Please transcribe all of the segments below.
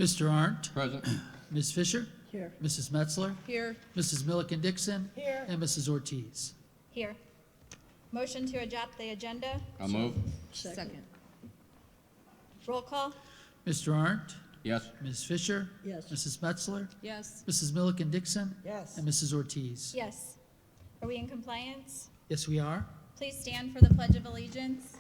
Mr. Arndt. Present. Ms. Fisher. Here. Mrs. Metzler. Here. Mrs. Milliken Dixon. Here. And Mrs. Ortiz. Here. Motion to adopt the agenda. I'll move. Second. Roll call. Mr. Arndt. Yes. Ms. Fisher. Yes. Mrs. Metzler. Yes. Mrs. Milliken Dixon. Yes. And Mrs. Ortiz. Yes. Are we in compliance? Yes, we are. Please stand for the Pledge of Allegiance.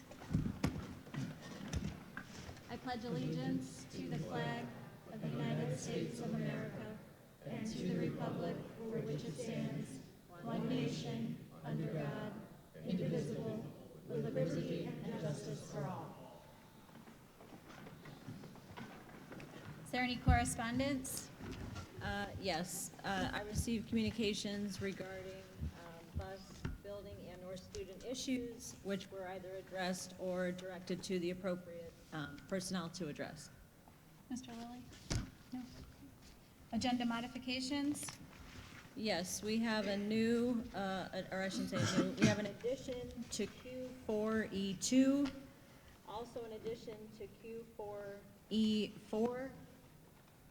I pledge allegiance to the flag of the United States of America and to the republic for which it stands, one nation, under God, indivisible, with liberty and justice for all. Is there any correspondence? Yes, I received communications regarding bus, building, and/or student issues, which were either addressed or directed to the appropriate personnel to address. Mr. Lillie? No. Agenda modifications? Yes, we have a new, or I shouldn't say new, we have an addition to Q4E2, also an addition to Q4E4,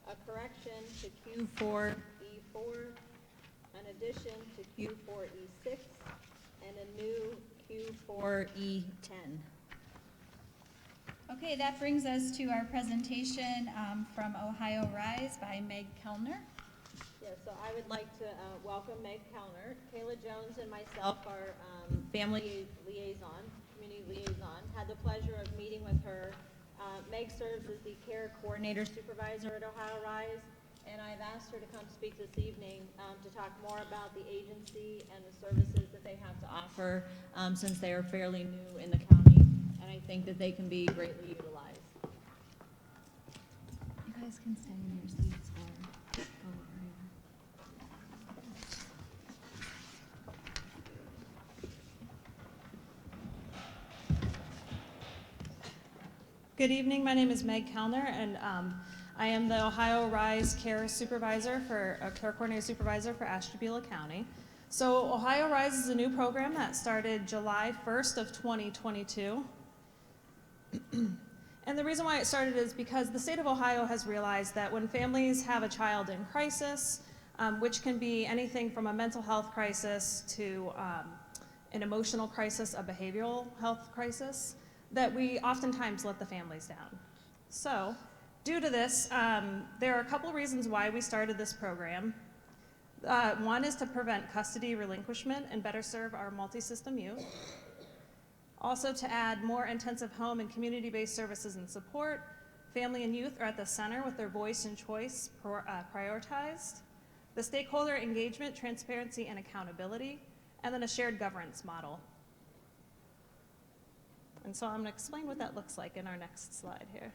a correction to Q4E4, an addition to Q4E6, and a new Q4E10. Okay, that brings us to our presentation from Ohio Rise by Meg Kellner. Yeah, so I would like to welcome Meg Kellner. Kayla Jones and myself are family liaison, community liaison. Had the pleasure of meeting with her. Meg serves as the care coordinator supervisor at Ohio Rise, and I've asked her to come speak this evening to talk more about the agency and the services that they have to offer since they are fairly new in the county, and I think that they can be greatly utilized. You guys can stay in your seats or go over here. Good evening, my name is Meg Kellner, and I am the Ohio Rise Care Supervisor Care Coordinator Supervisor for Ashtabula County. So Ohio Rise is a new program that started July 1st of 2022. And the reason why it started is because the state of Ohio has realized that when families have a child in crisis, which can be anything from a mental health crisis to an emotional crisis, a behavioral health crisis, that we oftentimes let the families down. So, due to this, there are a couple reasons why we started this program. One is to prevent custody relinquishment and better serve our multi-system youth. Also to add more intensive home and community-based services and support. Family and youth are at the center with their voice and choice prioritized. The stakeholder engagement, transparency, and accountability, and then a shared governance model. And so I'm going to explain what that looks like in our next slide here.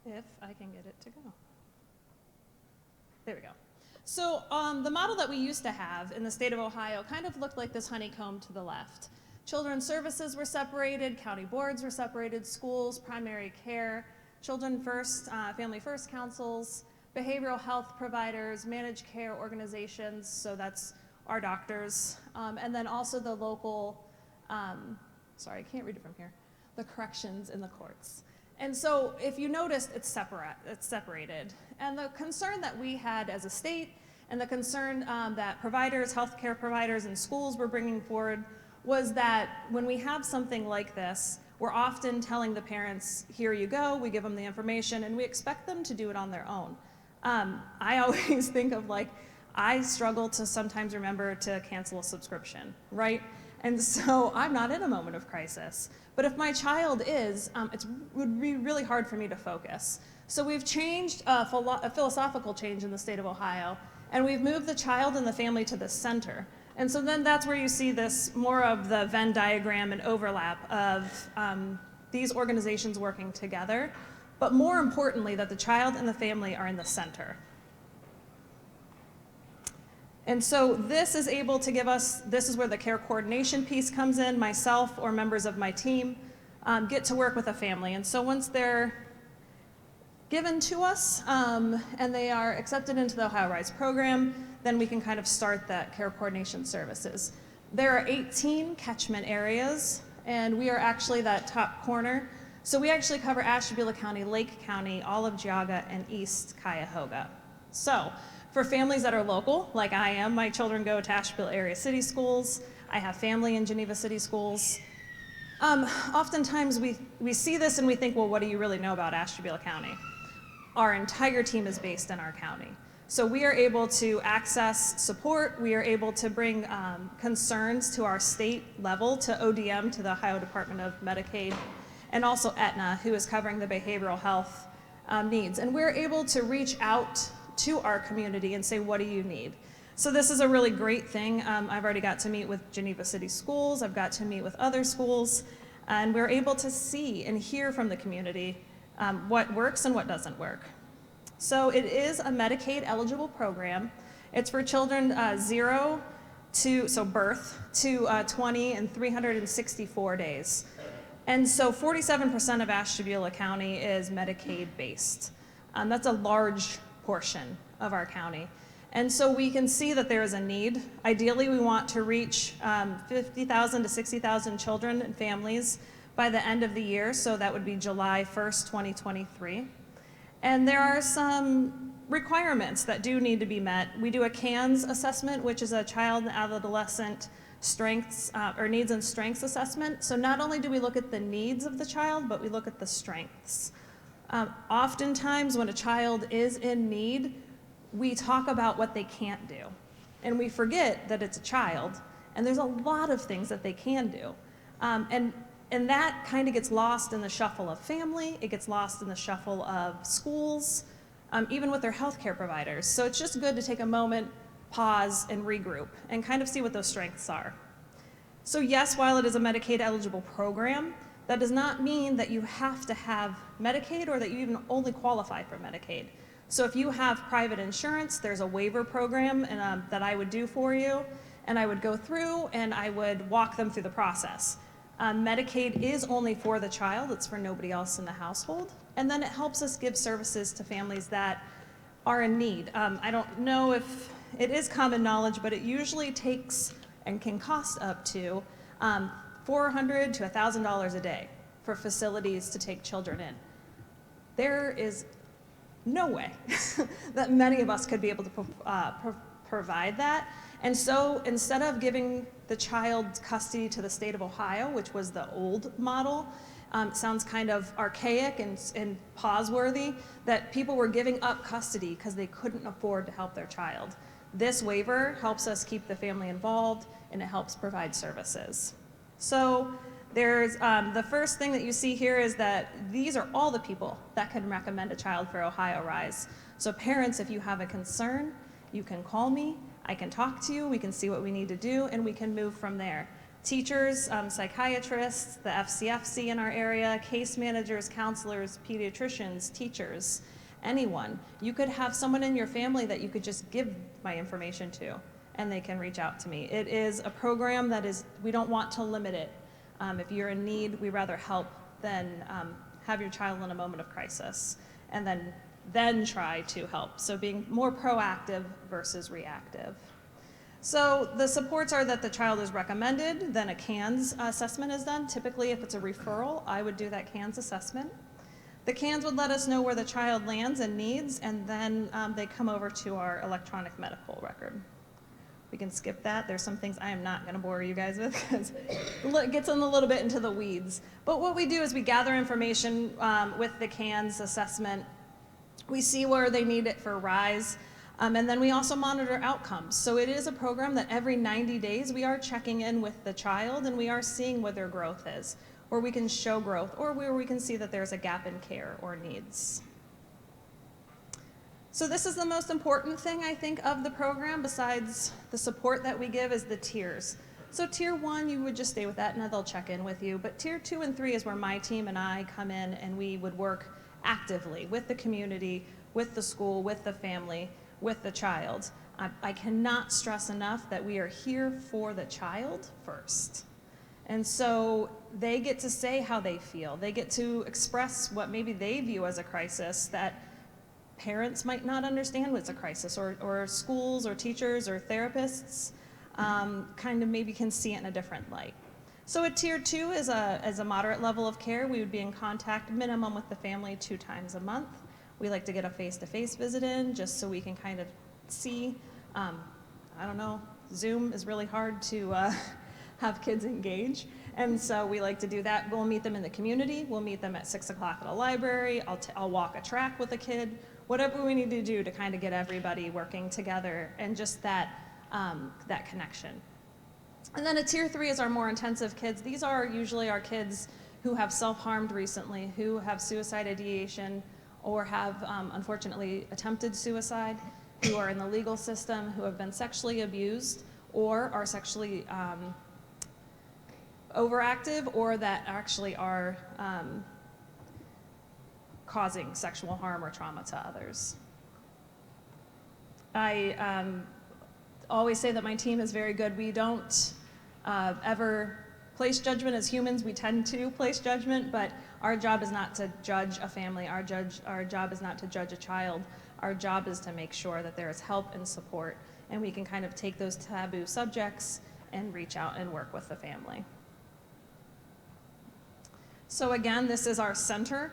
If I can get it to go. There we go. So the model that we used to have in the state of Ohio kind of looked like this honeycomb to the left. Children's services were separated, county boards were separated, schools, primary care, children first, family first councils, behavioral health providers, managed care organizations, so that's our doctors, and then also the local, sorry, I can't read it from here, the corrections in the courts. And so if you noticed, it's separated. And the concern that we had as a state and the concern that providers, healthcare providers and schools were bringing forward was that when we have something like this, we're often telling the parents, here you go, we give them the information, and we expect them to do it on their own. I always think of I struggle to sometimes remember to cancel a subscription, right? And so I'm not in a moment of crisis. But if my child is, it would be really hard for me to focus. So we've changed a philosophical change in the state of Ohio, and we've moved the child and the family to the center. And so then that's where you see this more of the Venn diagram and overlap of these organizations working together, but more importantly, that the child and the family are in the center. And so this is able to give us, this is where the care coordination piece comes in. Myself or members of my team get to work with a family. And so once they're given to us and they are accepted into the Ohio Rise program, then we can kind of start that care coordination services. There are 18 catchment areas, and we are actually that top corner So we actually cover Ashtabula County, Lake County, all of Geauga, and East Cuyahoga. So for families that are local, like I am, my children go to Ashtabula area city schools. I have family in Geneva City Schools. Oftentimes we see this and we think, well, what do you really know about Ashtabula County? Our entire team is based in our county. So we are able to access support. We are able to bring concerns to our state level, to ODM, to the Ohio Department of Medicaid, and also Aetna, who is covering the behavioral health needs. And we're able to reach out to our community and say, what do you need? So this is a really great thing. I've already got to meet with Geneva City Schools. I've got to meet with other schools. And we're able to see and hear from the community what works and what doesn't work. So it is a Medicaid eligible program. It's for children birth to 20 and 364 days. And so 47% of Ashtabula County is Medicaid based. That's a large portion of our county. And so we can see that there is a need. Ideally, we want to reach 50,000 to 60,000 children and families by the end of the year. So that would be July 1st, 2023. And there are some requirements that do need to be met. We do a CANS assessment, which is a child and adolescent strengths or needs and strengths assessment. So not only do we look at the needs of the child, but we look at the strengths. Oftentimes when a child is in need, we talk about what they can't do. And we forget that it's a child, and there's a lot of things that they can do. And that kind of gets lost in the shuffle of family, it gets lost in the shuffle of schools, even with their healthcare providers. So it's just good to take a moment, pause, and regroup, and kind of see what those strengths are. So yes, while it is a Medicaid eligible program, that does not mean that you have to have Medicaid or that you even only qualify for Medicaid. So if you have private insurance, there's a waiver program that I would do for you, and I would go through and I would walk them through the process. Medicaid is only for the child, it's for nobody else in the household, and then it helps us give services to families that are in need. I don't know if it is common knowledge, but it usually takes and can cost up to $400 to $1,000 a day for facilities to take children in. There is no way that many of us could be able to provide that. And so instead of giving the child custody to the state of Ohio, which was the old model, sounds kind of archaic and pause-worthy, that people were giving up custody because they couldn't afford to help their child. This waiver helps us keep the family involved, and it helps provide services. So there's the first thing that you see here is that these are all the people that can recommend a child for Ohio Rise. So parents, if you have a concern, you can call me, I can talk to you, we can see what we need to do, and we can move from there. Teachers, psychiatrists, the FCFC in our area, case managers, counselors, pediatricians, teachers, anyone. You could have someone in your family that you could just give my information to, and they can reach out to me. It is a program that is, we don't want to limit it. If you're in need, we rather help than have your child in a moment of crisis, and then try to help. So being more proactive versus reactive. So the supports are that the child is recommended, then a CANS assessment is done. Typically, if it's a referral, I would do that CANS assessment. The CANS would let us know where the child lands and needs, and then they come over to our electronic medical record. We can skip that. There's some things I am not going to bore you guys with because it gets in a little bit into the weeds. But what we do is we gather information with the CANS assessment. We see where they need it for RISE, and then we also monitor outcomes. So it is a program that every 90 days we are checking in with the child and we are seeing what their growth is, or we can show growth, or where we can see that there's a gap in care or needs. So this is the most important thing, I think, of the program, besides the support that we give, is the tiers. So tier 1, you would just stay with Aetna, they'll check in with you. But tier 2 and 3 is where my team and I come in and we would work actively with the community, with the school, with the family, with the child. I cannot stress enough that we are here for the child first. And so they get to say how they feel. They get to express what maybe they view as a crisis that parents might not understand what's a crisis, or schools or teachers or therapists kind of maybe can see it in a different light. So a tier 2 is a moderate level of care. We would be in contact minimum with the family 2 times a month. We like to get a face-to-face visit in just so we can kind of see. I don't know, Zoom is really hard to have kids engage. And so we like to do that. We'll meet them in the community. We'll meet them at 6 o'clock at a library. I'll walk a track with a kid. Whatever we need to do to kind of get everybody working together and just that connection. And then a tier 3 is our more intensive kids. These are usually our kids who have self-harmed recently, who have suicide ideation, or have unfortunately attempted suicide, who are in the legal system, who have been sexually abused, or are sexually overactive, or that actually are causing sexual harm or trauma to others. I always say that my team is very good. We don't ever place judgment as humans. We tend to place judgment, but our job is not to judge a family. Our job is not to judge a child. Our job is to make sure that there is help and support, and we can kind of take those taboo subjects and reach out and work with the family. So again, this is our center.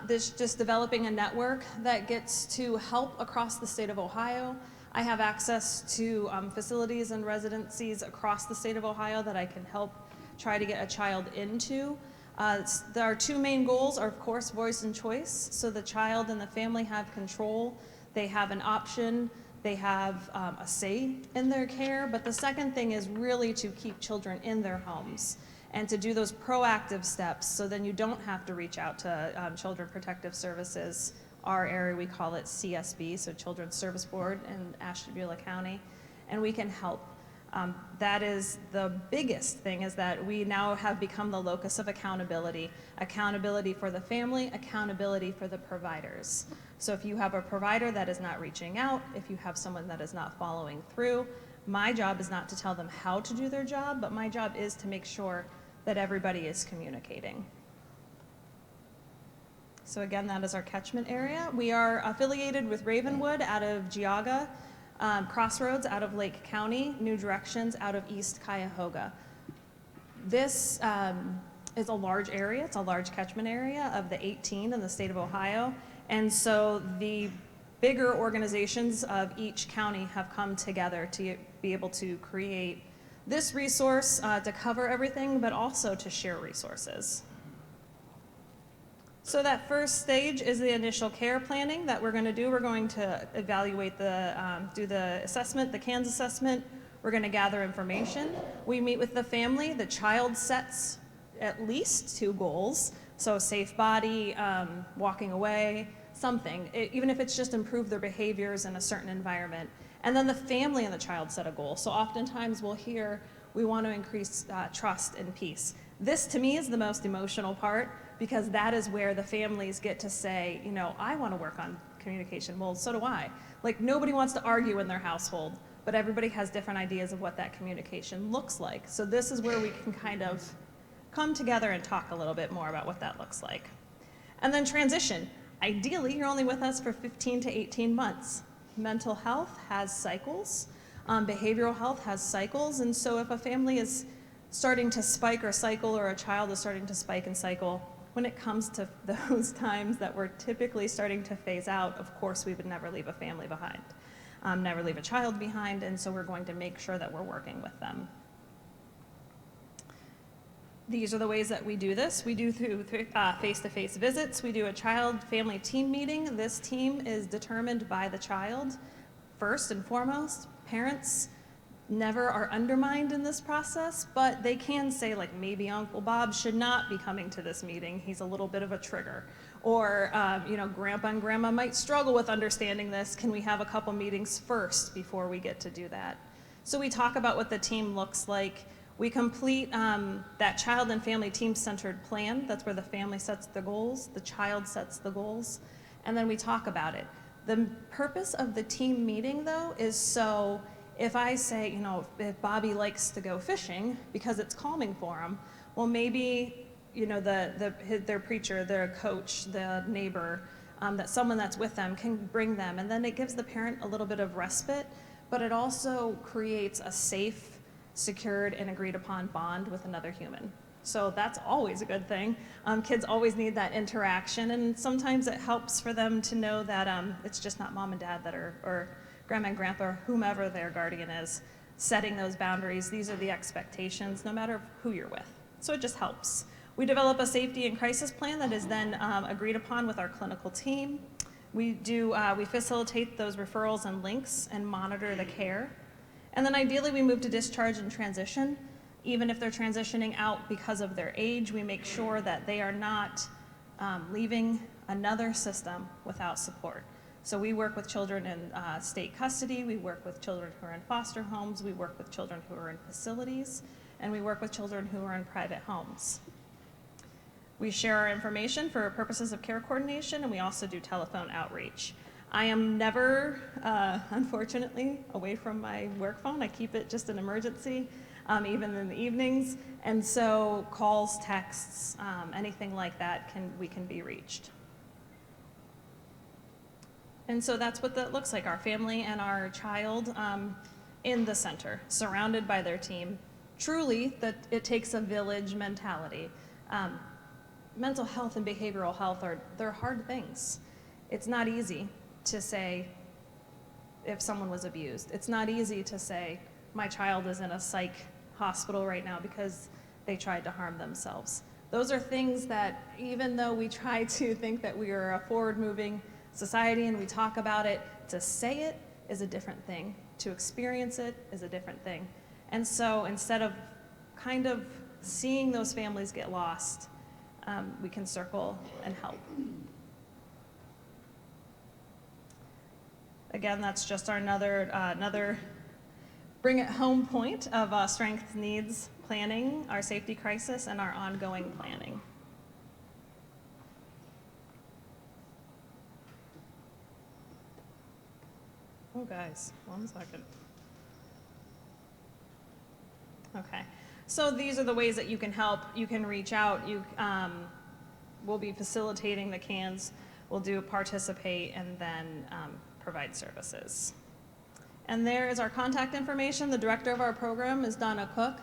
This just developing a network that gets to help across the state of Ohio. I have access to facilities and residencies across the state of Ohio that I can help try to get a child into. Our 2 main goals are, of course, voice and choice. So the child and the family have control. They have an option. They have a say in their care. But the second thing is really to keep children in their homes and to do those proactive steps so then you don't have to reach out to Children Protective Services. Our area, we call it CSB, so Children's Service Board in Ashtabula County, and we can help. That is the biggest thing, is that we now have become the locus of accountability. Accountability for the family, accountability for the providers. So if you have a provider that is not reaching out, if you have someone that is not following through, my job is not to tell them how to do their job, but my job is to make sure that everybody is communicating. So again, that is our catchment area. We are affiliated with Ravenwood out of Geauga, Crossroads out of Lake County, New Directions out of East Cuyahoga. This is a large area. It's a large catchment area of the 18 in the state of Ohio. And so the bigger organizations of each county have come together to be able to create this resource to cover everything, but also to share resources. So that first stage is the initial care planning that we're going to do. We're going to evaluate do the assessment, the CANS assessment. We're going to gather information. We meet with the family. The child sets at least 2 goals. So safe body, walking away, something, even if it's just improve their behaviors in a certain environment. And then the family and the child set a goal. So oftentimes we'll hear, we want to increase trust and peace. This to me is the most emotional part, because that is where the families get to say, you know, I want to work on communication. Well, so do I. Like, nobody wants to argue in their household, but everybody has different ideas of what that communication looks like. So this is where we can kind of come together and talk a little bit more about what that looks like. And then transition. Ideally, you're only with us for 15 to 18 months. Mental health has cycles. Behavioral health has cycles. And so if a family is starting to spike or cycle, or a child is starting to spike and cycle, when it comes to those times that we're typically starting to phase out, of course, we would never leave a family behind, never leave a child behind, and so we're going to make sure that we're working with them. These are the ways that we do this. We do through face-to-face visits. We do a child-family team meeting. This team is determined by the child. First and foremost, parents never are undermined in this process, but they can say, like, maybe Uncle Bob should not be coming to this meeting. He's a little bit of a trigger. Or, you know, Grandpa and Grandma might struggle with understanding this. Can we have a couple meetings first before we get to do that? So we talk about what the team looks like. We complete that child and family team-centered plan. That's where the family sets the goals, the child sets the goals, and then we talk about it. The purpose of the team meeting, though, is so if I say, you know, if Bobby likes to go fishing because it's calming for him, well, maybe, you know, their preacher, their coach, the neighbor, that someone that's with them can bring them, and then it gives the parent a little bit of respite, but it also creates a safe secured and agreed upon bond with another human. So that's always a good thing. Kids always need that interaction, and sometimes it helps for them to know that it's just not mom and dad that are, or grandma and grandpa, or whomever their guardian is, setting those boundaries. These are the expectations, no matter who you're with. So it just helps. We develop a safety and crisis plan that is then agreed upon with our clinical team. We facilitate those referrals and links and monitor the care. And then ideally we move to discharge and transition. Even if they're transitioning out because of their age, we make sure that they are not leaving another system without support. So we work with children in state custody, we work with children who are in foster homes, we work with children who are in facilities, and we work with children who are in private homes. We share our information for purposes of care coordination, and we also do telephone outreach. I am never, unfortunately, away from my work phone. I keep it just an emergency, even in the evenings. And so calls, texts, anything like that, we can be reached. And so that's what that looks like, our family and our child in the center, surrounded by their team. Truly, that it takes a village mentality. Mental health and behavioral health they're hard things. It's not easy to say if someone was abused. It's not easy to say my child is in a psych hospital right now because they tried to harm themselves. Those are things that, even though we try to think that we are a forward-moving society and we talk about it, to say it is a different thing. To experience it is a different thing. And so instead of kind of seeing those families get lost, we can circle and help. Again, that's just our another bring it home point of strength needs planning, our safety crisis, and our ongoing planning. Oh, guys, 1 second. Okay. So these are the ways that you can help. You can reach out. We'll be facilitating the cans. We'll do participate and then provide services. And there is our contact information. The director of our program is Donna Cook.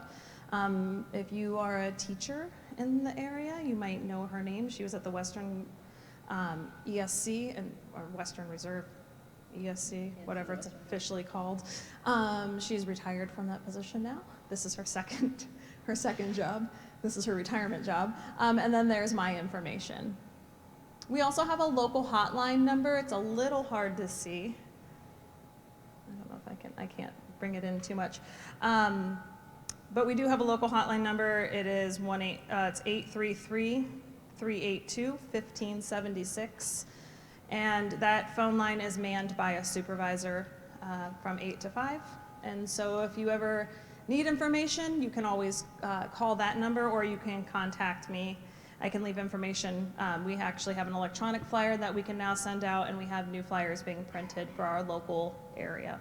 If you are a teacher in the area, you might know her name. She was at the Western ESC or Western Reserve ESC, whatever it's officially called. She's retired from that position now. This is her second job. This is her retirement job. And then there's my information. We also have a local hotline number. It's a little hard to see. I don't know if I can't bring it in too much. But we do have a local hotline number. It is it's 833-382-1576. And that phone line is manned by a supervisor from 8 to 5. And so if you ever need information, you can always call that number, or you can contact me. I can leave information. We actually have an electronic flyer that we can now send out, and we have new flyers being printed for our local area.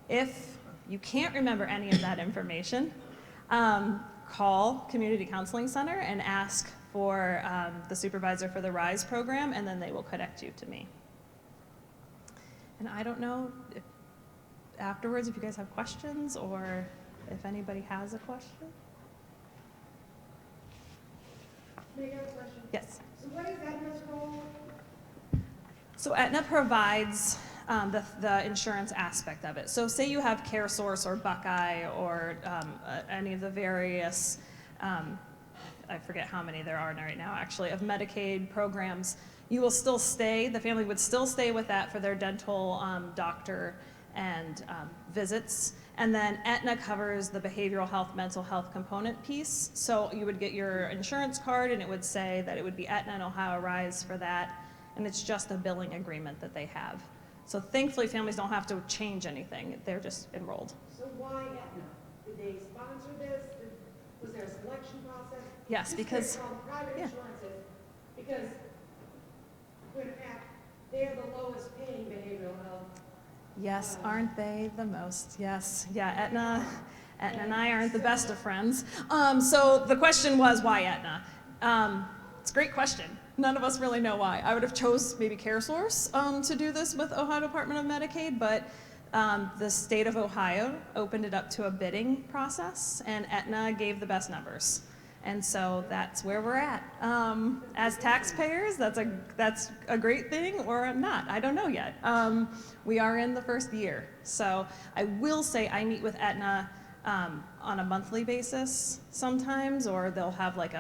If you can't remember any of that information, call Community Counseling Center and ask for the supervisor for the RISE program, and then they will connect you to me. And I don't know if afterwards if you guys have questions or if anybody has a question. May I have a question? Yes. So what is Aetna's role? So Aetna provides the insurance aspect of it. So say you have CareSource or Buckeye or any of the various, I forget how many there are right now actually, of Medicaid programs, you will still stay, the family would still stay with that for their dental, doctor, and visits. And then Aetna covers the behavioral health, mental health component piece. So you would get your insurance card and it would say that it would be Aetna and Ohio RISE for that. And it's just a billing agreement that they have. So thankfully families don't have to change anything. They're just enrolled. So why Aetna? Did they sponsor this? Was there a selection process? Yes, Just because, based on private yeah. insurances, because in fact, they're the lowest paying behavioral health. yes, aren't they the most? Yes, yeah, Aetna and I aren't the best of friends. So the question was, why Aetna? It's a great question. None of us really know why. I would have chose maybe CareSource to do this with Ohio Department of Medicaid, but The state of Ohio opened it up to a bidding process, and Aetna gave the best numbers. And so that's where we're at. As taxpayers, that's a great thing or not. I don't know yet. We are in the first year. So I will say I meet with Aetna on a monthly basis sometimes, or they'll have like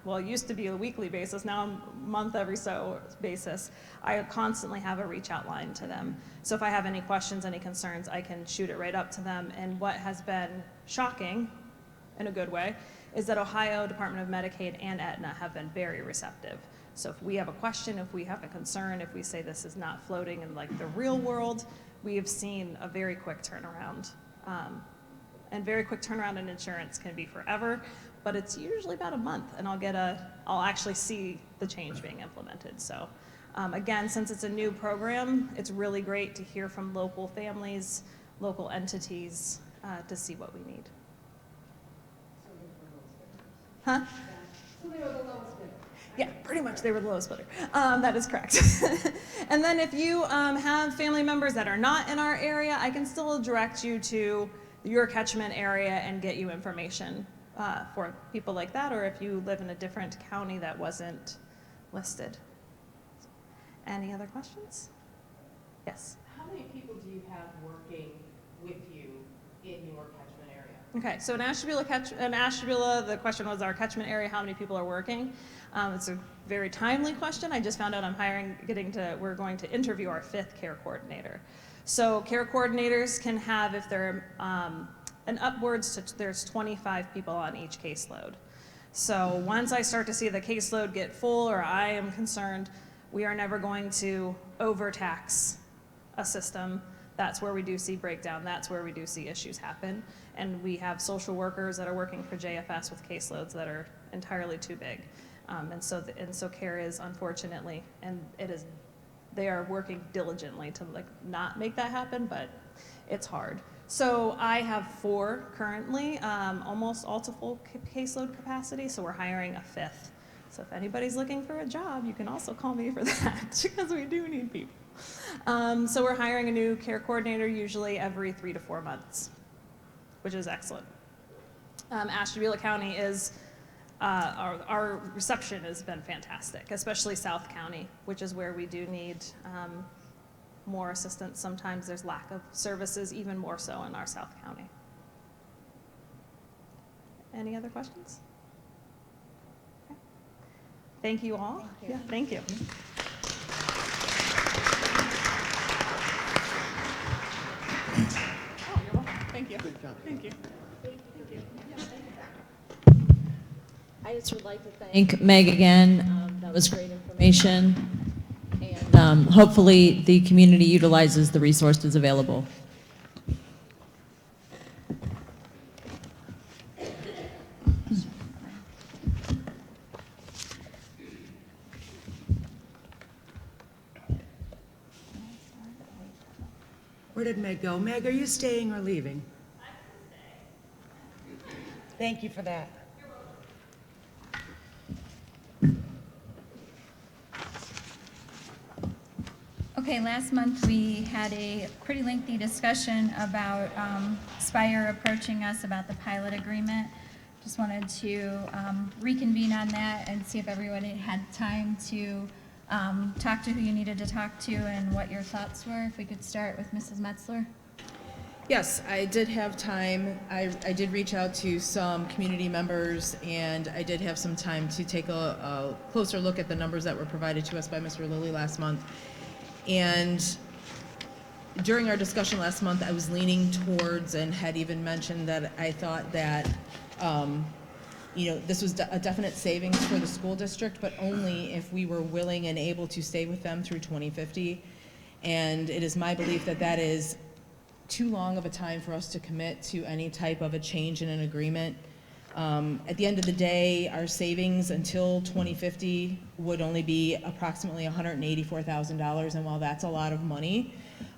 well, it used to be a weekly basis, now a month every so basis. I constantly have a reach out line to them. So if I have any questions, any concerns, I can shoot it right up to them. And what has been shocking, in a good way, is that Ohio Department of Medicaid and Aetna have been very receptive. So if we have a question, if we have a concern, if we say this is not floating in like the real world, we have seen a very quick turnaround. And very quick turnaround in insurance can be forever, but it's usually about a month, and I'll actually see the change being implemented. So again, since it's a new program, it's really great to hear from local families, local entities, to see what we need. Huh? So they were the lowest bidder. Yeah, pretty much they were the lowest bidder. That is correct. And then if you have family members that are not in our area, I can still direct you to your catchment area and get you information for people like that, or if you live in a different county that wasn't listed. Any other questions? Yes. How many people do you have working with you in your catchment area? Okay, so in Ashtabula, the question was our catchment area, how many people are working? It's a very timely question. I just found out we're going to interview our 5th care coordinator. So care coordinators can have, if they're there's 25 people on each caseload. So once I start to see the caseload get full, or I am concerned, we are never going to overtax a system. That's where we do see breakdown. That's where we do see issues happen. And we have social workers that are working for JFS with caseloads that are entirely too big. And so care is, unfortunately, and they are working diligently to not make that happen, but it's hard. So I have 4 currently, almost all to full caseload capacity, so we're hiring a 5th. So if anybody's looking for a job, you can also call me for that, because we do need people. So we're hiring a new care coordinator usually every 3 to 4 months, which is excellent. Ashtabula County is, our reception has been fantastic, especially South County, which is where we do need more assistance. Sometimes there's lack of services, even more so in our South County. Any other questions? Okay. Thank you all. Thank you. Yeah, thank you. Oh, you're welcome. Thank you. Good job. Thank you. Thank you. I just would like to thank Meg again. That was great information. And hopefully the community utilizes the resources available. Where did Meg go? Meg, are you staying or leaving? I can stay. Thank you for that. Okay, last month we had a pretty lengthy discussion about Spire approaching us about the pilot agreement. Just wanted to reconvene on that and see if everybody had time to talk to who you needed to talk to and what your thoughts were. If we could start with Mrs. Metzler. Yes, I did have time. I did reach out to some community members, and I did have some time to take a closer look at the numbers that were provided to us by Mr. Lillie last month. And during our discussion last month, I was leaning towards and had even mentioned that I thought that this was a definite savings for the school district, but only if we were willing and able to stay with them through 2050. And it is my belief that that is too long of a time for us to commit to any type of a change in an agreement. At the end of the day, our savings until 2050 would only be approximately $184,000, and while that's a lot of money,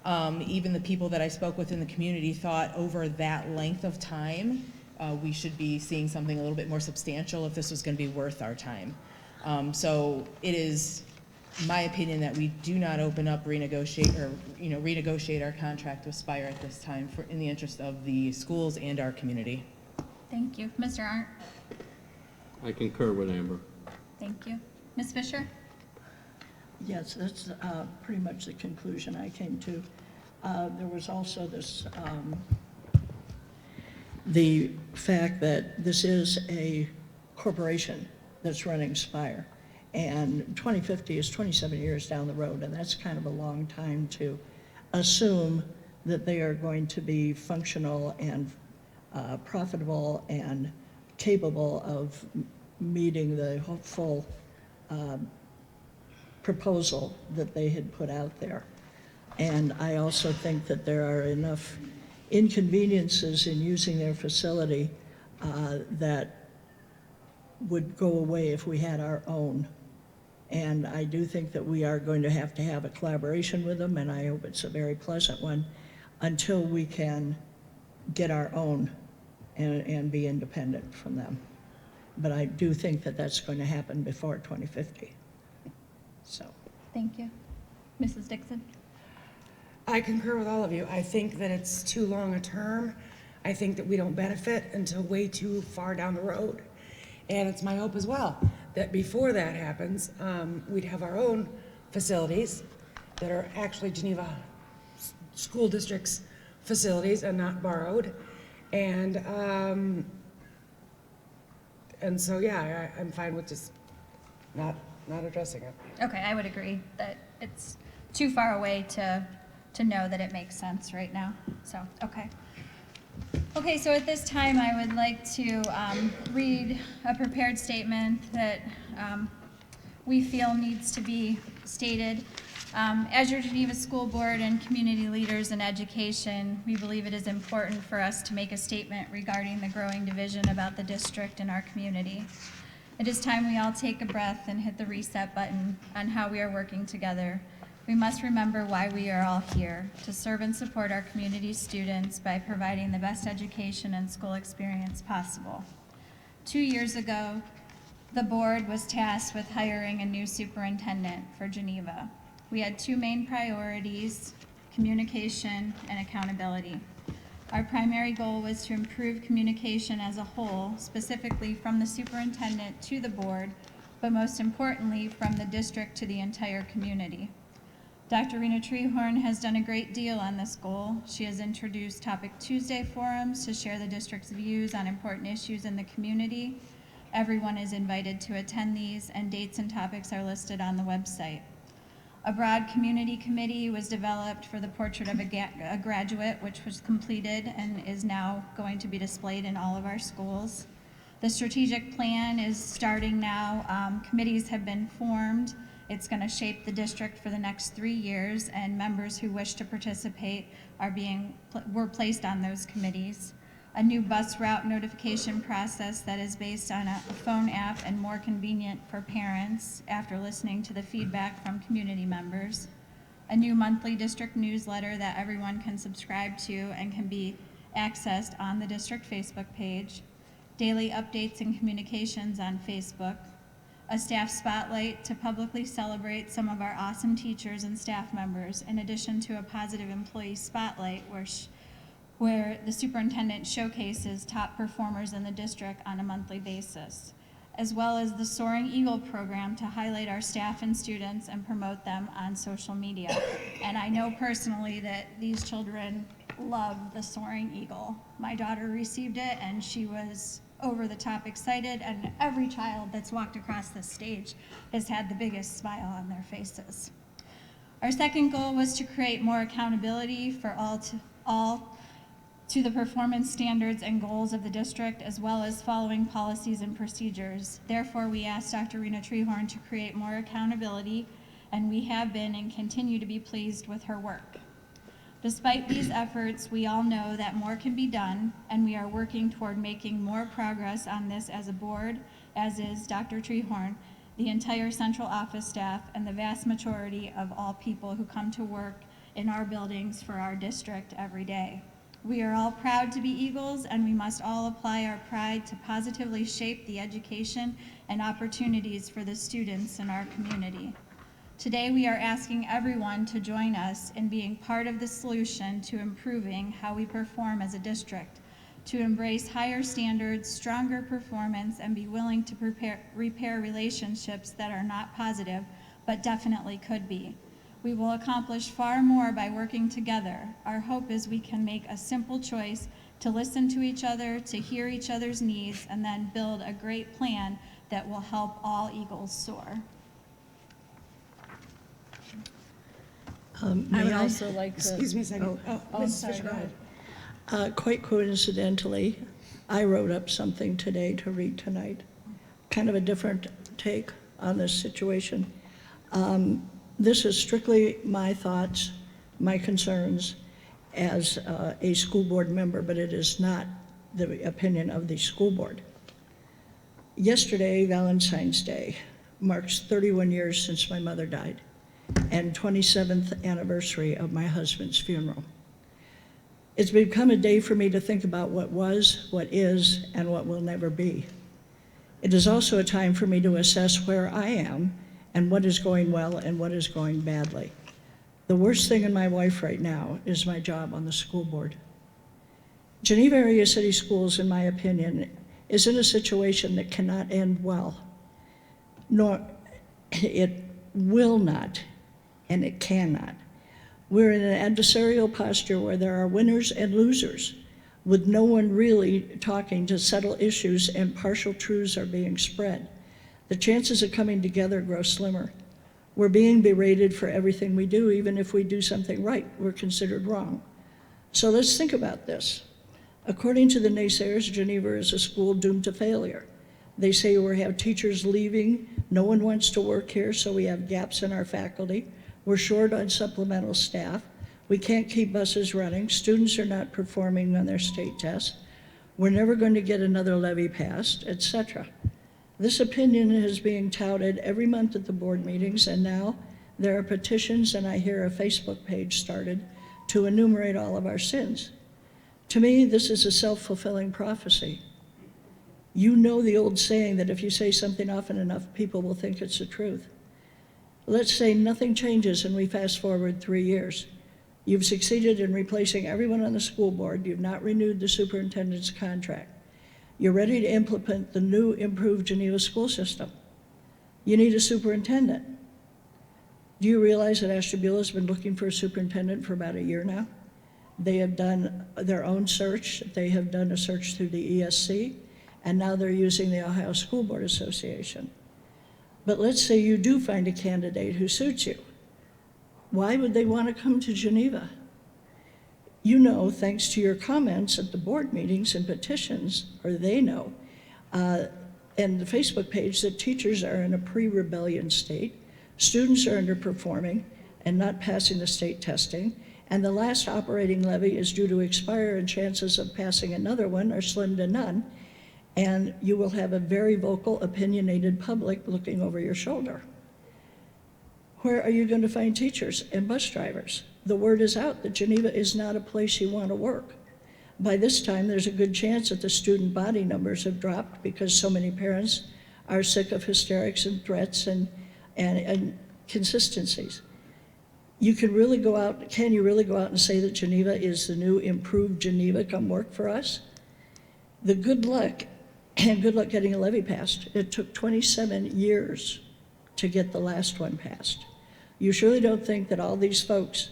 even the people that I spoke with in the community thought over that length of time, we should be seeing something a little bit more substantial if this was going to be worth our time. So it is my opinion that we do not open up, renegotiate our contract with Spire at this time in the interest of the schools and our community. Thank you. Mr. Arndt? I concur with Amber. Thank you. Ms. Fisher? Yes, that's pretty much the conclusion I came to. There was also this, the fact that this is a corporation that's running Spire, and 2050 is 27 years down the road, and that's kind of a long time to assume that they are going to be functional and profitable and capable of meeting the full proposal that they had put out there. And I also think that there are enough inconveniences in using their facility that would go away if we had our own. And I do think that we are going to have a collaboration with them, and I hope it's a very pleasant one, until we can get our own and be independent from them. But I do think that that's going to happen before 2050. So. Thank you. Mrs. Dixon? I concur with all of you. I think that it's too long a term. I think that we don't benefit until way too far down the road. And it's my hope as well that before that happens, we'd have our own facilities that are actually Geneva School District's facilities and not borrowed. And so, yeah, I'm fine with just not addressing it. Okay, I would agree that it's too far away to know that it makes sense right now. So, okay. Okay, so at this time, I would like to read a prepared statement that we feel needs to be stated. As your Geneva School Board and community leaders in education, we believe it is important for us to make a statement regarding the growing division about the district and our community. It is time we all take a breath and hit the reset button on how we are working together. We must remember why we are all here, to serve and support our community students by providing the best education and school experience possible. 2 years ago, the board was tasked with hiring a new superintendent for Geneva. We had two main priorities: communication and accountability. Our primary goal was to improve communication as a whole, specifically from the superintendent to the board, but most importantly, from the district to the entire community. Dr. Hrina-Treharn has done a great deal on this goal. She has introduced Topic Tuesday forums to share the district's views on important issues in the community. Everyone is invited to attend these, and dates and topics are listed on the website. A broad community committee was developed for the portrait of a graduate, which was completed and is now going to be displayed in all of our schools. The strategic plan is starting now. Committees have been formed. It's going to shape the district for the next 3 years, and members who wish to participate were placed on those committees. A new bus route notification process that is based on a phone app and more convenient for parents after listening to the feedback from community members. A new monthly district newsletter that everyone can subscribe to and can be accessed on the district Facebook page. Daily updates and communications on Facebook. A staff spotlight to publicly celebrate some of our awesome teachers and staff members, in addition to a positive employee spotlight where the superintendent showcases top performers in the district on a monthly basis, as well as the Soaring Eagle program to highlight our staff and students and promote them on social media. And I know personally that these children love the Soaring Eagle. My daughter received it and she was over the top excited, and every child that's walked across this stage has had the biggest smile on their faces. Our second goal was to create more accountability for all to the performance standards and goals of the district, as well as following policies and procedures. Therefore, we asked Dr. Hrina-Treharn to create more accountability, and we have been and continue to be pleased with her work. Despite these efforts, we all know that more can be done, and we are working toward making more progress on this as a board, as is Dr. Treharn, the entire central office staff, and the vast majority of all people who come to work in our buildings for our district every day. We are all proud to be Eagles, and we must all apply our pride to positively shape the education and opportunities for the students in our community. Today, we are asking everyone to join us in being part of the solution to improving how we perform as a district, to embrace higher standards, stronger performance, and be willing to repair relationships that are not positive, but definitely could be. We will accomplish far more by working together. Our hope is we can make a simple choice to listen to each other, to hear each other's needs, and then build a great plan that will help all Eagles soar. May I would also like to. Excuse me a second. Oh, Mrs. sorry, Fisher, go ahead. Quite coincidentally, I wrote up something today to read tonight, kind of a different take on this situation. This is strictly my thoughts, my concerns as a school board member, but it is not the opinion of the school board. Yesterday, Valentine's Day, marks 31 years since my mother died, and 27th anniversary of my husband's funeral. It's become a day for me to think about what was, what is, and what will never be. It is also a time for me to assess where I am and what is going well and what is going badly. The worst thing in my life right now is my job on the school board. Geneva Area City Schools, in my opinion, is in a situation that cannot end well. Nor it will not, and it cannot. We're in an adversarial posture where there are winners and losers, with no one really talking to settle issues, and partial truths are being spread. The chances of coming together grow slimmer. We're being berated for everything we do. Even if we do something right, we're considered wrong. So let's think about this. According to the naysayers, Geneva is a school doomed to failure. They say we have teachers leaving, no one wants to work here, so we have gaps in our faculty. We're short on supplemental staff. We can't keep buses running. Students are not performing on their state tests. We're never going to get another levy passed, etc. This opinion is being touted every month at the board meetings, and now there are petitions, and I hear a Facebook page started to enumerate all of our sins. To me, this is a self-fulfilling prophecy. You know the old saying that if you say something often enough, people will think it's the truth. Let's say nothing changes and we fast forward 3 years. You've succeeded in replacing everyone on the school board. You've not renewed the superintendent's contract. You're ready to implement the new improved Geneva school system. You need a superintendent. Do you realize that Ashtabula has been looking for a superintendent for about a year now? They have done their own search. They have done a search through the ESC, and now they're using the Ohio School Board Association. But let's say you do find a candidate who suits you. Why would they want to come to Geneva? You know, thanks to your comments at the board meetings and petitions, or they know, and the Facebook page, that teachers are in a pre-rebellion state, students are underperforming and not passing the state testing, and the last operating levy is due to expire, and chances of passing another one are slim to none, and you will have a very vocal, opinionated public looking over your shoulder. Where are you going to find teachers and bus drivers? The word is out that Geneva is not a place you want to work. By this time, there's a good chance that the student body numbers have dropped because so many parents are sick of hysterics and threats and consistencies. You can really go out, can you really go out and say that Geneva is the new improved Geneva, come work for us? The good luck, and good luck getting a levy passed. It took 27 years to get the last one passed. You surely don't think that all these folks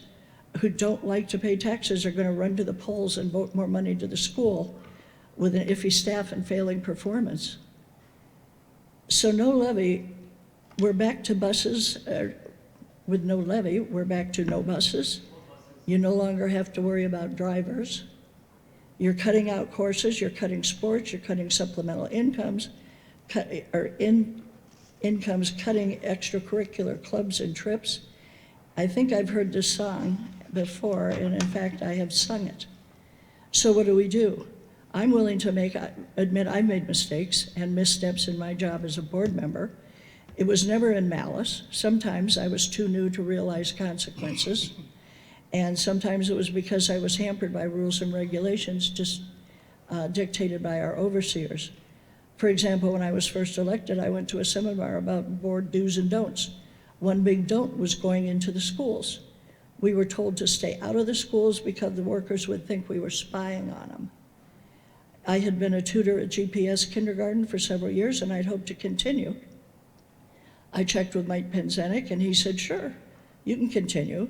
who don't like to pay taxes are going to run to the polls and vote more money to the school with an iffy staff and failing performance. So no levy, we're back to buses. With no levy, we're back to no buses. You no longer have to worry about drivers. You're cutting out courses, you're cutting sports, you're cutting supplemental incomes, incomes, cutting extracurricular clubs and trips. I think I've heard this song before, and in fact, I have sung it. So what do? I'm willing to admit I made mistakes and missteps in my job as a board member. It was never in malice. Sometimes I was too new to realize consequences, and sometimes it was because I was hampered by rules and regulations just dictated by our overseers. For example, when I was first elected, I went to a seminar about board do's and don'ts. One big don't was going into the schools. We were told to stay out of the schools because the workers would think we were spying on them. I had been a tutor at GPS kindergarten for several years, and I'd hoped to continue. I checked with Mike Penzenik, and he said, sure, you can continue.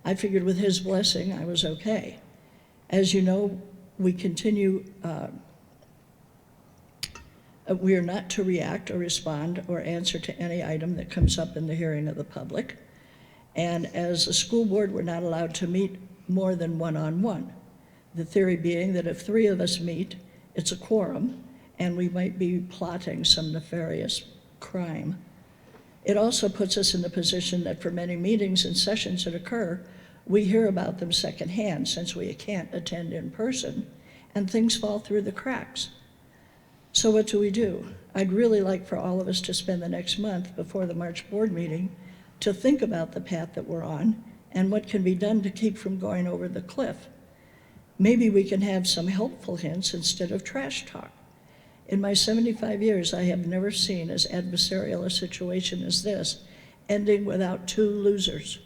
I figured with his blessing, I was okay. As you know, we continue, we are not to react or respond or answer to any item that comes up in the hearing of the public. And as a school board, we're not allowed to meet more than one-on-one. The theory being that if 3 of us meet, it's a quorum, and we might be plotting some nefarious crime. It also puts us in the position that for many meetings and sessions that occur, we hear about them secondhand since we can't attend in person, and things fall through the cracks. So what do? I'd really like for all of us to spend the next month before the March board meeting to think about the path that we're on and what can be done to keep from going over the cliff. Maybe we can have some helpful hints instead of trash talk. In my 75 years, I have never seen as adversarial a situation as this, ending without 2 losers.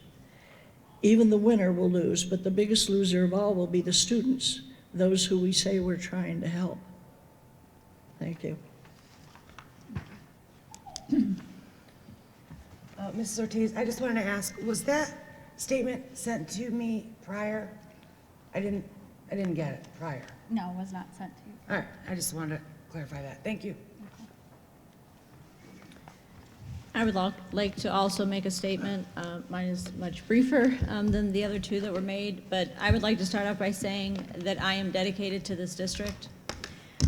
Even the winner will lose, but the biggest loser of all will be the students, those who we say we're trying to help. Thank you. Mrs. Ortiz, I just wanted to ask, was that statement sent to me prior? I didn't get it prior. No, it was not sent to you. All right, I just wanted to clarify that. Thank you. I would like to also make a statement. Mine is much briefer than the other 2 that were made, but I would like to start off by saying that I am dedicated to this district.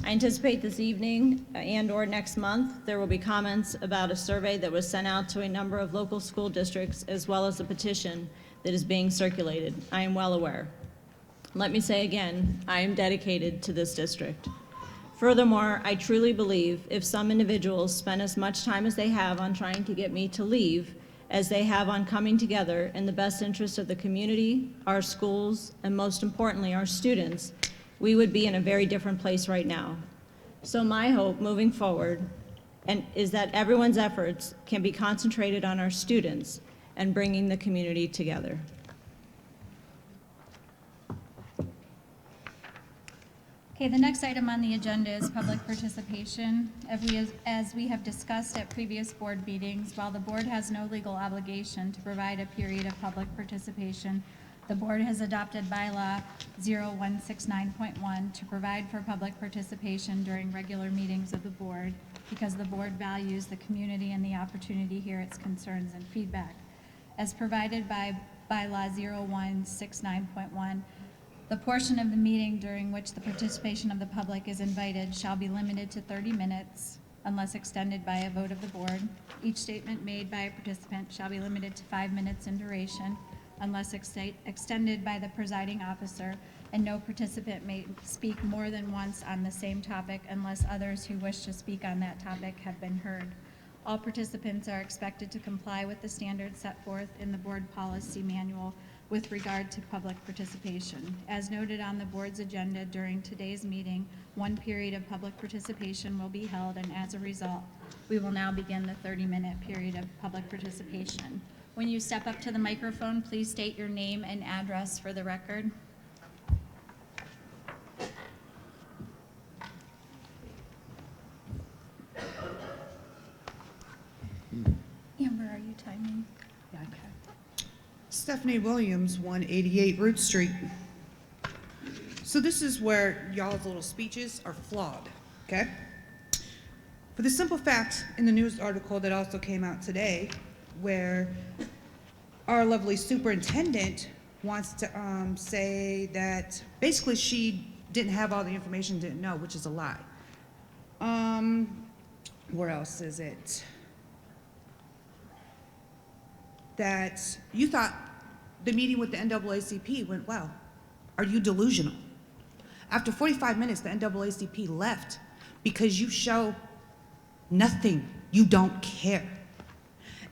I anticipate this evening and/or next month there will be comments about a survey that was sent out to a number of local school districts as well as a petition that is being circulated. I am well aware. Let me say again, I am dedicated to this district. Furthermore, I truly believe if some individuals spend as much time as they have on trying to get me to leave as they have on coming together in the best interest of the community, our schools, and most importantly, our students, we would be in a very different place right now. So my hope moving forward is that everyone's efforts can be concentrated on our students and bringing the community together. Okay, the next item on the agenda is public participation. As we have discussed at previous board meetings, while the board has no legal obligation to provide a period of public participation, the board has adopted bylaw 0169.1 to provide for public participation during regular meetings of the board because the board values the community and the opportunity to hear its concerns and feedback. As provided by bylaw 0169.1, the portion of the meeting during which the participation of the public is invited shall be limited to 30 minutes unless extended by a vote of the board. Each statement made by a participant shall be limited to 5 minutes in duration unless extended by the presiding officer, and no participant may speak more than once on the same topic unless others who wish to speak on that topic have been heard. All participants are expected to comply with the standards set forth in the board policy manual with regard to public participation. As noted on the board's agenda during today's meeting, 1 period of public participation will be held, and as a result, we will now begin the 30-minute period of public participation. When you step up to the microphone, please state your name and address for the record. Amber, are you timing? Yeah, okay. Stephanie Williams, 188 Root Street. So this is where y'all's little speeches are flawed, okay? For the simple fact, in the news article that also came out today, where our lovely superintendent wants to say that basically she didn't have all the information, didn't know, which is a lie. Where else is it? That you thought the meeting with the NAACP went well. Are you delusional? After 45 minutes, the NAACP left because you show nothing. You don't care.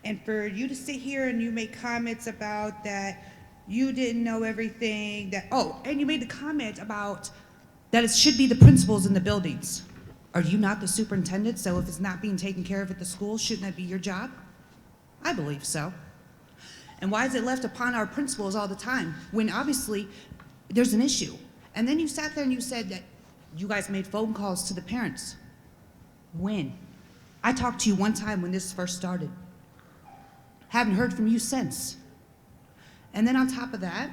And for you to sit here and you make comments about that you didn't know everything, that, oh, and you made the comment about that it should be the principals in the buildings. Are you not the superintendent? So if it's not being taken care of at the school, shouldn't that be your job? I believe so. And why is it left upon our principals all the time when obviously there's an issue? And then you sat there and you said that you guys made phone calls to the parents. When? I talked to you one time when this first started. Haven't heard from you since. And then on top of that,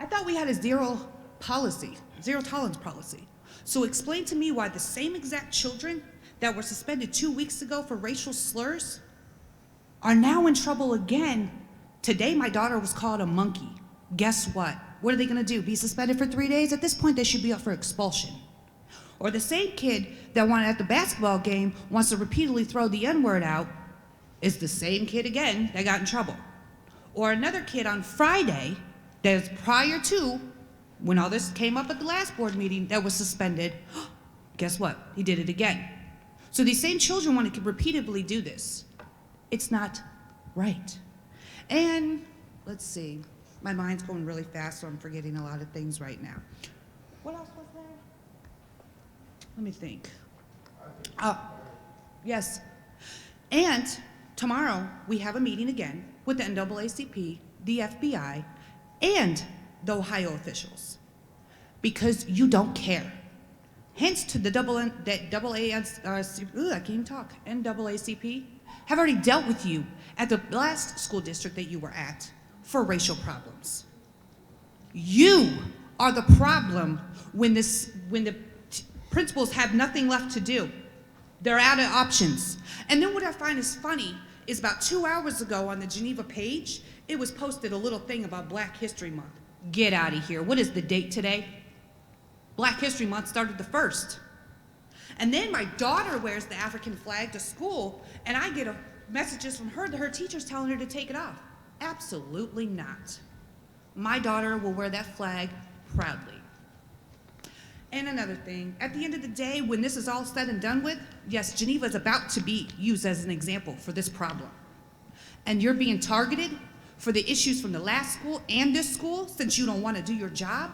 I thought we had a zero tolerance policy. So explain to me why the same exact children that were suspended 2 weeks ago for racial slurs are now in trouble again. Today, my daughter was called a monkey. Guess what? What are they gonna do? Be suspended for 3 days? At this point, they should be up for expulsion. Or the same kid that wanted at the basketball game wants to repeatedly throw the N-word out is the same kid again that got in trouble. Or another kid on Friday that is prior to when all this came up at the last board meeting that was suspended. Guess what? He did it again. So these same children want to repeatedly do this. It's not right. And let's see, my mind's going really fast, so I'm forgetting a lot of things right now. What else was there? Let me think. Oh, yes. And tomorrow we have a meeting again with the NAACP, the FBI, and the Ohio officials, because you don't care. Hence to the NAACP have already dealt with you at the last school district that you were at for racial problems. You are the problem when the principals have nothing left to do. They're out of options. And then what I find is funny is about 2 hours ago on the Geneva page, it was posted a little thing about Black History Month. Get out of here. What is the date today? Black History Month started the 1st. And then my daughter wears the African flag to school, and I get messages from her teachers telling her to take it off. Absolutely not. My daughter will wear that flag proudly. And another thing, at the end of the day, when this is all said and done with, yes, Geneva is about to be used as an example for this problem. And you're being targeted for the issues from the last school and this school since you don't want to do your job.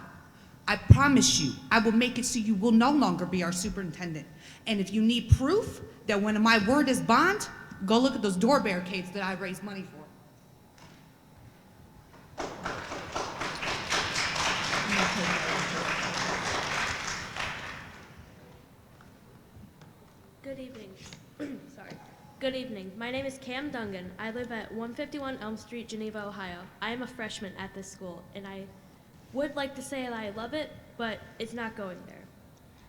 I promise you, I will make it so you will no longer be our superintendent. And if you need proof that when my word is bond, go look at those door barricades that I raised money for. Good evening. Sorry. Good evening. My name is Cam Dungan. I live at 151 Elm Street, Geneva, Ohio. I am a freshman at this school, and I would like to say that I love it, but it's not going there.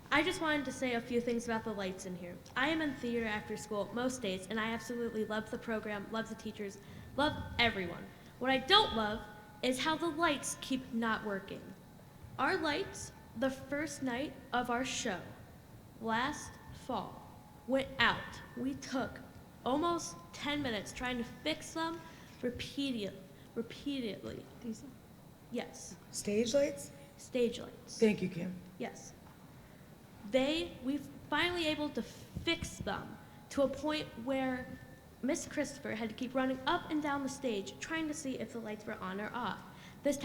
I just wanted to say a few things about the lights in here. I am in theater after school most days, and I absolutely love the program, love the teachers, love everyone. What I don't love is how the lights keep not working. Our lights, the first night of our show, last fall, went out. We took almost 10 minutes trying to fix them repeatedly. Yes, Stage lights? stage lights. Thank you, Kim. Yes. We finally able to fix them to a point where Miss Christopher had to keep running up and down the stage trying to see if the lights were on or off. This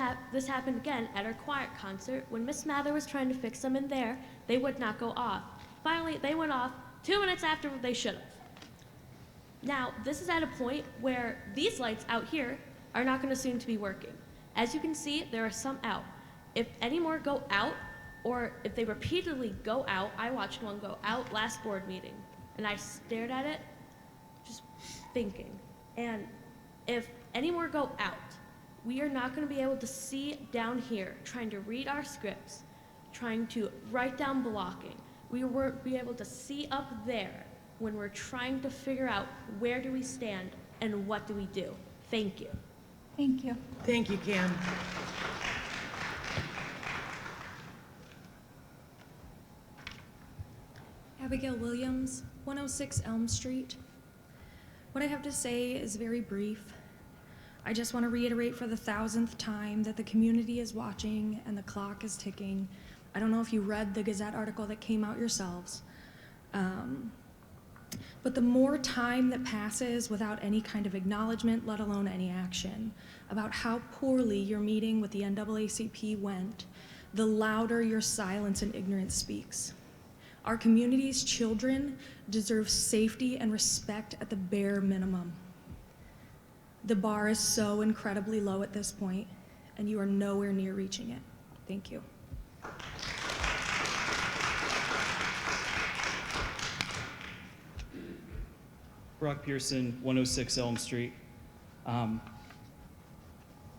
happened again at our choir concert when Miss Mather was trying to fix them in there. They would not go off. Finally, they went off 2 minutes after they should have. Now, this is at a point where these lights out here are not going to soon to be working. As you can see, there are some out. If any more go out, or if they repeatedly go out, I watched one go out last board meeting, and I stared at it, just thinking. And if any more go out, we are not going to be able to see down here, trying to read our scripts, trying to write down blocking. We won't be able to see up there when we're trying to figure out where do we stand and what do we do. Thank you. Thank you. Thank you, Kim. Abigail Williams, 106 Elm Street. What I have to say is very brief. I just want to reiterate for the 1000th time that the community is watching and the clock is ticking. I don't know if you read the Gazette article that came out yourselves, but the more time that passes without any kind of acknowledgement, let alone any action, about how poorly your meeting with the NAACP went, the louder your silence and ignorance speaks. Our community's children deserve safety and respect at the bare minimum. The bar is so incredibly low at this point, and you are nowhere near reaching it. Thank you. Brock Pearson, 106 Elm Street.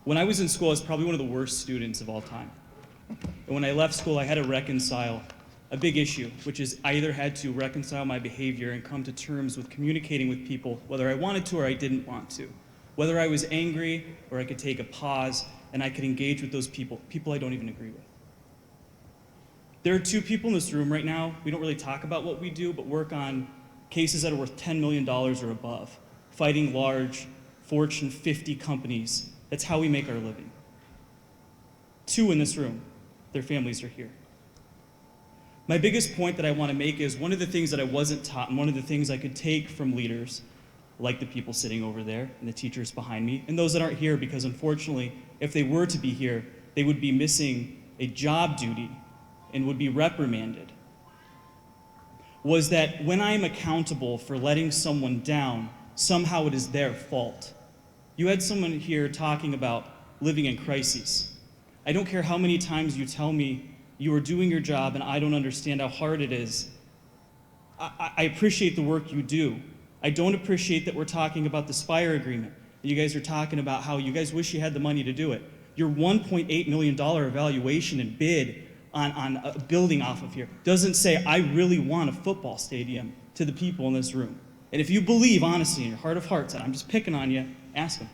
When I was in school, I was probably one of the worst students of all time. And when I left school, I had to reconcile a big issue, which is I either had to reconcile my behavior and come to terms with communicating with people, whether I wanted to or I didn't want to. Whether I was angry or I could take a pause and I could engage with those people I don't even agree with. There are two people in this room right now, we don't really talk about what we do, but work on cases that are worth $10 million or above, fighting large Fortune 50 companies. That's how we make our living. Two in this room, their families are here. My biggest point that I want to make is one of the things that I wasn't taught and one of the things I could take from leaders, like the people sitting over there and the teachers behind me, and those that aren't here because unfortunately, if they were to be here, they would be missing a job duty and would be reprimanded, was that when I am accountable for letting someone down, somehow it is their fault. You had someone here talking about living in crises. I don't care how many times you tell me you are doing your job and I don't understand how hard it is. I appreciate the work you do. I don't appreciate that we're talking about the Spire agreement. You guys are talking about how you guys wish you had the money to do it. Your $1.8 million evaluation and bid on a building off of here doesn't say, I really want a football stadium to the people in this room. And if you believe, honestly, in your heart of hearts, that I'm just picking on you, ask them.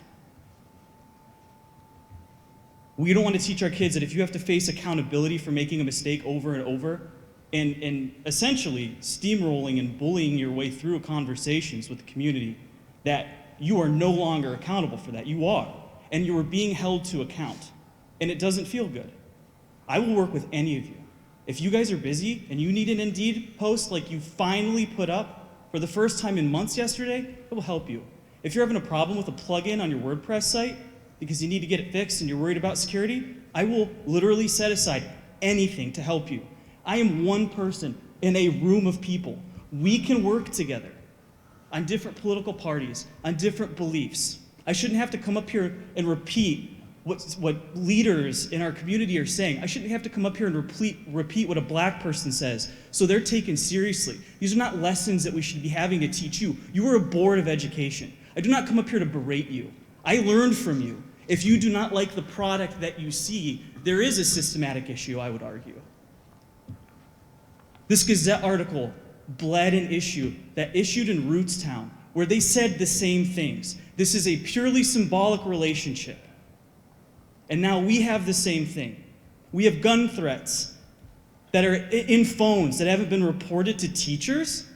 We don't want to teach our kids that if you have to face accountability for making a mistake over and over, and essentially steamrolling and bullying your way through conversations with the community, that you are no longer accountable for that. You are. And you are being held to account. And it doesn't feel good. I will work with any of you. If you guys are busy and you need an Indeed post like you finally put up for the first time in months yesterday, it will help you. If you're having a problem with a plugin on your WordPress site because you need to get it fixed and you're worried about security, I will literally set aside anything to help you. I am one person in a room of people. We can work together on different political parties, on different beliefs. I shouldn't have to come up here and repeat what leaders in our community are saying. I shouldn't have to come up here and repeat what a black person says, so they're taken seriously. These are not lessons that we should be having to teach you. You are a board of education. I do not come up here to berate you. I learned from you. If you do not like the product that you see, there is a systematic issue, I would argue. This Gazette article bled an issue that issued in Rootstown, where they said the same things. This is a purely symbolic relationship. And now we have the same thing. We have gun threats that are in phones that haven't been reported to teachers.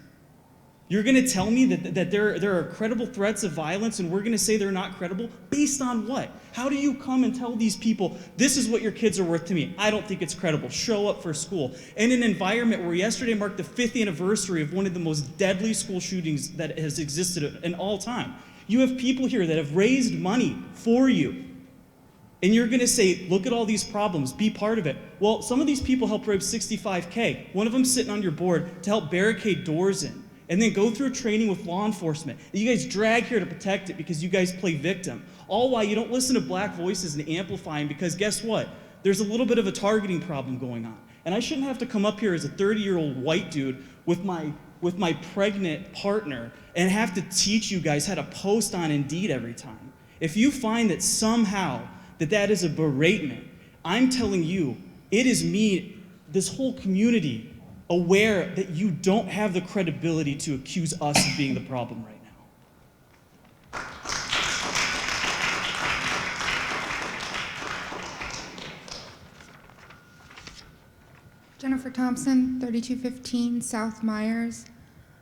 You're going to tell me that there are credible threats of violence and we're going to say they're not credible? Based on what? How do you come and tell these people, this is what your kids are worth to me? I don't think it's credible. Show up for school. In an environment where yesterday marked the 5th anniversary of one of the most deadly school shootings that has existed in all time. You have people here that have raised money for you. And you're going to say, look at all these problems, be part of it. Well, some of these people helped raise $65K. One of them sitting on your board to help barricade doors in. And then go through training with law enforcement. And you guys drag here to protect it because you guys play victim. All while you don't listen to black voices and amplify them because guess what? There's a little bit of a targeting problem going on. And I shouldn't have to come up here as a 30-year-old white dude with my pregnant partner and have to teach you guys how to post on Indeed every time. If you find that somehow that is a beratement, I'm telling you, it is me, this whole community, aware that you don't have the credibility to accuse us of being the problem right now. Jennifer Thompson, 3215 South Myers.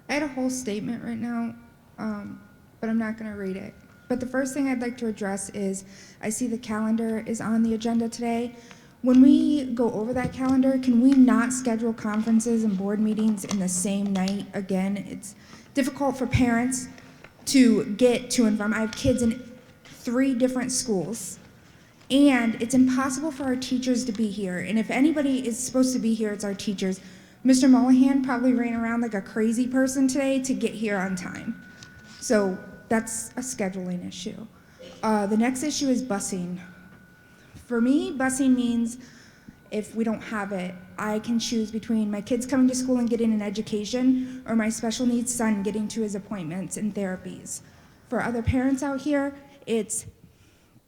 I had a whole statement right now, but I'm not going to read it. But the first thing I'd like to address is I see the calendar is on the agenda today. When we go over that calendar, can we not schedule conferences and board meetings in the same night? Again, it's difficult for parents to get to and from. I have kids in 3 different schools, and it's impossible for our teachers to be here. And if anybody is supposed to be here, it's our teachers. Mr. Mullahan probably ran around like a crazy person today to get here on time. So that's a scheduling issue. The next issue is busing. For me, busing means if we don't have it, I can choose between my kids coming to school and getting an education or my special needs son getting to his appointments and therapies. For other parents out here, it's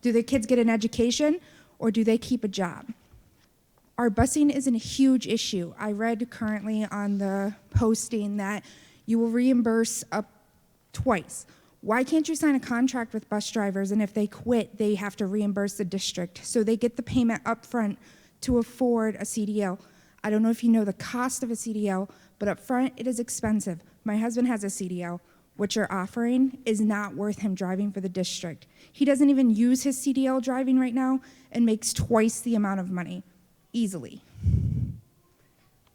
do the kids get an education or do they keep a job? Our busing is a huge issue. I read currently on the posting that you will reimburse up twice. Why can't you sign a contract with bus drivers and if they quit, they have to reimburse the district so they get the payment up front to afford a CDL? I don't know if you know the cost of a CDL, but up front it is expensive. My husband has a CDL. What you're offering is not worth him driving for the district. He doesn't even use his CDL driving right now and makes twice the amount of money, easily.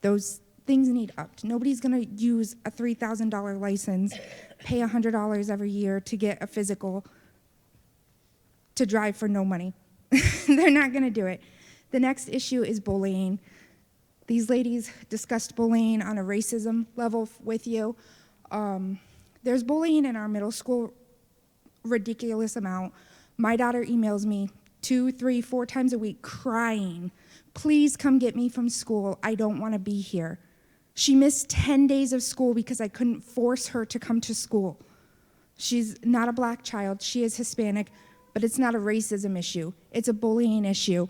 Those things need upped. Nobody's gonna use a $3,000 license, pay $100 every year to get a physical to drive for no money. They're not gonna do it. The next issue is bullying. These ladies discussed bullying on a racism level with you. There's bullying in our middle school, ridiculous amount. My daughter emails me 2, 3, 4 times a week crying, please come get me from school, I don't wanna be here. She missed 10 days of school because I couldn't force her to come to school. She's not a black child, she is Hispanic, but it's not a racism issue, it's a bullying issue.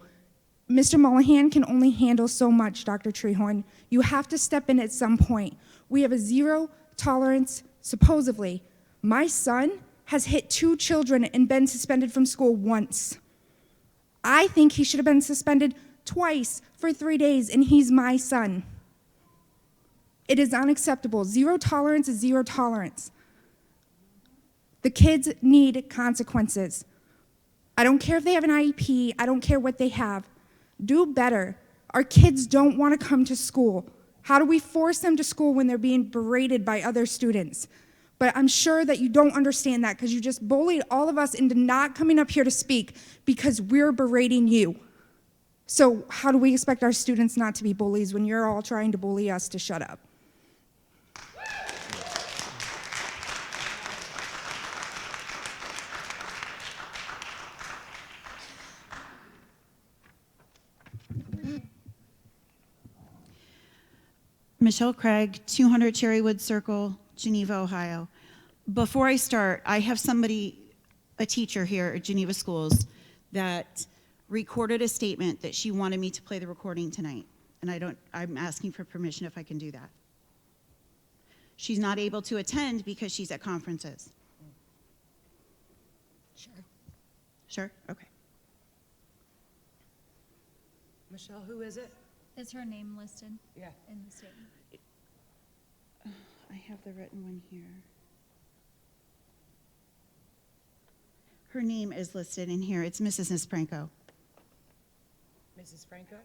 Mr. Mullahan can only handle so much, Dr. Treharn. You have to step in at some point. We have a zero tolerance, supposedly. My son has hit 2 children and been suspended from school once. I think he should have been suspended twice for 3 days, and he's my son. It is unacceptable. Zero tolerance is zero tolerance. The kids need consequences. I don't care if they have an IEP, I don't care what they have. Do better. Our kids don't want to come to school. How do we force them to school when they're being berated by other students? But I'm sure that you don't understand that because you just bullied all of us into not coming up here to speak because we're berating you. So how do we expect our students not to be bullies when you're all trying to bully us to shut up? Michelle Craig, 200 Cherrywood Circle, Geneva, Ohio. Before I start, I have a teacher here at Geneva Schools, that recorded a statement that she wanted me to play the recording tonight. And I'm asking for permission if I can do that. She's not able to attend because she's at conferences. Sure. Sure? Okay. Michelle, who is it? Is her name listed? Yeah. In the statement? I have the written one here. Her name is listed in here. It's Mrs. Nespranko. Mrs. Franco?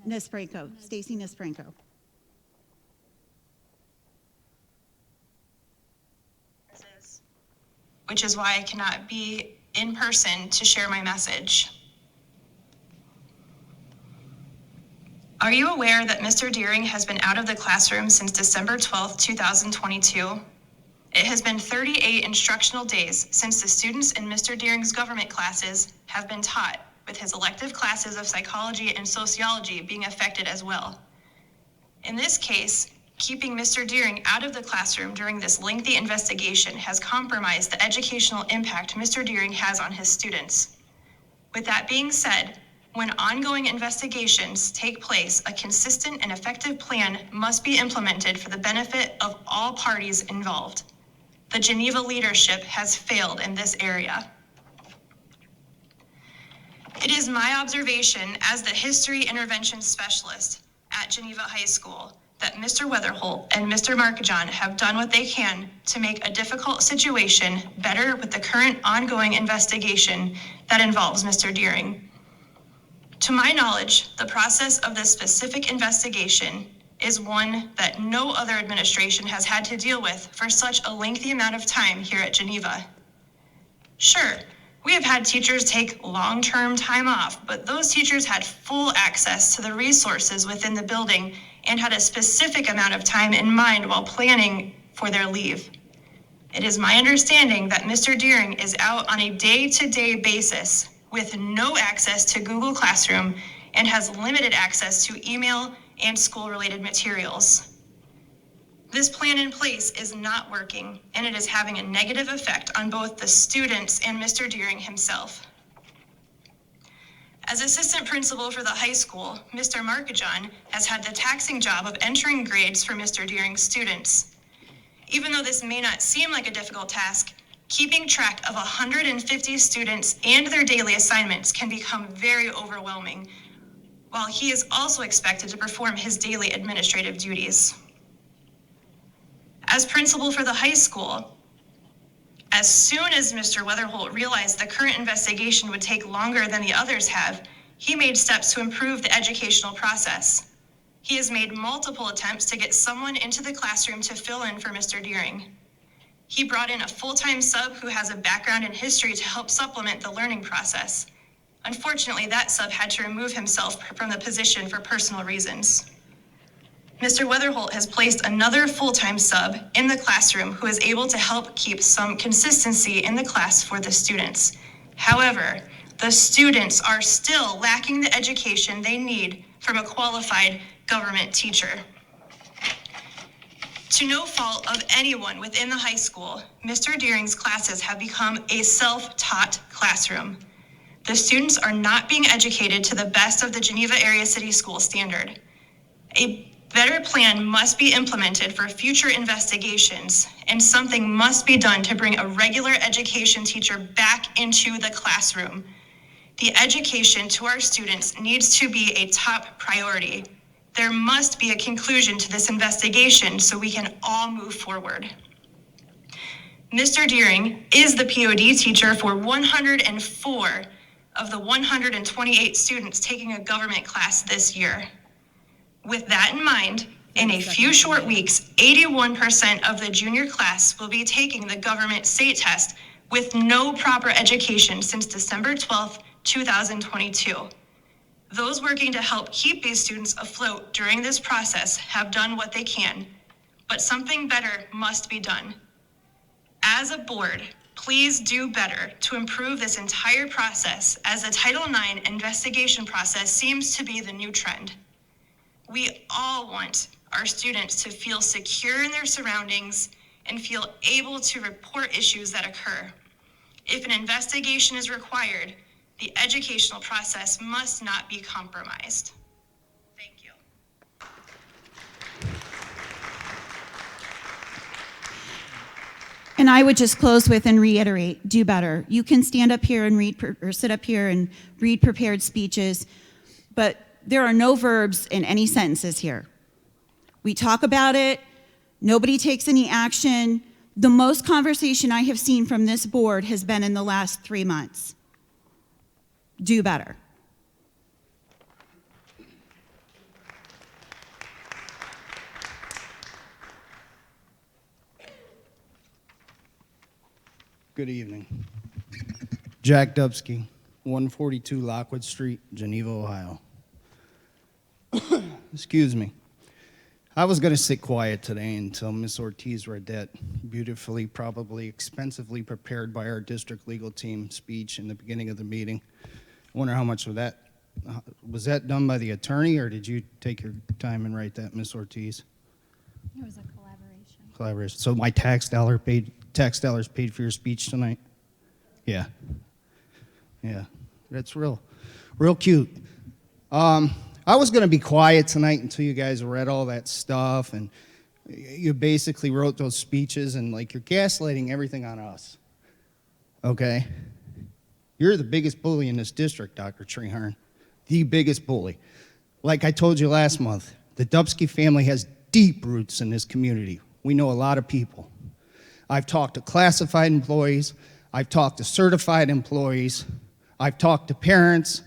Nespranko, Stacy Nespranko. Which is why I cannot be in person to share my message. Are you aware that Mr. Deering has been out of the classroom since December 12th, 2022? It has been 38 instructional days since the students in Mr. Deering's government classes have been taught, with his elective classes of psychology and sociology being affected as well. In this case, keeping Mr. Deering out of the classroom during this lengthy investigation has compromised the educational impact Mr. Deering has on his students. With that being said, when ongoing investigations take place, a consistent and effective plan must be implemented for the benefit of all parties involved. The Geneva leadership has failed in this area. It is my observation as the history intervention specialist at Geneva High School that Mr. Weatherholt and Mr. Markajon have done what they can to make a difficult situation better with the current ongoing investigation that involves Mr. Deering. To my knowledge, the process of this specific investigation is one that no other administration has had to deal with for such a lengthy amount of time here at Geneva. Sure, we have had teachers take long-term time off, but those teachers had full access to the resources within the building and had a specific amount of time in mind while planning for their leave. It is my understanding that Mr. Deering is out on a day-to-day basis with no access to Google Classroom and has limited access to email and school-related materials. This plan in place is not working, and it is having a negative effect on both the students and Mr. Deering himself. As assistant principal for the high school, Mr. Markajon has had the taxing job of entering grades for Mr. Deering's students. Even though this may not seem like a difficult task, keeping track of 150 students and their daily assignments can become very overwhelming, while he is also expected to perform his daily administrative duties. As principal for the high school, as soon as Mr. Weatherholt realized the current investigation would take longer than the others have, he made steps to improve the educational process. He has made multiple attempts to get someone into the classroom to fill in for Mr. Deering. He brought in a full-time sub who has a background in history to help supplement the learning process. Unfortunately, that sub had to remove himself from the position for personal reasons. Mr. Weatherholt has placed another full-time sub in the classroom who is able to help keep some consistency in the class for the students. However, the students are still lacking the education they need from a qualified government teacher. To no fault of anyone within the high school, Mr. Deering's classes have become a self-taught classroom. The students are not being educated to the best of the Geneva Area City School standard. A better plan must be implemented for future investigations, and something must be done to bring a regular education teacher back into the classroom. The education to our students needs to be a top priority. There must be a conclusion to this investigation so we can all move forward. Mr. Deering is the POD teacher for 104 of the 128 students taking a government class this year. With that in mind, in a few short weeks, 81% of the junior class will be taking the government state test with no proper education since December 12th, 2022. Those working to help keep these students afloat during this process have done what they can, but something better must be done. As a board, please do better to improve this entire process, as the Title IX investigation process seems to be the new trend. We all want our students to feel secure in their surroundings and feel able to report issues that occur. If an investigation is required, the educational process must not be compromised. Thank you. And I would just close with and reiterate, do better. You can stand up here and read, or sit up here and read prepared speeches, but there are no verbs in any sentences here. We talk about it, nobody takes any action. The most conversation I have seen from this board has been in the last 3 months. Do better. Good evening. Jack Dubsky, 142 Lockwood Street, Geneva, Ohio. Excuse me. I was going to sit quiet today until Miss Ortiz read that beautifully, probably expensively prepared by our district legal team speech in the beginning of the meeting. I wonder how much of that, was that done by the attorney, or did you take your time and write that, Miss Ortiz? It was a collaboration. Collaboration. So my tax dollars paid for your speech tonight? Yeah. Yeah. That's real cute. I was going to be quiet tonight until you guys read all that stuff, and you basically wrote those speeches, and like you're gaslighting everything on us. Okay? You're the biggest bully in this district, Dr. Treharn. The biggest bully. Like I told you last month, the Dubsky family has deep roots in this community. We know a lot of people. I've talked to classified employees. I've talked to certified employees. I've talked to parents.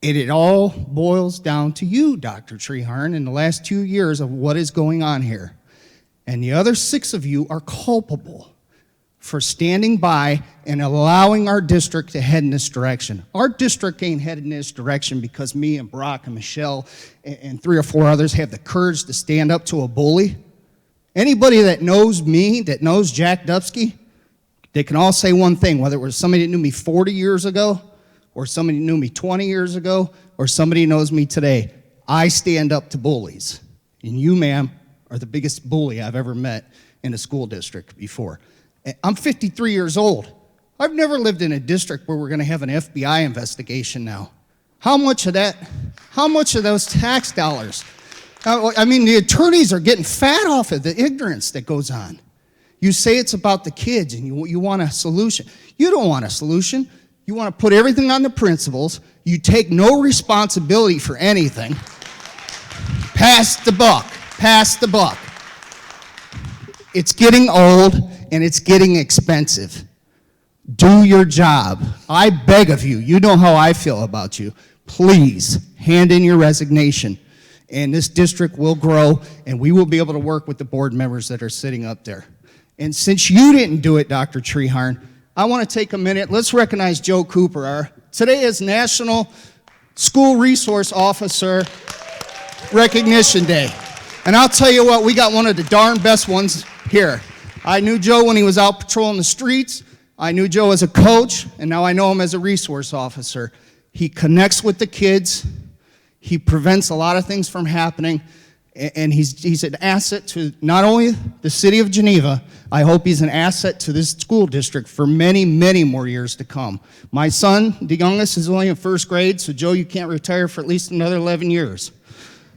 It all boils down to you, Dr. Treharn, in the last 2 years of what is going on here. And the other 6 of you are culpable for standing by and allowing our district to head in this direction. Our district ain't headed in this direction because me and Brock and Michelle and 3 or 4 others have the courage to stand up to a bully Anybody that knows me, that knows Jack Dubsky, they can all say one thing, whether it was somebody that knew me 40 years ago, or somebody who knew me 20 years ago, or somebody who knows me today. I stand up to bullies. And you, ma'am, are the biggest bully I've ever met in a school district before. I'm 53 years old. I've never lived in a district where we're going to have an FBI investigation now. How much of those tax dollars? I mean, the attorneys are getting fat off of the ignorance that goes on. You say it's about the kids and you want a solution. You don't want a solution. You want to put everything on the principals. You take no responsibility for anything. Pass the buck. Pass the buck. It's getting old and it's getting expensive. Do your job. I beg of you. You know how I feel about you. Please hand in your resignation, and this district will grow, and we will be able to work with the board members that are sitting up there. And since you didn't do it, Dr. Treharn, I want to take a minute. Let's recognize Joe Cooper. Today is National School Resource Officer Recognition Day. And I'll tell you what, we got one of the darn best ones here. I knew Joe when he was out patrolling the streets. I knew Joe as a coach, and now I know him as a resource officer. He connects with the kids. He prevents a lot of things from happening, and he's an asset to not only the city of Geneva, I hope he's an asset to this school district for many, many more years to come. My son, the youngest, is only in first grade, so Joe, you can't retire for at least another 11 years.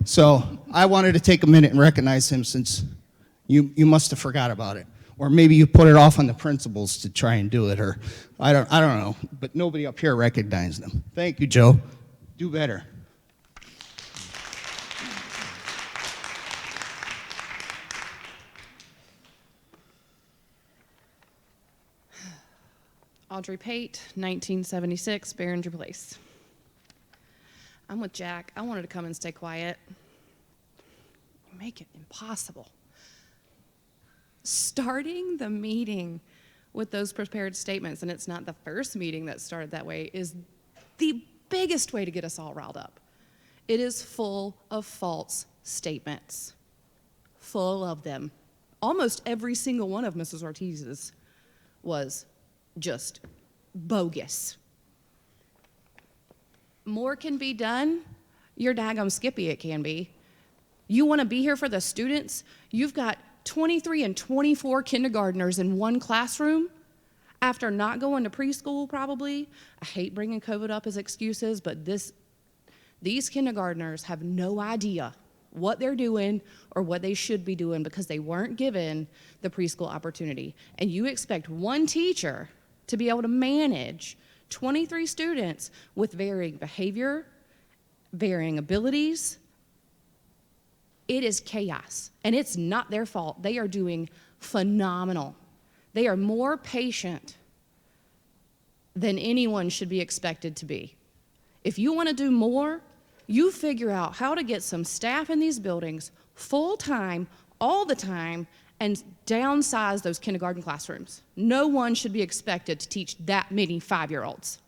So I wanted to take a minute and recognize him, since you must have forgot about it. Or maybe you put it off on the principals to try and do it, or I don't know, but nobody up here recognized them. Thank you, Joe. Do better. Audrey Pate, 1976, Behringer Place. I'm with Jack. I wanted to come and stay quiet. You make it impossible. Starting the meeting with those prepared statements, and it's not the first meeting that started that way, is the biggest way to get us all riled up. It is full of false statements. Full of them. Almost every single one of Mrs. Ortiz's was just bogus. More can be done. You're daggum skippy, it can be. You want to be here for the students? You've got 23 and 24 kindergartners in one classroom after not going to preschool, probably. I hate bringing COVID up as excuses, but these kindergartners have no idea what they're doing or what they should be doing because they weren't given the preschool opportunity. And you expect one teacher to be able to manage 23 students with varying behavior, varying abilities. It is chaos, and it's not their fault. They are doing phenomenal. They are more patient than anyone should be expected to be. If you want to do more, you figure out how to get some staff in these buildings full-time, all the time, and downsize those kindergarten classrooms. No one should be expected to teach that many 5-year-olds.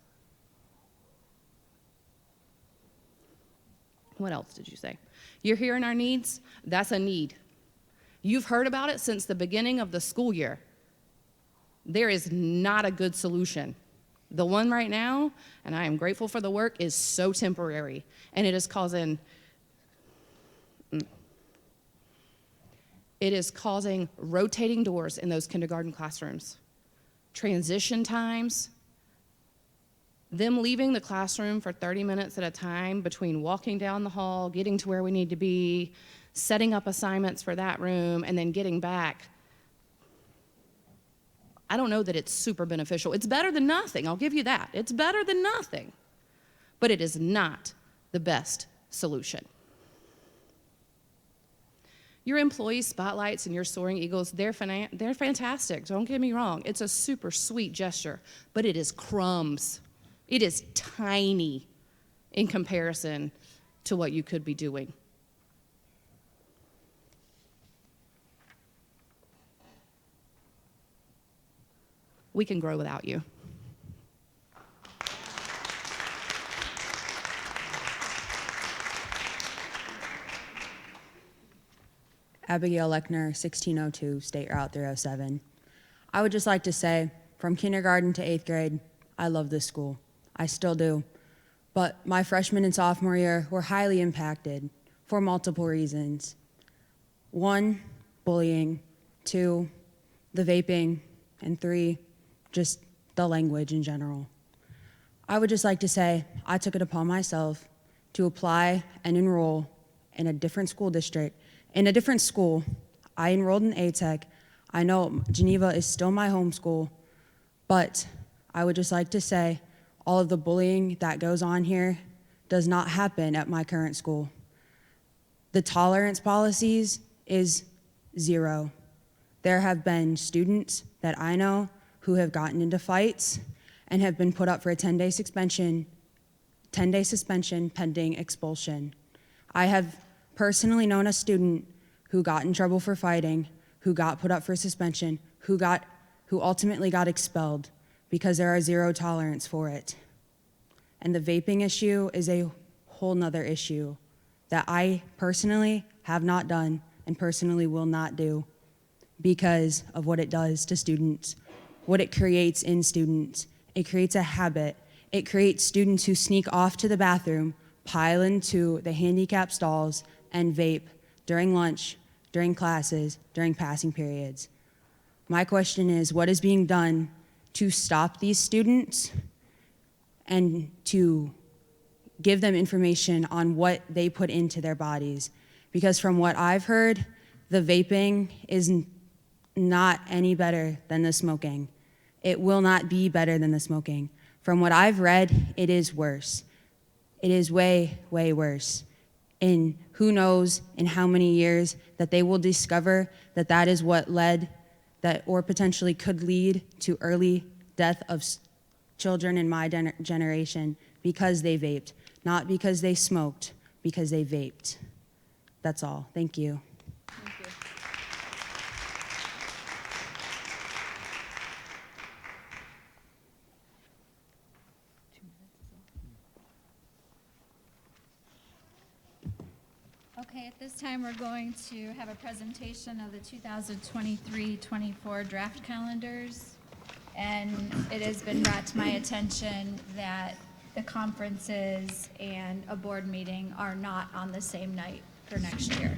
What else did you say? You're hearing our needs? That's a need. You've heard about it since the beginning of the school year. There is not a good solution. The one right now, and I am grateful for the work, is so temporary, and it is causing rotating doors in those kindergarten classrooms, transition times, them leaving the classroom for 30 minutes at a time between walking down the hall, getting to where we need to be, setting up assignments for that room, and then getting back. I don't know that it's super beneficial. It's better than nothing, I'll give you that. It's better than nothing, but it is not the best solution. Your employee spotlights and your Soaring Eagles, they're fantastic, don't get me wrong. It's a super sweet gesture, but it is crumbs. It is tiny in comparison to what you could be doing. We can grow without you. Abigail Lechner, 1602, State Route 307. I would just like to say, from kindergarten to 8th grade, I love this school. I still do. But my freshman and sophomore year were highly impacted for multiple reasons. 1, bullying. 2, the vaping. And 3, just the language in general. I would just like to say, I took it upon myself to apply and enroll in a different school district, in a different school. I enrolled in A-Tech. I know Geneva is still my home school, but I would just like to say all of the bullying that goes on here does not happen at my current school. The tolerance policies is 0. There have been students that I know who have gotten into fights and have been put up for a 10-day suspension pending expulsion. I have personally known a student who got in trouble for fighting, who got put up for suspension, who ultimately got expelled because there are 0 tolerance for it. And the vaping issue is a whole nother issue that I personally have not done and personally will not do because of what it does to students, what it creates in students. It creates a habit. It creates students who sneak off to the bathroom, pile into the handicap stalls, and vape during lunch, during classes, during passing periods. My question is, what is being done to stop these students and to give them information on what they put into their bodies? Because from what I've heard, the vaping is not any better than the smoking. It will not be better than the smoking. From what I've read, it is worse. It is way, way worse. And who knows in how many years that they will discover that that is what led, that or potentially could lead to early death of children in my generation because they vaped, not because they smoked, because they vaped. That's all. Thank you. Okay, at this time, we're going to have a presentation of the 2023-24 draft calendars. And it has been brought to my attention that the conferences and a board meeting are not on the same night for next year,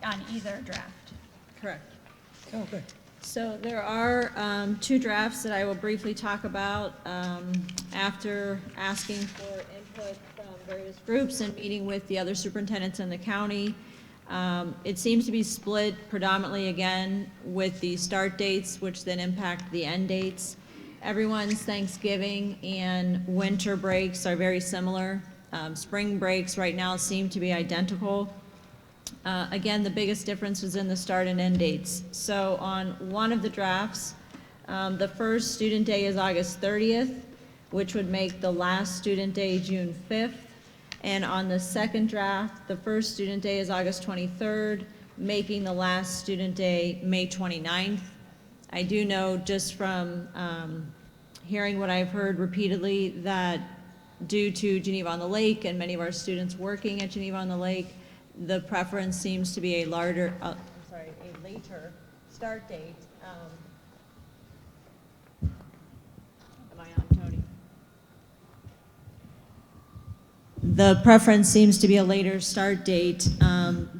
on either draft. Correct. Oh, good. So there are 2 drafts that I will briefly talk about after asking for input from various groups and meeting with the other superintendents in the county. It seems to be split predominantly again with the start dates, which then impact the end dates. Everyone's Thanksgiving and winter breaks are very similar. Spring breaks right now seem to be identical. Again, the biggest difference was in the start and end dates. So on one of the drafts, the first student day is August 30th, which would make the last student day June 5th. And on the second draft, the first student day is August 23rd, making the last student day May 29th. I do know just from hearing what I've heard repeatedly that due to Geneva on the Lake and many of our students working at Geneva on the Lake, the preference seems to be a later start date. Am I on, Tony? The preference seems to be a later start date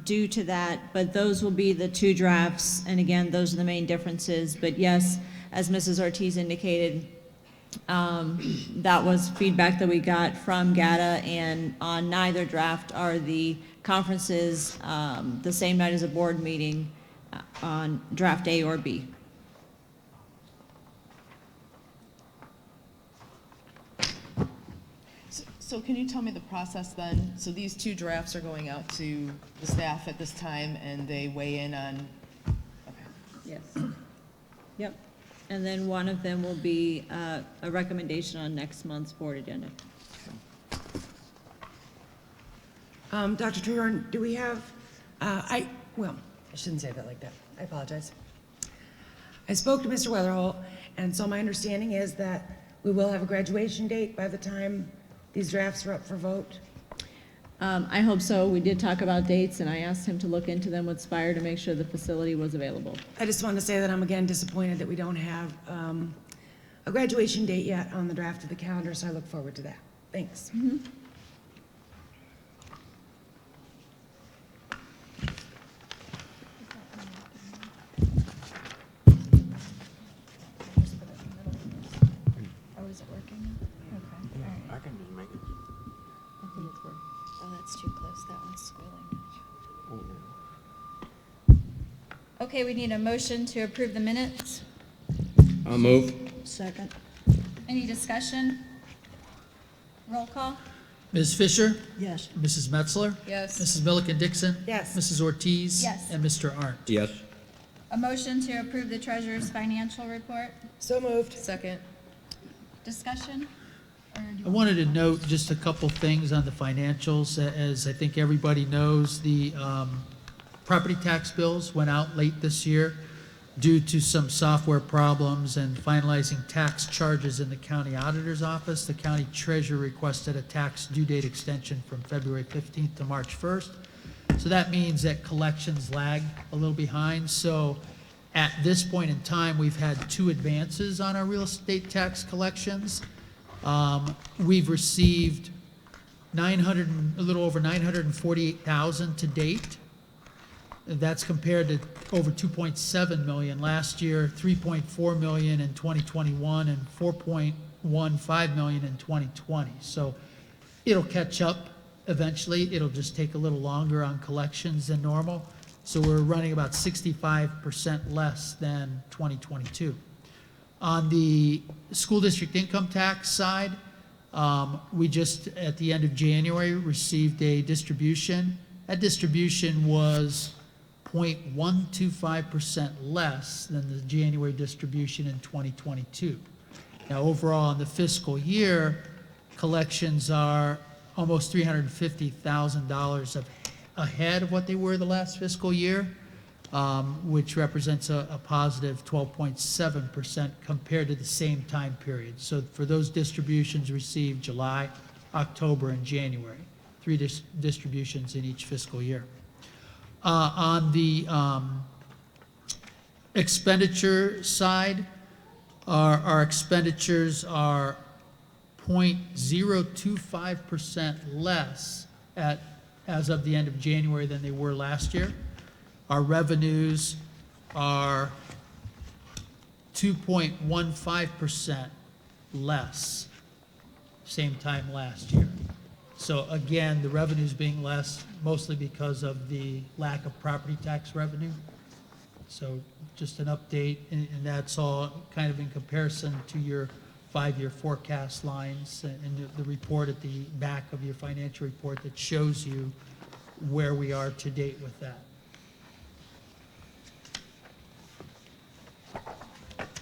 due to that, but those will be the 2 drafts, and again, those are the main differences. But yes, as Mrs. Ortiz indicated, that was feedback that we got from GATA, and on neither draft are the conferences the same night as a board meeting on draft A or B. So can you tell me the process then? So these 2 drafts are going out to the staff at this time and they weigh in on, okay. Yes. Yep. And then one of them will be a recommendation on next month's board agenda. Dr. Treharn, do we have, I shouldn't say that like that. I apologize. I spoke to Mr. Weatherholt, and so my understanding is that we will have a graduation date by the time these drafts are up for vote. I hope so. We did talk about dates, and I asked him to look into them with Spire to make sure the facility was available. I just want to say that I'm again disappointed that we don't have a graduation date yet on the draft of the calendar, so I look forward to that. Thanks. Oh, is it working? Okay, all right. I can just make it. I think it's working. Oh, that's too close. That one's squealing. Oh, yeah. Okay, we need a motion to approve the minutes. I'll move. Second. Any discussion? Roll call? Ms. Fisher? Yes. Mrs. Metzler? Yes. Mrs. Milliken Dixon? Yes. Mrs. Ortiz? Yes. And Mr. Arndt? Yes. A motion to approve the treasurer's financial report. So moved. Second. Discussion? Or do you I wanted to note just a couple things on the financials. As I think everybody knows, the property tax bills went out late this year due to some software problems and finalizing tax charges in the county auditor's office. The county treasurer requested a tax due date extension from February 15th to March 1st. So that means that collections lag a little behind. So at this point in time, we've had 2 advances on our real estate tax collections. We've received a little over 948,000 to date. That's compared to over 2.7 million last year, 3.4 million in 2021, and 4.15 million in 2020. So it'll catch up eventually. It'll just take a little longer on collections than normal. So we're running about 65% less than 2022. On the school district income tax side, we just, at the end of January, received a distribution. That distribution was 0.125% less than the January distribution in 2022. Now, overall, in the fiscal year, collections are almost $350,000 ahead of what they were the last fiscal year, which represents a positive 12.7% compared to the same time period. So for those distributions received July, October, and January, 3 distributions in each fiscal year. On the expenditure side, our expenditures are 0.025% less as of the end of January than they were last year. Our revenues are 2.15% less same time last year. So again, the revenues being less mostly because of the lack of property tax revenue. So just an update, and that's all kind of in comparison to your 5-year forecast lines and the report at the back of your financial report that shows you where we are to date with that.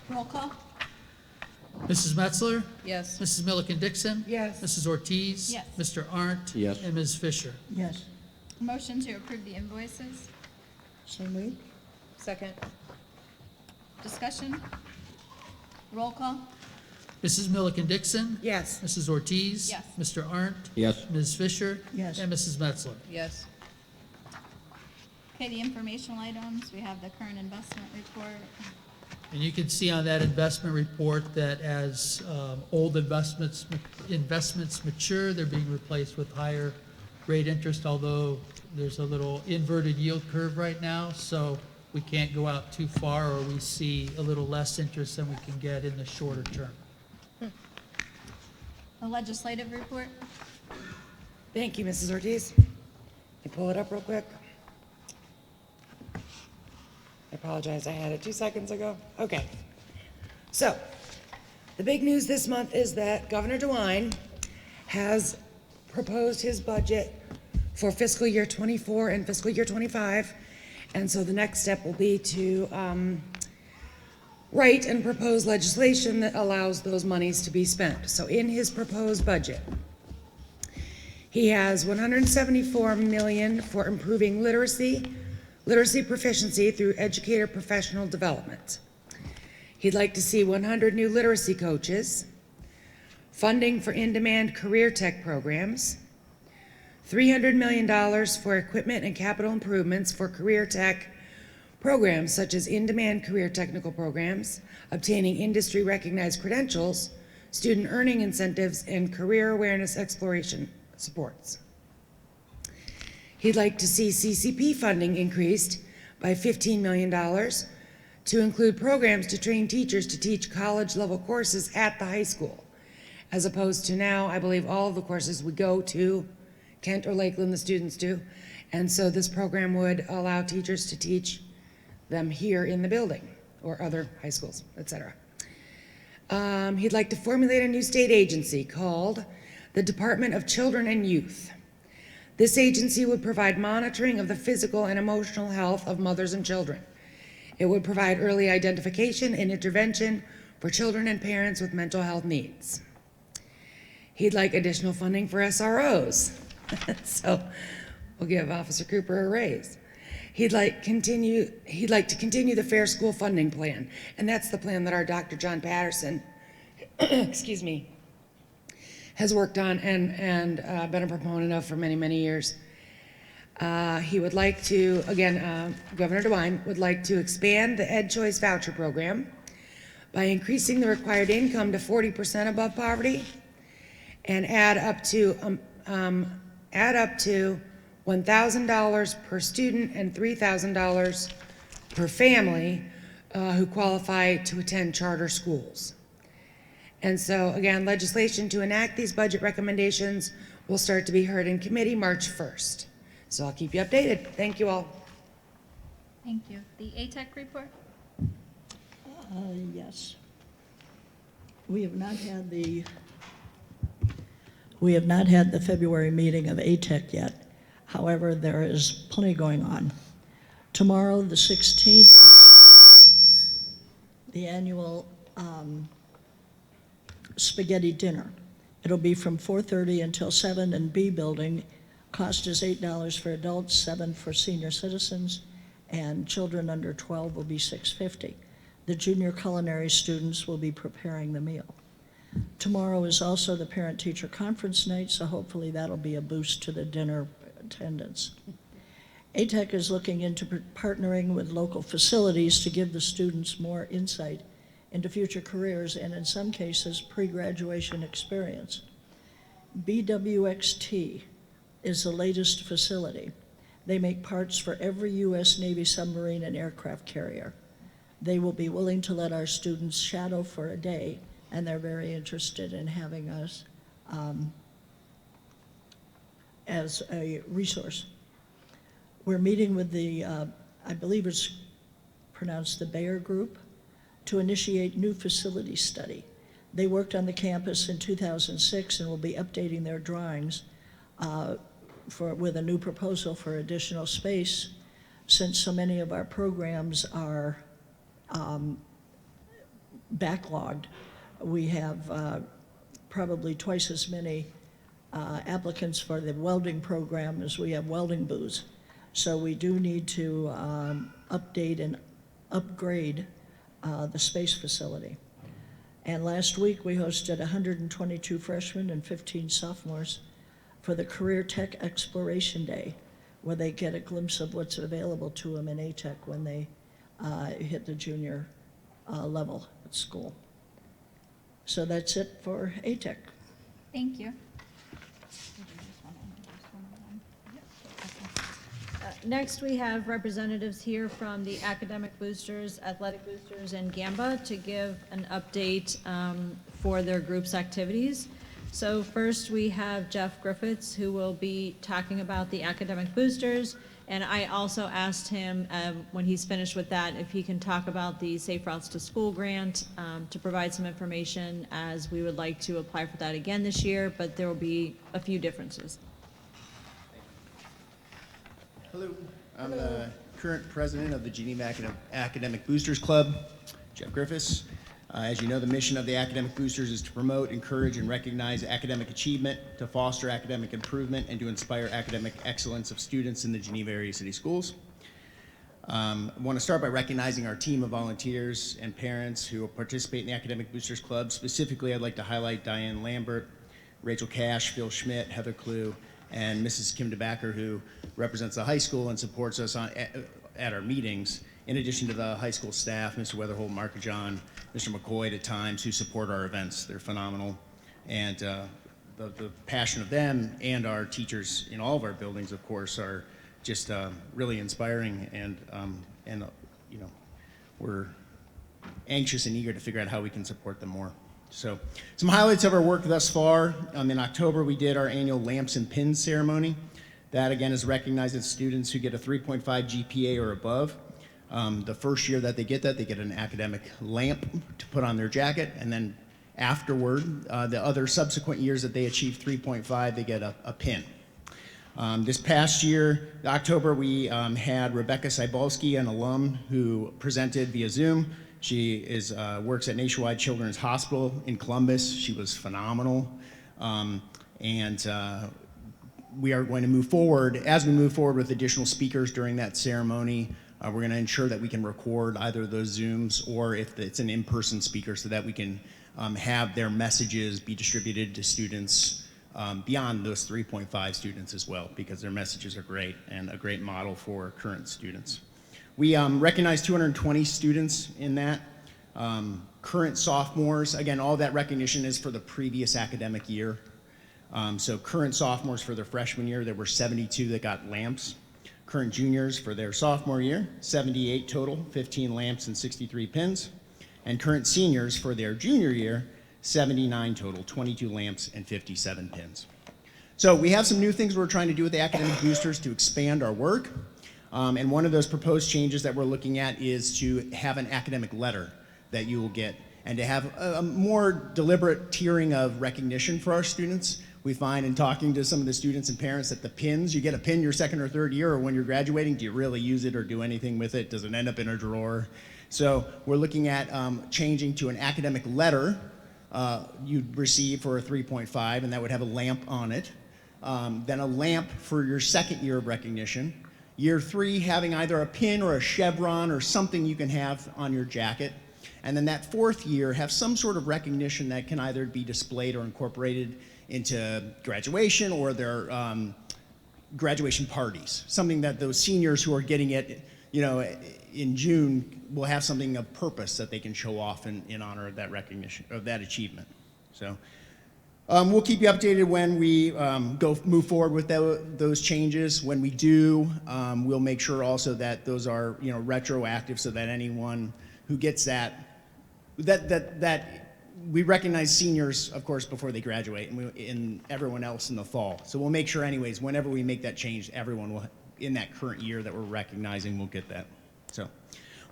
Roll call? Mrs. Metzler? Yes. Mrs. Milliken Dixon? Yes. Mrs. Ortiz? Yes. Mr. Arndt? Yes. And Ms. Fisher? Yes. Motion to approve the invoices. So moved. Second. Discussion? Roll call? Mrs. Milliken Dixon? Yes. Mrs. Ortiz? Yes. Mr. Arndt? Yes. Ms. Fisher? Yes. And Mrs. Metzler? Yes. Okay, the informational items, we have the current investment report. And you can see on that investment report that as old investments mature, they're being replaced with higher rate interest, although there's a little inverted yield curve right now, so we can't go out too far, or we see a little less interest than we can get in the shorter term. The legislative report. Thank you, Mrs. Ortiz. Can you pull it up real quick? I apologize, I had it 2 seconds ago. Okay. So, the big news this month is that Governor DeWine has proposed his budget for fiscal year 24 and fiscal year 25. And so the next step will be to write and propose legislation that allows those monies to be spent. So in his proposed budget, he has $174 million for improving literacy proficiency through educator professional development. He'd like to see 100 new literacy coaches, funding for in-demand career tech programs, $300 million for equipment and capital improvements for career tech programs such as in-demand career technical programs, obtaining industry-recognized credentials, student earning incentives, and career awareness exploration supports. He'd like to see CCP funding increased by $15 million to include programs to train teachers to teach college-level courses at the high school, as opposed to now, I believe all of the courses would go to Kent or Lakeland, the students do, and so this program would allow teachers to teach them here in the building or other high schools, etc. He'd like to formulate a new state agency called the Department of Children and Youth. This agency would provide monitoring of the physical and emotional health of mothers and children. It would provide early identification and intervention for children and parents with mental health needs. He'd like additional funding for SROs. So we'll give Officer Cooper a raise. He'd like to continue the Fair School Funding Plan, and that's the plan that our Dr. John Patterson, excuse me, has worked on and been a proponent of for many, many years. He would like to, again, Governor DeWine would like to expand the Ed Choice Voucher Program by increasing the required income to 40% above poverty and add up to $1,000 per student and $3,000 per family who qualify to attend charter schools. And so, again, legislation to enact these budget recommendations will start to be heard in committee March 1st. So I'll keep you updated. Thank you all. Thank you. The ATEC report? Yes. We have not had the February meeting of ATEC yet. However, there is plenty going on. Tomorrow, the 16th, is the annual spaghetti dinner. It'll be from 4:30 until 7 in B building. Cost is $8 for adults, $7 for senior citizens, and children under 12 will be $6.50. The junior culinary students will be preparing the meal. Tomorrow is also the parent-teacher conference night, so hopefully that'll be a boost to the dinner attendance. ATEC is looking into partnering with local facilities to give the students more insight into future careers and, in some cases, pre-graduation experience. BWXT is the latest facility. They make parts for every U.S. Navy submarine and aircraft carrier. They will be willing to let our students shadow for a day, and they're very interested in having us as a resource. We're meeting with the, I believe it's pronounced the Bayer Group, to initiate new facility study. They worked on the campus in 2006 and will be updating their drawings with a new proposal for additional space, since so many of our programs are backlogged. We have probably twice as many applicants for the welding program as we have welding booths. So we do need to update and upgrade the space facility. And last week we hosted 122 freshmen and 15 sophomores for the Career Tech Exploration Day, where they get a glimpse of what's available to them in ATEC when they hit the junior level at school. So that's it for ATEC. Thank you. Next, we have representatives here from the Academic Boosters, Athletic Boosters, and Gamba to give an update for their group's activities. So first, we have Jeff Griffiths, who will be talking about the Academic Boosters. And I also asked him, when he's finished with that, if he can talk about the Safe Routes to School grant to provide some information, as we would like to apply for that again this year, but there will be a few differences. Hello, I'm the current president of the Geneva Academic Boosters Club, Jeff Griffiths. As you know, the mission of the Academic Boosters is to promote, encourage, and recognize academic achievement, to foster academic improvement, and to inspire academic excellence of students in the Geneva area city schools. I want to start by recognizing our team of volunteers and parents who participate in the Academic Boosters Club. Specifically, I'd like to highlight Diane Lambert, Rachel Cash, Phil Schmidt, Heather Clue, and Mrs. Kim DeBacker, who represents the high school and supports us at our meetings, in addition to the high school staff, Mr. Weatherholt, Mark John, Mr. McCoy at times, who support our events. They're phenomenal. And the passion of them and our teachers in all of our buildings, of course, are just really inspiring, and you know, we're anxious and eager to figure out how we can support them more. So some highlights of our work thus far. In October, we did our annual Lamps and Pins ceremony. That, again, is recognizing students who get a 3.5 GPA or above. The first year that they get that, they get an academic lamp to put on their jacket, and then afterward, the other subsequent years that they achieve 3.5, they get a pin. This past year, October, we had Rebecca Cybalski, an alum who presented via Zoom. She works at Nationwide Children's Hospital in Columbus. She was phenomenal. We are going to move forward. As we move forward with additional speakers during that ceremony, we're going to ensure that we can record either those Zooms or if it's an in-person speaker, so that we can have their messages be distributed to students beyond those 3.5 students as well, because their messages are great and a great model for current students. We recognized 220 students in that. Current sophomores, again, all that recognition is for the previous academic year. So current sophomores for their freshman year, there were 72 that got lamps. Current juniors for their sophomore year, 78 total, 15 lamps and 63 pins. And current seniors for their junior year, 79 total, 22 lamps and 57 pins. So we have some new things we're trying to do with the academic boosters to expand our work. And one of those proposed changes that we're looking at is to have an academic letter that you will get, and to have a more deliberate tiering of recognition for our students. We find in talking to some of the students and parents that the pins, you get a pin your second or third year, or when you're graduating, do you really use it or do anything with it? Does it end up in a drawer? So we're looking at changing to an academic letter you'd receive for a 3.5, and that would have a lamp on it. Then a lamp for your second year of recognition. Year 3, having either a pin or a chevron or something you can have on your jacket. And then that 4th year, have some sort of recognition that can either be displayed or incorporated into graduation or their graduation parties. Something that those seniors who are getting it, you know, in June will have something of purpose that they can show off in honor of that recognition, of that achievement. So we'll keep you updated when we move forward with those changes. When we do, we'll make sure also that those are, you know, retroactive, so that anyone who gets that we recognize seniors, of course, before they graduate, and everyone else in the fall. So we'll make sure anyways, whenever we make that change, everyone will, in that current year that we're recognizing, will get that. So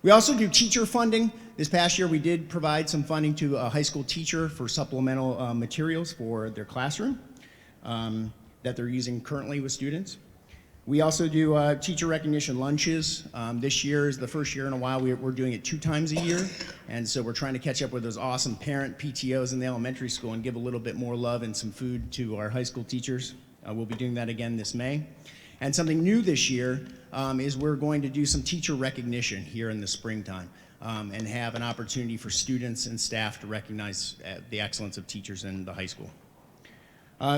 we also do teacher funding. This past year, we did provide some funding to a high school teacher for supplemental materials for their classroom that they're using currently with students. We also do teacher recognition lunches. This year is the first year in a while we're doing it 2 times a year, and so we're trying to catch up with those awesome parent PTOs in the elementary school and give a little bit more love and some food to our high school teachers. We'll be doing that again this May. And something new this year is we're going to do some teacher recognition here in the springtime and have an opportunity for students and staff to recognize the excellence of teachers in the high school.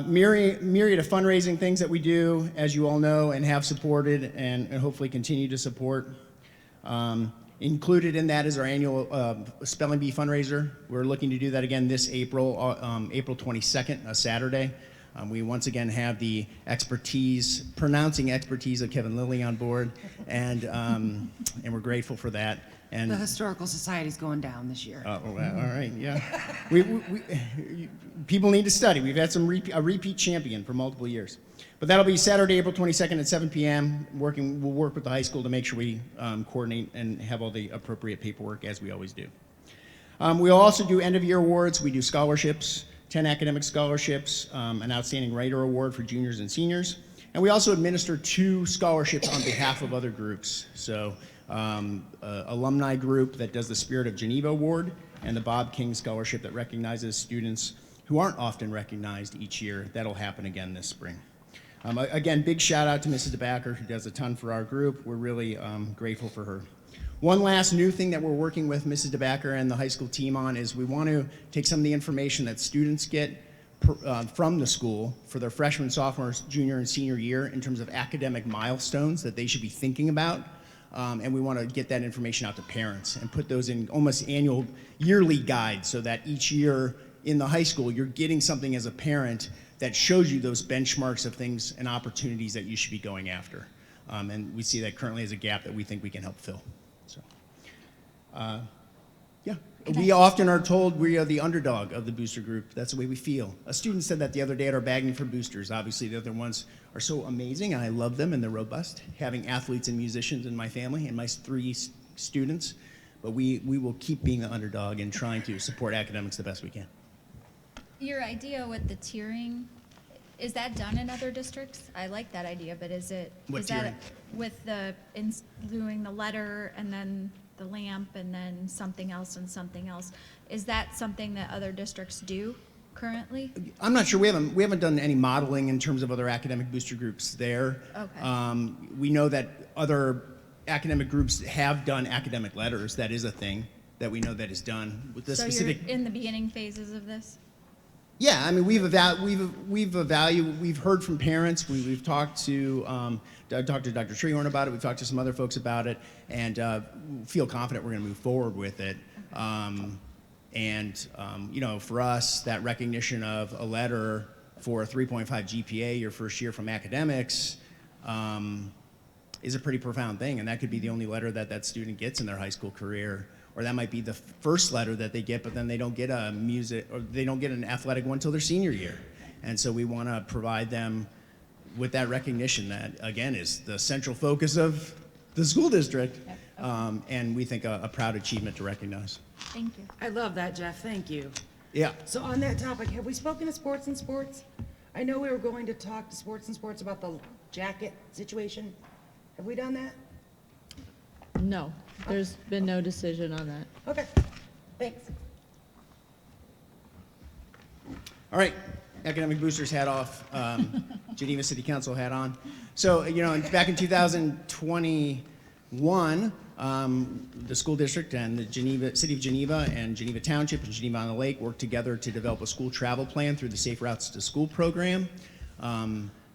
Myriad of fundraising things that we do, as you all know, and have supported and hopefully continue to support. Included in that is our annual Spelling Bee fundraiser. We're looking to do that again this April, April 22nd, a Saturday. We once again have the pronouncing expertise of Kevin Lillie on board, and we're grateful for that. And the Historical Society's going down this year. All right, yeah. People need to study. We've had a repeat champion for multiple years. But that'll be Saturday, April 22nd at 7 p.m. We'll work with the high school to make sure we coordinate and have all the appropriate paperwork, as we always do. We'll also do end-of-year awards. We do scholarships, 10 academic scholarships, an Outstanding Writer Award for juniors and seniors. And we also administer 2 scholarships on behalf of other groups. So alumni group that does the Spirit of Geneva Award, and the Bob King Scholarship that recognizes students who aren't often recognized each year. That'll happen again this spring. Again, big shout out to Mrs. DeBacker, who does a ton for our group. We're really grateful for her. One last new thing that we're working with Mrs. DeBacker and the high school team on is we want to take some of the information that students get from the school for their freshman, sophomore, junior, and senior year in terms of academic milestones that they should be thinking about. And we want to get that information out to parents and put those in almost annual, yearly guides so that each year in the high school, you're getting something as a parent that shows you those benchmarks of things and opportunities that you should be going after. And we see that currently as a gap that we think we can help fill. So, yeah. We often are told we are the underdog of the booster group. That's the way we feel. A student said that the other day at our bagging for boosters. Obviously, the other ones are so amazing, and I love them, and they're robust, having athletes and musicians in my family and my 3 students. But we will keep being the underdog and trying to support academics the best we can. Your idea with the tiering, is that done in other districts? I like that idea, but is that with doing the letter and then the lamp and then something else and something else? Is that something that other districts do currently? I'm not sure. We haven't done any modeling in terms of other academic booster groups there. Okay. We know that other academic groups have done academic letters. That is a thing that we know that is done with the specific. You're in the beginning phases of this? Yeah, I mean, we've heard from parents. We've talked to Dr. Hrina-Treharn about it. We've talked to some other folks about it, and feel confident we're going to move forward with it. You know, for us, that recognition of a letter for a 3.5 GPA your first year from academics is a pretty profound thing, and that could be the only letter that that student gets in their high school career. Or that might be the first letter that they get, but then they don't get a music, or they don't get an athletic one until their senior year. And so we want to provide them with that recognition that, again, is the central focus of the school district. Yep. Okay. And we think a proud achievement to recognize. Thank you. I love that, Jeff. Thank you. Yeah. So on that topic, have we spoken to Sports and Sports? I know we were going to talk to Sports and Sports about the jacket situation. Have we done that? No, there's been no decision on that. Okay, thanks. All right, academic boosters hat off, Geneva City Council hat on. So, you know, back in 2021, the school district and the City of Geneva and Geneva Township and Geneva on the Lake worked together to develop a school travel plan through the Safe Routes to School program.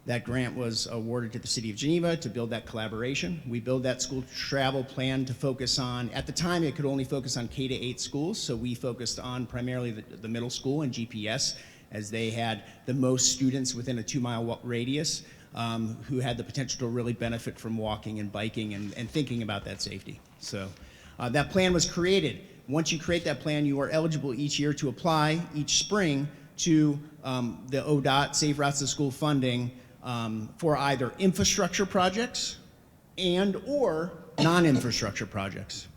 That grant was awarded to the City of Geneva to build that collaboration. We built that school travel plan to focus on, at the time it could only focus on K-8 schools, so we focused on primarily the middle school and GPS, as they had the most students within a 2-mile radius who had the potential to really benefit from walking and biking and thinking about that safety. So that plan was created. Once you create that plan, you are eligible each year to apply each spring to the ODOT Safe Routes to School funding for either infrastructure projects and or non-infrastructure projects.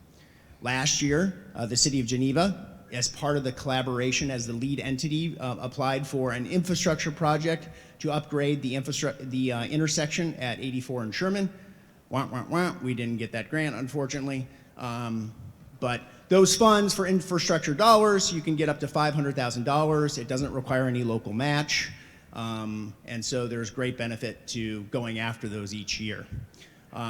Last year, the City of Geneva, as part of the collaboration as the lead entity, applied for an infrastructure project to upgrade the intersection at 84 and Sherman. We didn't get that grant, unfortunately. But those funds for infrastructure dollars, you can get up to $500,000. It doesn't require any local match. And so there's great benefit to going after those each year.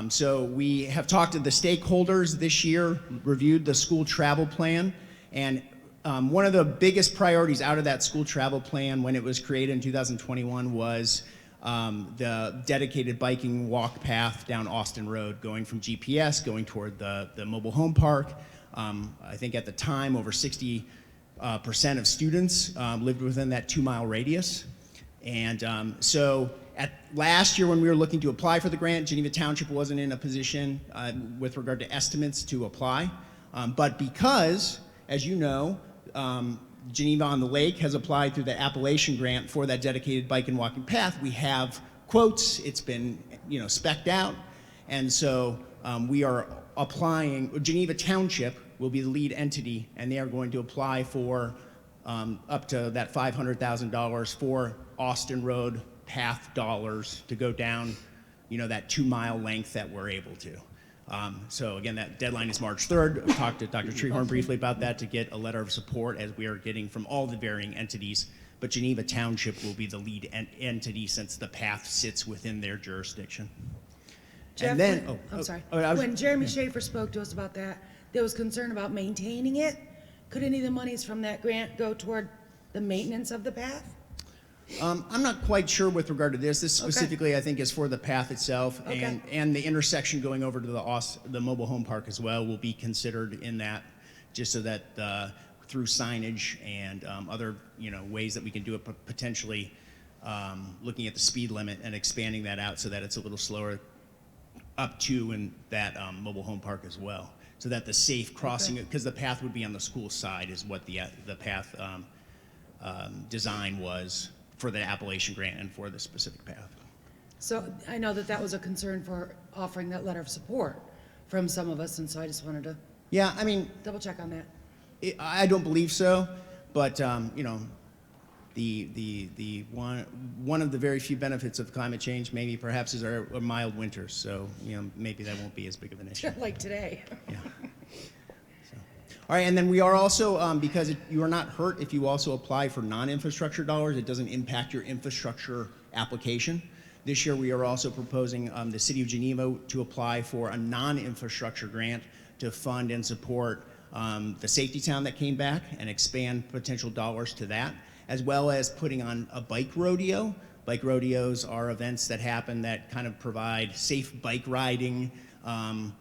So we have talked to the stakeholders this year, reviewed the school travel plan, and one of the biggest priorities out of that school travel plan when it was created in 2021 was the dedicated biking walk path down Austin Road, going from GPS, going toward the mobile home park. I think at the time, over 60% of students lived within that 2-mile radius. And so last year when we were looking to apply for the grant, Geneva Township wasn't in a position with regard to estimates to apply. But because, as you know, Geneva on the Lake has applied through the Appalachian grant for that dedicated bike and walking path, we have quotes, it's been spec'd out. And so we are applying, Geneva Township will be the lead entity, and they are going to apply for up to that $500,000 for Austin Road path dollars to go down, that 2-mile length that we're able to. So again, that deadline is March 3rd. I talked to Dr. Treharn briefly about that to get a letter of support as we are getting from all the varying entities, but Geneva Township will be the lead entity since the path sits within their jurisdiction. Jeff, And then, when Jeremy Schaefer spoke to us about that, there was concern about maintaining it. Could any of the monies from that grant go toward the maintenance of the path? I'm not quite sure with regard to this. This specifically, I think, is for the path itself, Okay. and the intersection going over to the mobile home park as well will be considered in that, just so that through signage and other ways that we can do it, potentially looking at the speed limit and expanding that out so that it's a little slower up to in that mobile home park as well, so that the safe crossing, because the path would be on the school side, is what the path design was for the Appalachian grant and for the specific path. So I know that was a concern for offering that letter of support from some of us, and so I just wanted to Yeah, I mean, double check on that. I don't believe so, but the one of the very few benefits of climate change maybe perhaps is our mild winters. So maybe that won't be as big of an issue. Like today. Yeah. All right, and then we are also, because you are not hurt if you also apply for non-infrastructure dollars, it doesn't impact your infrastructure application. This year we are also proposing the City of Geneva to apply for a non-infrastructure grant to fund and support the safety town that came back and expand potential dollars to that, as well as putting on a bike rodeo. Bike rodeos are events that happen that kind of provide safe bike riding,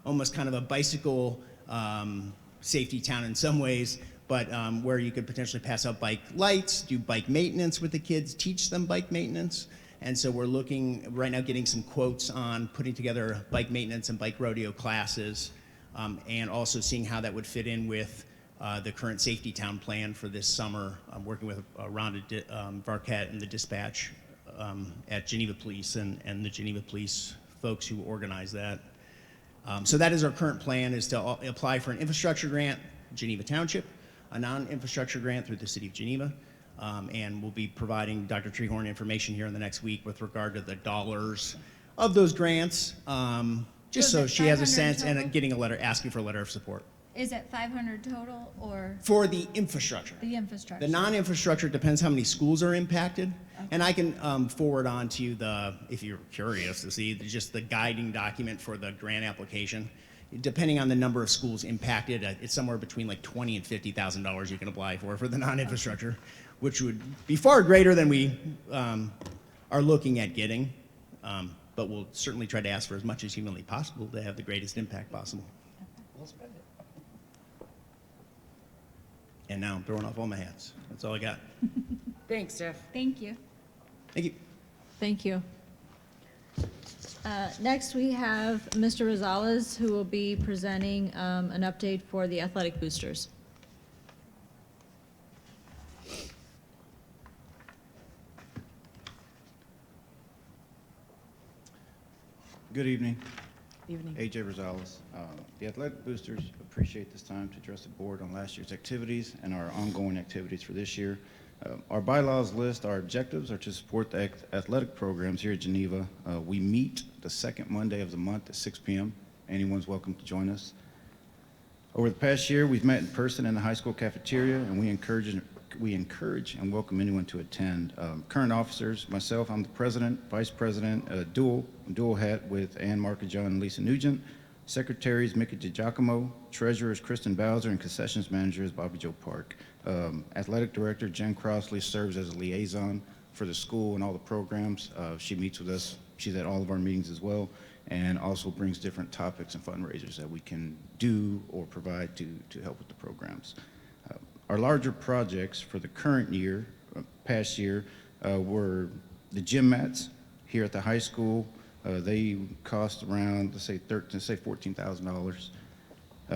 almost kind of a bicycle safety town in some ways, but where you could potentially pass out bike lights, do bike maintenance with the kids, teach them bike maintenance. And so we're looking right now, getting some quotes on putting together bike maintenance and bike rodeo classes, and also seeing how that would fit in with the current safety town plan for this summer. I'm working with Rhonda Varquette and the dispatch at Geneva Police and the Geneva Police folks who organize that. So that is our current plan, is to apply for an infrastructure grant, Geneva Township, a non-infrastructure grant through the City of Geneva, and we'll be providing Dr. Treharn information here in the next week with regard to the dollars of those grants, just so she has a sense, and getting a letter, asking for a letter of support. Is it 500 total or? For the infrastructure. The infrastructure. The non-infrastructure depends how many schools are impacted. Okay. And I can forward on to you if you're curious to see, just the guiding document for the grant application. Depending on the number of schools impacted, it's somewhere between like $20,000 and $50,000 you can apply for the non-infrastructure, which would be far greater than we are looking at getting. But we'll certainly try to ask for as much as humanly possible to have the greatest impact possible. We'll spend it. And now I'm throwing off all my hats. That's all I got. Thanks, Jeff. Thank you. Thank you. Thank you. Next, we have Mr. Rosales, who will be presenting an update for the athletic boosters. Good evening. Evening. AJ Rosales. The athletic boosters appreciate this time to address the board on last year's activities and our ongoing activities for this year. Our bylaws list our objectives are to support the athletic programs here at Geneva. We meet the second Monday of the month at 6 p.m. Anyone's welcome to join us. Over the past year, we've met in person in the high school cafeteria, and we encourage and welcome anyone to attend. Current officers, myself, I'm the president, vice president, dual hat with Ann Markajon and Lisa Nugent. Secretaries, Mickey DiGiacomo. Treasurers, Kristen Bowser, and concessions manager is Bobby Joe Park. Athletic director, Jen Crossley, serves as a liaison for the school and all the programs. She meets with us. She's at all of our meetings as well, and also brings different topics and fundraisers that we can do or provide to help with the programs. Our larger projects for the current year, past year, were the gym mats here at the high school. They cost around, let's say $14,000.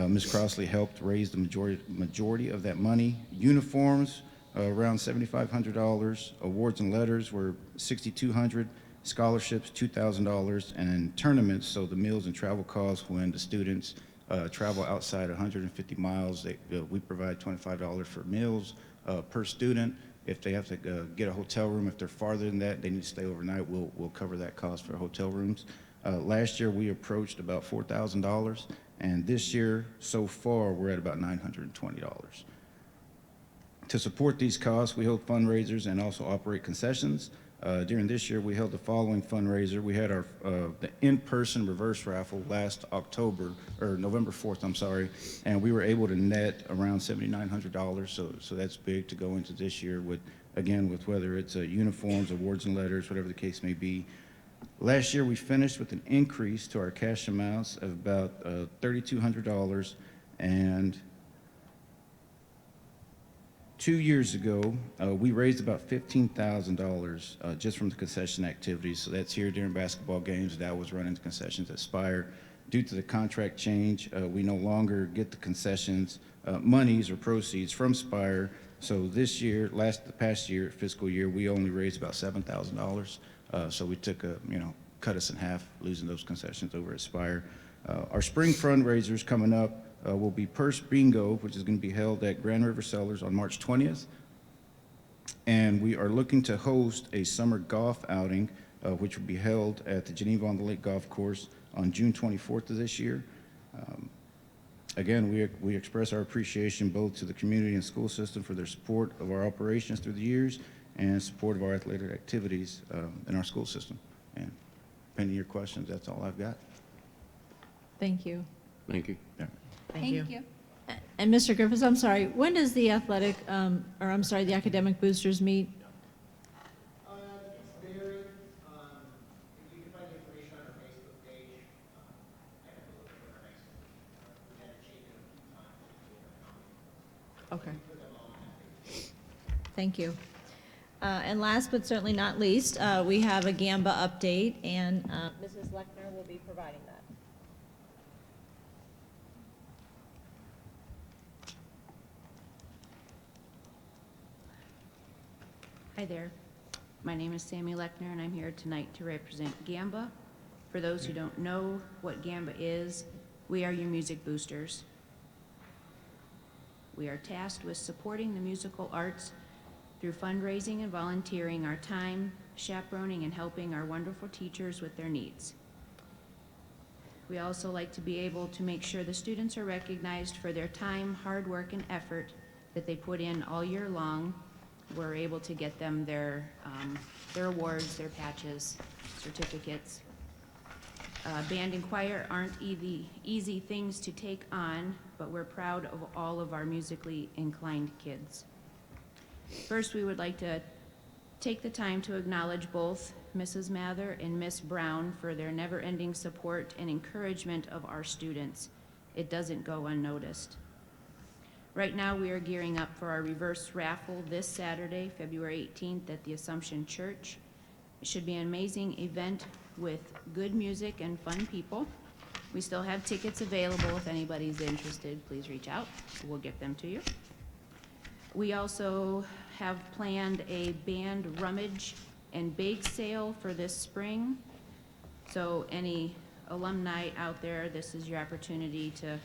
Ms. Crossley helped raise the majority of that money. Uniforms, around $7,500. Awards and letters were $6,200. Scholarships, $2,000. And tournaments, so the meals and travel costs when the students travel outside 150 miles, we provide $25 for meals per student. If they have to get a hotel room, if they're farther than that, they need to stay overnight, we'll cover that cost for hotel rooms. Last year, we approached about $4,000, and this year, so far, we're at about $920. To support these costs, we hold fundraisers and also operate concessions. During this year, we held the following fundraiser. We had our the in-person reverse raffle last November 4th, I'm sorry, and we were able to net around $7,900. So that's big to go into this year with again, with whether it's uniforms, awards and letters, whatever the case may be. Last year, we finished with an increase to our cash amounts of about $3,200, and 2 years ago, we raised about $15,000 just from the concession activities. So that's here during basketball games. That was running the concessions at Spire. Due to the contract change, we no longer get the concessions monies or proceeds from Spire. So this year, the past year, fiscal year, we only raised about $7,000. So we took cut us in half, losing those concessions over at Spire. Our spring fundraisers coming up will be Purse Bingo, which is going to be held at Grand River Cellars on March 20th. And we are looking to host a summer golf outing, which will be held at the Geneva on the Lake Golf Course on June 24th of this year. Again, we express our appreciation both to the community and school system for their support of our operations through the years and support of our athletic activities in our school system. And pending your questions, that's all I've got. Thank you. Thank you. Yeah. Thank you. And Mr. Griffiths, I'm sorry, when does the the academic boosters meet? It's varied. You can find the information on our Facebook page. I have to look at our next one. We had to change it a few times. Okay. Thank you. And last but certainly not least, we have a GAMBA update, and Mrs. Lechner will be providing that. Hi there. My name is Sammy Lechner, and I'm here tonight to represent GAMBA. For those who don't know what GAMBA is, we are your music boosters. We are tasked with supporting the musical arts through fundraising and volunteering our time, chaperoning, and helping our wonderful teachers with their needs. We also like to be able to make sure the students are recognized for their time, hard work, and effort that they put in all year long. We're able to get them their awards, their patches, certificates. Band and choir aren't easy things to take on, but we're proud of all of our musically inclined kids. First, we would like to take the time to acknowledge both Mrs. Mather and Miss Brown for their never-ending support and encouragement of our students. It doesn't go unnoticed. Right now, we are gearing up for our reverse raffle this Saturday, February 18th at the Assumption Church. It should be an amazing event with good music and fun people. We still have tickets available. If anybody's interested, please reach out. We'll get them to you. We also have planned a band rummage and bake sale for this spring. So any alumni out there, this is your opportunity to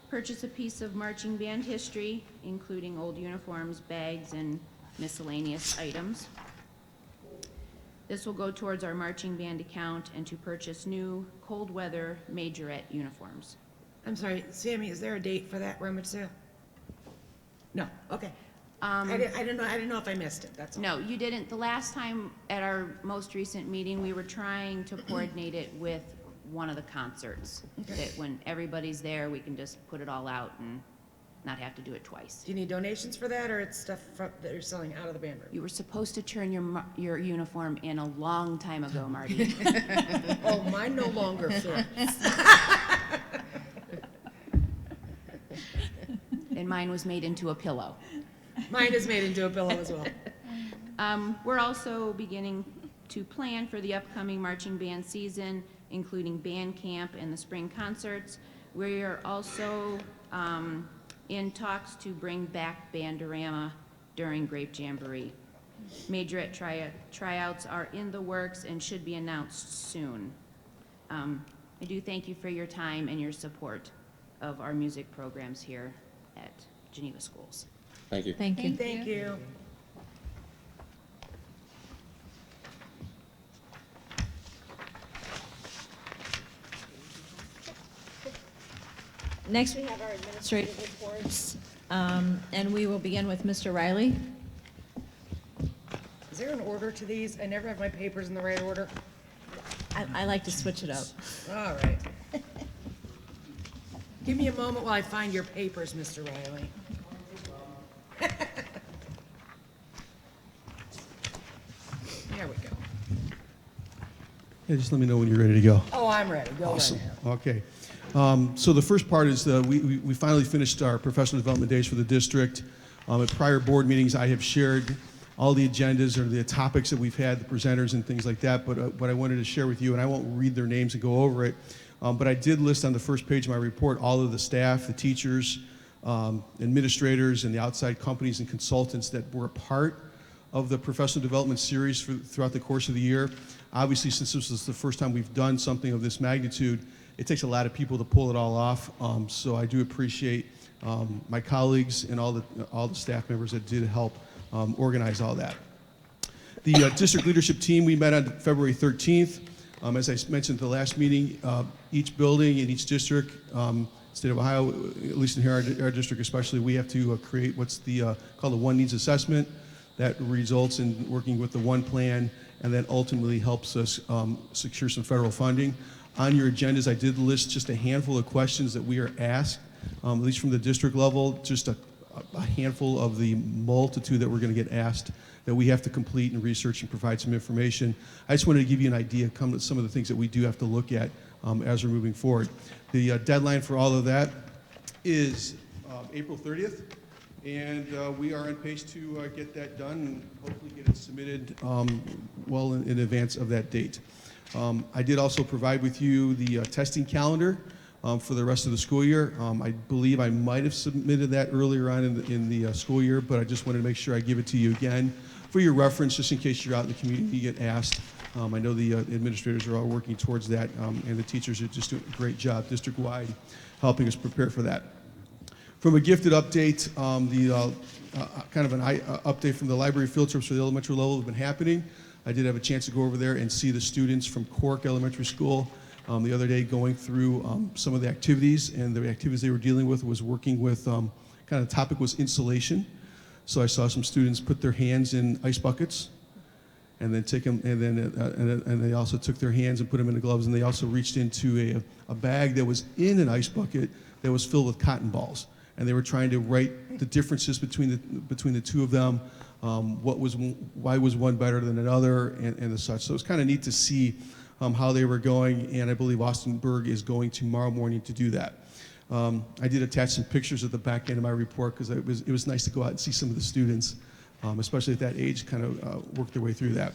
purchase a piece of marching band history, including old uniforms, bags, and miscellaneous items. This will go towards our marching band account and to purchase new cold weather majorette uniforms. I'm sorry, Sammy, is there a date for that rummage sale? No, okay. I didn't know if I missed it, that's all. No, you didn't. The last time at our most recent meeting, we were trying to coordinate it with one of the concerts. Okay. That when everybody's there, we can just put it all out and not have to do it twice. Do you need donations for that, or it's stuff that you're selling out of the band room? You were supposed to turn your uniform in a long time ago, Marty. Oh, mine no longer fits. And mine was made into a pillow. Mine is made into a pillow as well. We're also beginning to plan for the upcoming marching band season, including band camp and the spring concerts. We are also in talks to bring back Bandorama during Grape Jamboree. Majorette tryouts are in the works and should be announced soon. I do thank you for your time and your support of our music programs here at Geneva Schools. Thank you. Thank you. Thank you. Next, we have our administrative reports, and we will begin with Mr. Riley. Is there an order to these? I never have my papers in the right order. I like to switch it up. All right. Give me a moment while I find your papers, Mr. Riley. Yeah, just let me know when you're ready to go. Oh, I'm ready. Go Awesome. right Okay. So the first part is we finally finished our professional development days for the district. At prior board meetings, I have shared all the agendas or the topics that we've had, the presenters and things like that, but what I wanted to share with you, and I won't read their names and go over it, but I did list on the first page of my report all of the staff, the teachers, administrators, and the outside companies and consultants that were a part of the professional development series throughout the course of the year. Obviously, since this is the first time we've done something of this magnitude, it takes a lot of people to pull it all off. So I do appreciate my colleagues and all the staff members that did help organize all that. The district leadership team, we met on February 13th. As I mentioned at the last meeting, each building in each district, state of Ohio, at least in here, our district especially, we have to create what's called the One Needs Assessment that results in working with the one plan and then ultimately helps us secure some federal funding. On your agendas, I did list just a handful of questions that we are asked, at least from the district level, just a handful of the multitude that we're going to get asked that we have to complete and research and provide some information. I just wanted to give you an idea of some of the things that we do have to look at as we're moving forward. The deadline for all of that is April 30th, and we are on pace to get that done and hopefully get it submitted well in advance of that date. I did also provide with you the testing calendar for the rest of the school year. I believe I might have submitted that earlier on in the school year, but I just wanted to make sure I give it to you again for your reference, just in case you're out in the community and you get asked. I know the administrators are all working towards that, and the teachers are just doing a great job district-wide helping us prepare for that. From a gifted update, kind of an update from the library field trips for the elementary level have been happening. I did have a chance to go over there and see the students from Cork Elementary School the other day going through some of the activities, and the activities they were dealing with was working with, kind of the topic was insulation. So I saw some students put their hands in ice buckets and then take them, and they also took their hands and put them in the gloves, and they also reached into a bag that was in an ice bucket that was filled with cotton balls. And they were trying to write the differences between the two of them, why was one better than another, and the such. So it's kind of neat to see how they were going, and I believe Austin Berg is going tomorrow morning to do that. I did attach some pictures at the back end of my report because it was nice to go out and see some of the students, especially at that age, kind of work their way through that.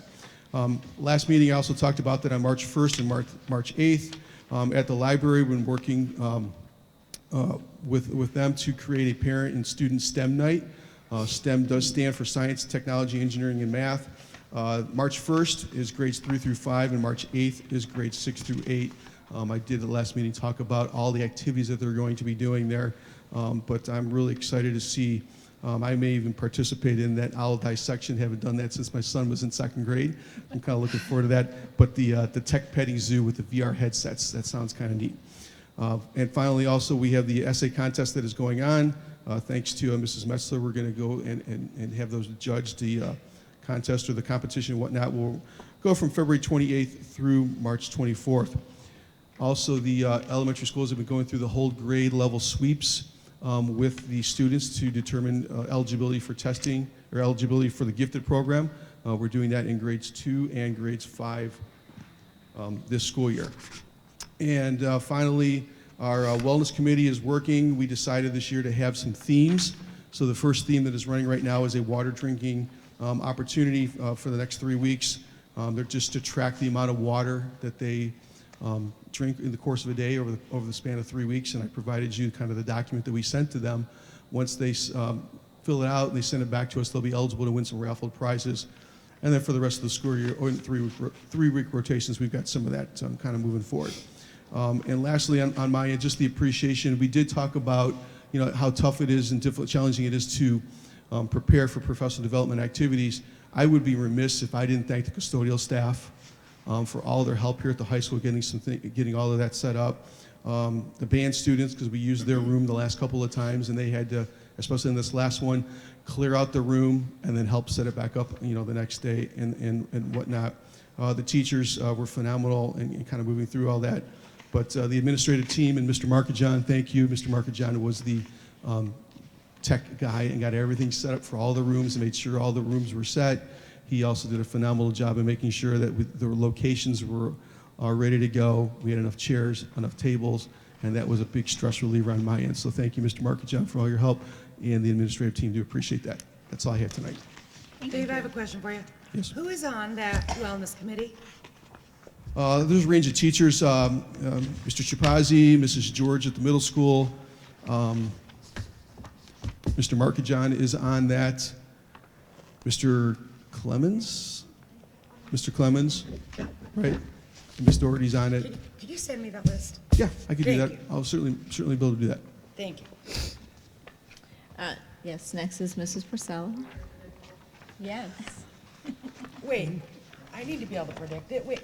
Last meeting I also talked about that on March 1st and March 8th at the library when working with them to create a parent and student STEM night. STEM does stand for science, technology, engineering, and math. March 1st is grades 3 through 5, and March 8th is grades 6 through 8. I did the last meeting talk about all the activities that they're going to be doing there, but I'm really excited to see. I may even participate in that owl dissection. Haven't done that since my son was in 2nd grade. I'm kind of looking forward to that. But the tech petting zoo with the VR headsets, that sounds kind of neat. And finally, also, we have the essay contest that is going on. Thanks to Mrs. Metzler, we're going to go and have those judge the contest or the competition and whatnot. We'll go from February 28th through March 24th. Also, the elementary schools have been going through the whole grade level sweeps with the students to determine eligibility for testing or eligibility for the gifted program. We're doing that in grades 2 and grades 5 this school year. And finally, our wellness committee is working. We decided this year to have some themes. So the first theme that is running right now is a water drinking opportunity for the next 3 weeks. They're just to track the amount of water that they drink in the course of a day over the span of 3 weeks. And I provided you kind of the document that we sent to them. Once they fill it out and they send it back to us, they'll be eligible to win some raffled prizes. And then for the rest of the school year, or in 3-week rotations, we've got some of that kind of moving forward. And lastly, on my end, just the appreciation. We did talk about, how tough it is and difficult, challenging it is to prepare for professional development activities. I would be remiss if I didn't thank the custodial staff for all their help here at the high school, getting all of that set up. The band students, because we used their room the last couple of times, and they had to, especially in this last one, clear out the room and then help set it back up, the next day and whatnot. The teachers were phenomenal and kind of moving through all that. But the administrative team and Mr. Markajan, thank you. Mr. Markajan was the tech guy and got everything set up for all the rooms and made sure all the rooms were set. He also did a phenomenal job in making sure that the locations were ready to go. We had enough chairs, enough tables, and that was a big stress reliever on my end. So thank you, Mr. Markijan, for all your help, and the administrative team. Do appreciate that. That's all I have tonight. Dave, I have a question for you. Yes. Who is on that wellness committee? There's a range of teachers, Mr. Chipazi, Mrs. George at the middle school. Mr. Markijan is on that. Mr. Clemens, right? And Ms. Doherty's on it. Could you send me that list? Yeah, I could do Thank that. you. I'll certainly be able to do that. Thank you. Yes, next is Mrs. Purcell. Yes. Wait, I need to be able to predict it. Wait.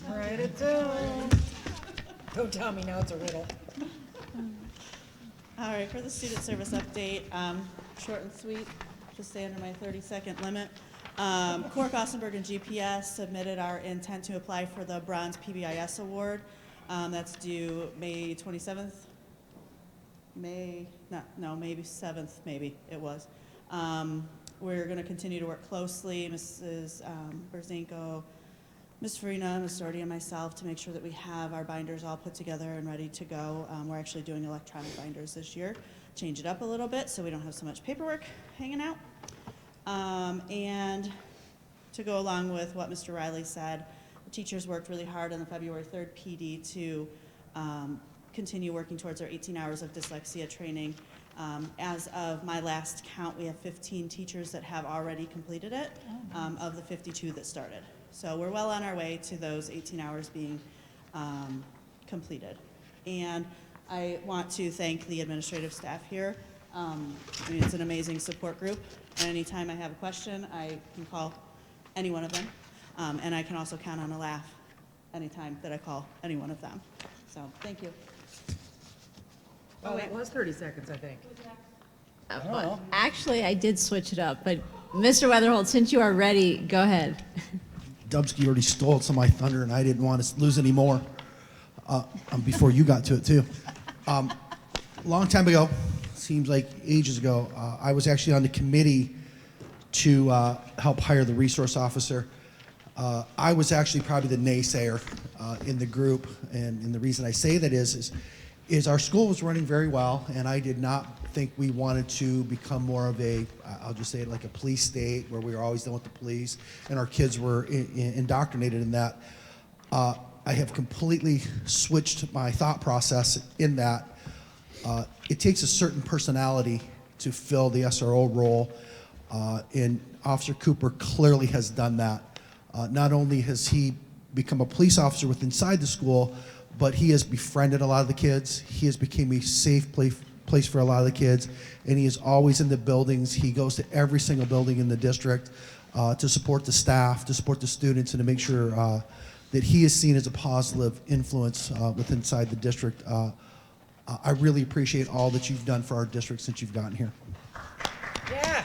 Write it down. Don't tell me now it's a riddle. All right, for the student service update, short and sweet, just stay under my 30-second limit. Cork, Austinburg, and GPS submitted our intent to apply for the Bronze PBIS Award. That's due May 27th. Maybe 7th, maybe it was. We're going to continue to work closely, Mrs. Berzenko, Ms. Farina, Ms. Doherty, and myself to make sure that we have our binders all put together and ready to go. We're actually doing electronic binders this year. Change it up a little bit so we don't have so much paperwork hanging out. And to go along with what Mr. Riley said, the teachers worked really hard on the February 3rd PD to continue working towards our 18 hours of dyslexia training. As of my last count, we have 15 teachers that have already completed it, of the 52 that started. So we're well on our way to those 18 hours being completed. And I want to thank the administrative staff here. It's an amazing support group. And anytime I have a question, I can call any one of them. And I can also count on a laugh anytime that I call any one of them. So thank you. Oh, it was 30 seconds, I think. Actually, I did switch it up, but Mr. Weatherholt, since you are ready, go ahead. Dubsky already stole some of my thunder, and I didn't want to lose any more before you got to it, too. Long time ago, seems like ages ago, I was actually on the committee to help hire the resource officer. I was actually probably the naysayer in the group, and the reason I say that is our school was running very well, and I did not think we wanted to become more of a, I'll just say it, like a police state where we were always done with the police, and our kids were indoctrinated in that. I have completely switched my thought process in that. It takes a certain personality to fill the SRO role, and Officer Cooper clearly has done that. Not only has he become a police officer with inside the school, but he has befriended a lot of the kids. He has become a safe place for a lot of the kids, and he is always in the buildings. He goes to every single building in the district to support the staff, to support the students, and to make sure that he is seen as a positive influence inside the district. I really appreciate all that you've done for our district since you've gotten here. Yeah.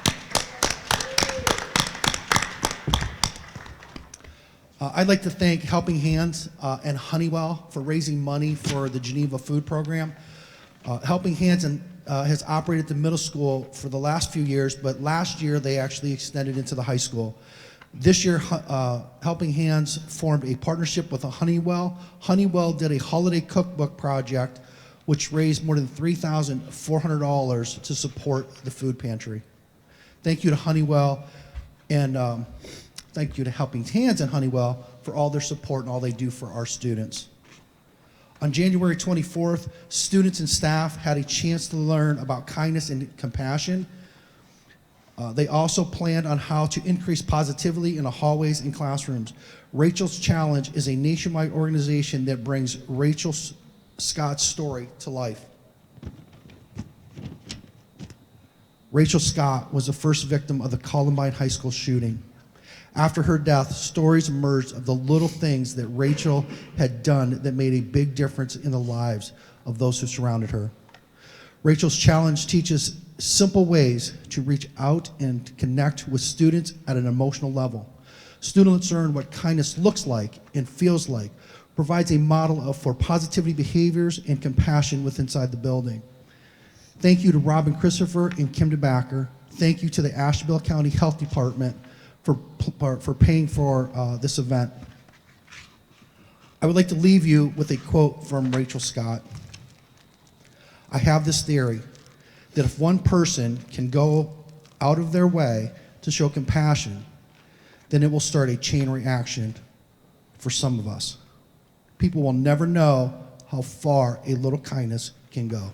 I'd like to thank Helping Hands and Honeywell for raising money for the Geneva Food Program. Helping Hands has operated at the middle school for the last few years, but last year they actually extended into the high school. This year, Helping Hands formed a partnership with Honeywell. Honeywell did a holiday cookbook project which raised more than $3,400 to support the food pantry. Thank you to Honeywell, and thank you to Helping Hands and Honeywell for all their support and all they do for our students. On January 24th, students and staff had a chance to learn about kindness and compassion. They also planned on how to increase positivity in the hallways and classrooms. Rachel's Challenge is a nationwide organization that brings Rachel Scott's story to life. Rachel Scott was the first victim of the Columbine High School shooting. After her death, stories emerged of the little things that Rachel had done that made a big difference in the lives of those who surrounded her. Rachel's Challenge teaches simple ways to reach out and connect with students at an emotional level. Students learn what kindness looks like and feels like, provides a model for positivity behaviors and compassion inside the building. Thank you to Robin Christopher and Kim DeBacker. Thank you to the Ashtabula County Health Department for paying for this event. I would like to leave you with a quote from Rachel Scott. I have this theory that if one person can go out of their way to show compassion, then it will start a chain reaction for some of us. People will never know how far a little kindness can go.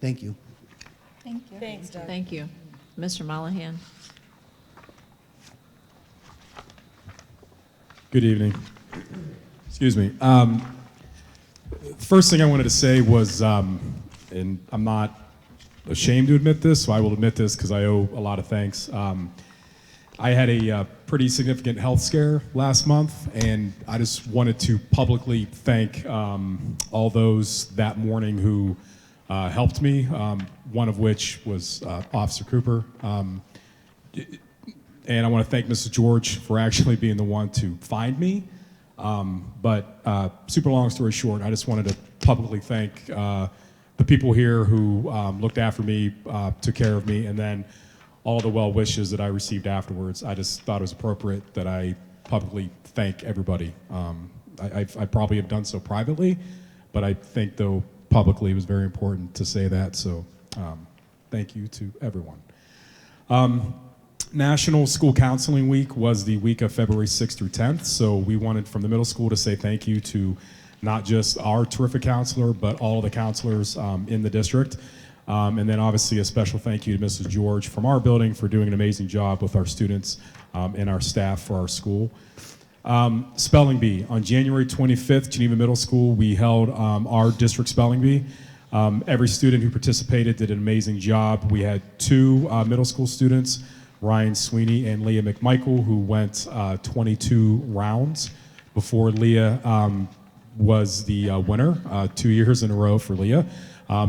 Thank you. Thank you. Thanks, Doug. Thank you. Mr. Mollahan? Good evening. Excuse me. First thing I wanted to say was, and I'm not ashamed to admit this, so I will admit this because I owe a lot of thanks. I had a pretty significant health scare last month, and I just wanted to publicly thank all those that morning who helped me, one of which was Officer Cooper. And I want to thank Mrs. George for actually being the one to find me. But super long story short, I just wanted to publicly thank the people here who looked after me, took care of me, and then all the well wishes that I received afterwards. I just thought it was appropriate that I publicly thank everybody. I probably have done so privately, but I think though publicly it was very important to say that. So thank you to everyone. National School Counseling Week was the week of February 6th through 10th. So we wanted from the middle school to say thank you to not just our terrific counselor, but all the counselors in the district. And then obviously a special thank you to Mrs. George from our building for doing an amazing job with our students and our staff for our school. Spelling Bee. On January 25th, Geneva Middle School, we held our district spelling bee. Every student who participated did an amazing job. We had two middle school students, Ryan Sweeney and Leah McMichael, who went 22 rounds before Leah was the winner 2 years in a row for Leah.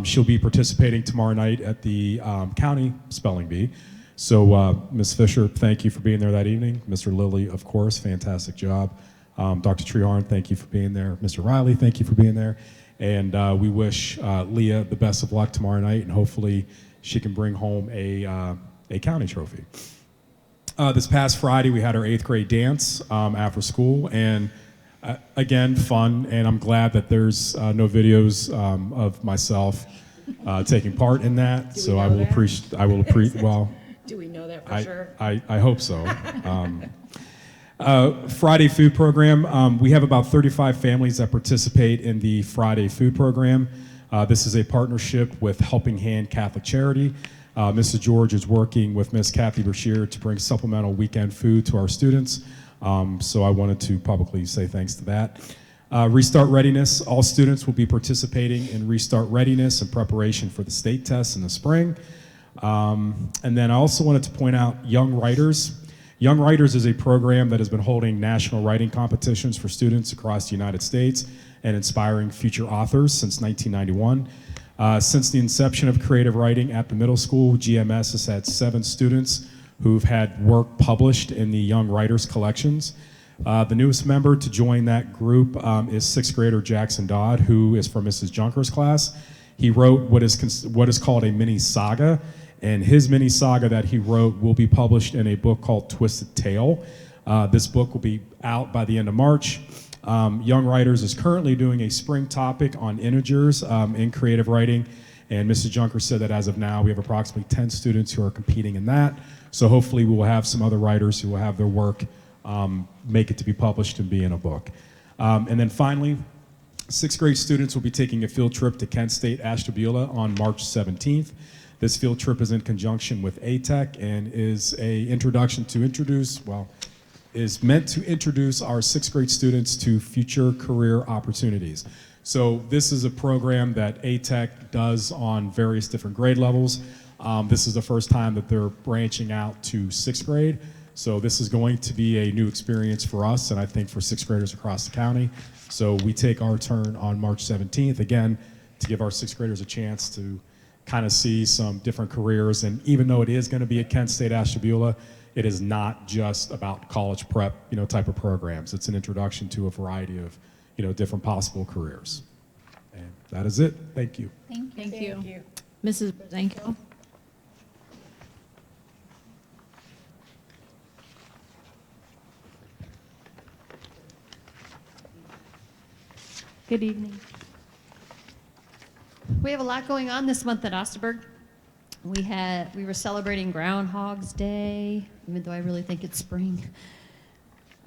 She'll be participating tomorrow night at the county spelling bee. So Ms. Fisher, thank you for being there that evening. Mr. Lillie, of course, fantastic job. Dr. Treharn, thank you for being there. Mr. Riley, thank you for being there. And we wish Leah the best of luck tomorrow night, and hopefully she can bring home a county trophy. This past Friday, we had our 8th grade dance after school, and again, fun, and I'm glad that there's no videos of myself taking part in that. So I will appreciate, well. Do we know that for sure? I hope so. Friday food program, we have about 35 families that participate in the Friday food program. This is a partnership with Helping Hand Catholic Charity. Mrs. George is working with Miss Kathy Brashear to bring supplemental weekend food to our students. So I wanted to publicly say thanks to that. Restart Readiness, all students will be participating in Restart Readiness in preparation for the state tests in the spring. And then I also wanted to point out Young Writers. Young Writers is a program that has been holding national writing competitions for students across the United States and inspiring future authors since 1991. Since the inception of creative writing at the middle school, GMS has had 7 students who've had work published in the Young Writers collections. The newest member to join that group is 6th grader Jackson Dodd, who is from Mrs. Junker's class. He wrote what is called a mini saga, and his mini saga that he wrote will be published in a book called Twisted Tale. This book will be out by the end of March. Young Writers is currently doing a spring topic on integers in creative writing, and Mrs. Junker said that as of now we have approximately 10 students who are competing in that. So hopefully we will have some other writers who will have their work make it to be published and be in a book. And then finally, 6th grade students will be taking a field trip to Kent State Ashtabula on March 17th. This field trip is in conjunction with ATEC and is meant to introduce our 6th grade students to future career opportunities. So this is a program that ATEC does on various different grade levels. This is the first time that they're branching out to 6th grade. So this is going to be a new experience for us, and I think for 6th graders across the county. So we take our turn on March 17th, again, to give our 6th graders a chance to kind of see some different careers. And even though it is going to be at Kent State Ashtabula, it is not just about college prep, type of programs. It's an introduction to a variety of, different possible careers. And that is it. Thank you. Thank you. Mrs. Brzanko? Good evening. We have a lot going on this month at Osterberg. We were celebrating Groundhog's Day, even though I really think it's spring.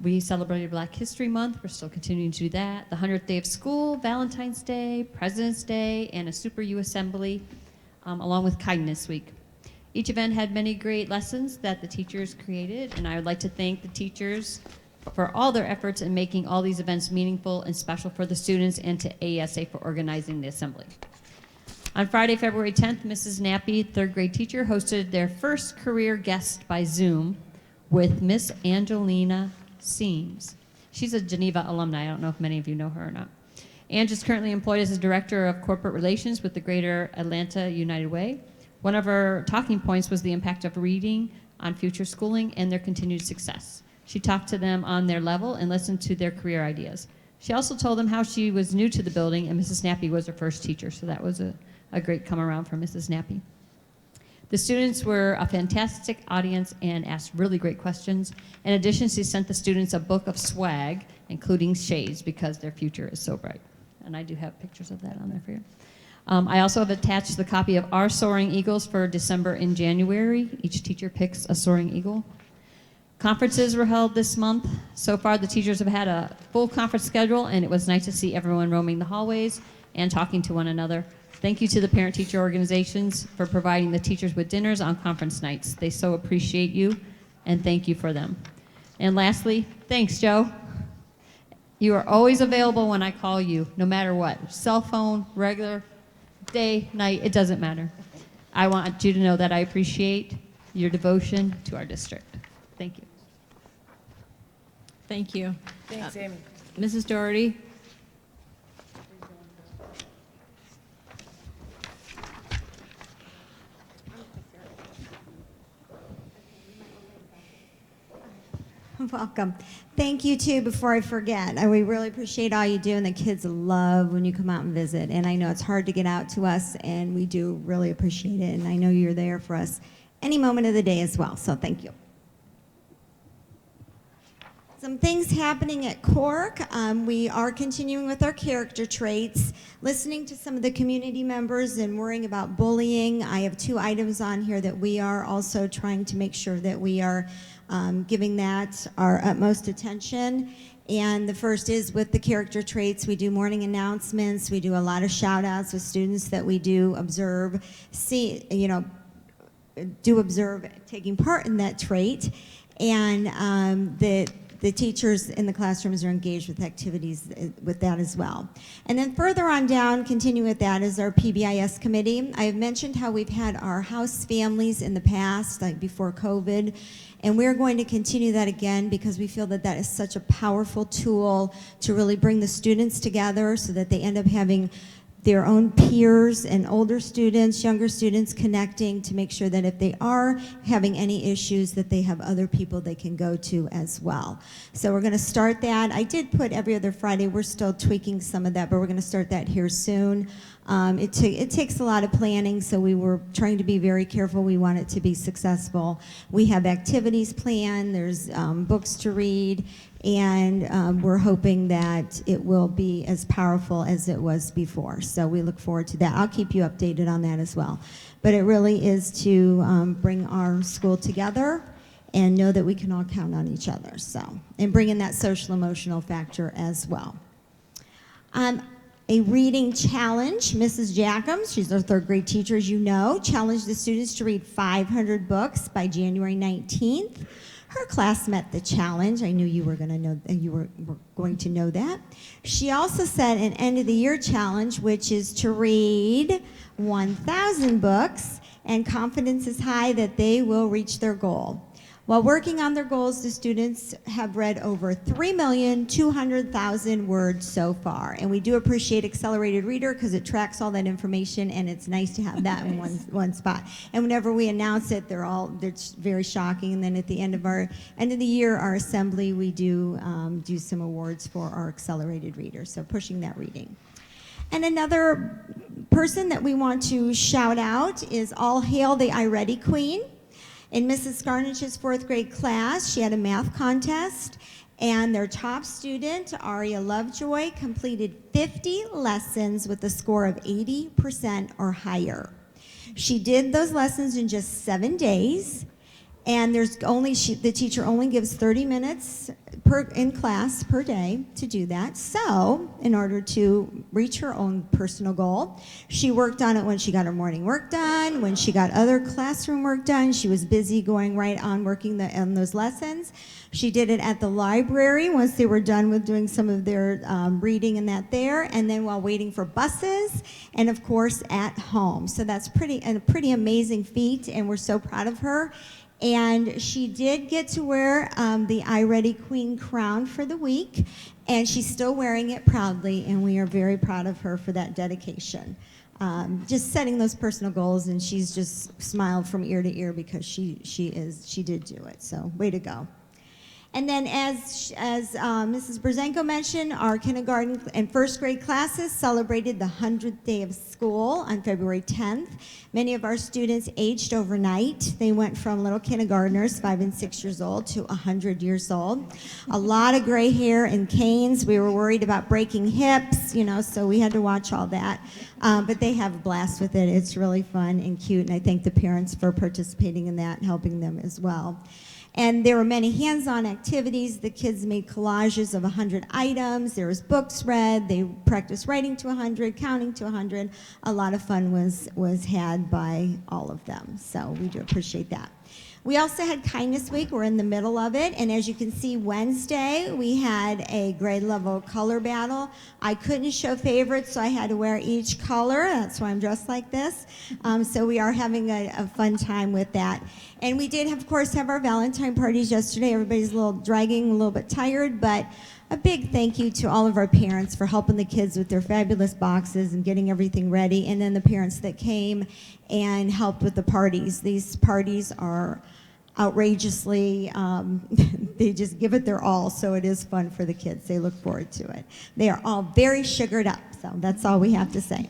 We celebrated Black History Month. We're still continuing to do that. The 100th day of school, Valentine's Day, President's Day, and a Super U Assembly, along with Kindness Week. Each event had many great lessons that the teachers created, and I would like to thank the teachers for all their efforts in making all these events meaningful and special for the students, and to AESA for organizing the assembly. On Friday, February 10th, Mrs. Nappy, third grade teacher, hosted their first career guest by Zoom with Miss Angelina Seams. She's a Geneva alumni. I don't know if many of you know her or not. Ange is currently employed as a director of corporate relations with the Greater Atlanta United Way. One of her talking points was the impact of reading on future schooling and their continued success. She talked to them on their level and listened to their career ideas. She also told them how she was new to the building and Mrs. Nappy was her first teacher, so that was a great come around for Mrs. Nappy. The students were a fantastic audience and asked really great questions. In addition, she sent the students a book of swag, including shades, because their future is so bright. And I do have pictures of that on there for you. I also have attached the copy of our Soaring Eagles for December and January. Each teacher picks a Soaring Eagle. Conferences were held this month. So far, the teachers have had a full conference schedule, and it was nice to see everyone roaming the hallways and talking to one another. Thank you to the parent-teacher organizations for providing the teachers with dinners on conference nights. They so appreciate you, and thank you for them. And lastly, thanks, Joe. You are always available when I call you, no matter what. Cell phone, regular, day, night, it doesn't matter. I want you to know that I appreciate your devotion to our district. Thank you. Thank you. Thanks, Amy. Mrs. Doherty? Welcome. Thank you too, before I forget. We really appreciate all you do, and the kids love when you come out and visit. And I know it's hard to get out to us, and we do really appreciate it. And I know you're there for us any moment of the day as well, so thank you. Some things happening at Cork. We are continuing with our character traits, listening to some of the community members and worrying about bullying. I have 2 items on here that we are also trying to make sure that we are giving that our utmost attention. And the first is with the character traits. We do morning announcements. We do a lot of shout outs with students that we do observe, observe taking part in that trait. And the teachers in the classrooms are engaged with activities with that as well. And then further on down, continuing with that, is our PBIS committee. I have mentioned how we've had our house families in the past, like before COVID, and we're going to continue that again because we feel that that is such a powerful tool to really bring the students together so that they end up having their own peers and older students, younger students connecting to make sure that if they are having any issues that they have other people they can go to as well. So we're going to start that. I did put every other Friday. We're still tweaking some of that, but we're going to start that here soon. It takes a lot of planning, so we were trying to be very careful. We want it to be successful. We have activities planned. There's books to read. And we're hoping that it will be as powerful as it was before. So we look forward to that. I'll keep you updated on that as well. But it really is to bring our school together and know that we can all count on each other. So, and bring in that social emotional factor as well. A reading challenge. Mrs. Jackams, she's our 3rd grade teacher, as you know, challenged the students to read 500 books by January 19th. Her class met the challenge. I knew you were going to know. You were going to know that. She also set an end of the year challenge, which is to read 1,000 books, and confidence is high that they will reach their goal. While working on their goals, the students have read over 3,200,000 words so far. And we do appreciate Accelerated Reader because it tracks all that information, and it's nice to have that in one spot. And whenever we announce it, it's very shocking. And then at the end of the year, our assembly, we do some awards for our Accelerated Reader. So pushing that reading. And another person that we want to shout out is All Hail the iReady Queen. In Mrs. Scarnich's 4th grade class, she had a math contest, And their top student, Aria Lovejoy, completed 50 lessons with a score of 80% or higher. She did those lessons in just 7 days, and the teacher only gives 30 minutes in class per day to do that. So, in order to reach her own personal goal, she worked on it when she got her morning work done, when she got other classroom work done. She was busy going right on working on those lessons. She did it at the library once they were done with doing some of their reading and that there, and then while waiting for buses, and of course at home. So that's a pretty amazing feat, and we're so proud of her. And she did get to wear the iReady Queen crown for the week, and she's still wearing it proudly, and we are very proud of her for that dedication. Just setting those personal goals, and she's just smiled from ear to ear because she did do it. So way to go. And then as Mrs. Brzenko mentioned, our kindergarten and first grade classes celebrated the 100th day of school on February 10th. Many of our students aged overnight. They went from little kindergartners, 5 and 6 years old, to 100 years old. A lot of gray hair and canes. We were worried about breaking hips, so we had to watch all that. But they have a blast with it. It's really fun and cute, and I thank the parents for participating in that and helping them as well. And there were many hands-on activities. The kids made collages of 100 items. There was books read. They practiced writing to 100, counting to 100. A lot of fun was had by all of them. So we do appreciate that. We also had Kindness Week. We're in the middle of it. And as you can see, Wednesday, we had a grade level color battle. I couldn't show favorites, so I had to wear each color. That's why I'm dressed like this. So we are having a fun time with that. And we did, of course, have our Valentine parties yesterday. Everybody's a little bit tired, but a big thank you to all of our parents for helping the kids with their fabulous boxes and getting everything ready, and then the parents that came and helped with the parties. These parties are outrageously, they just give it their all, so it is fun for the kids. They look forward to it. They are all very sugared up, so that's all we have to say.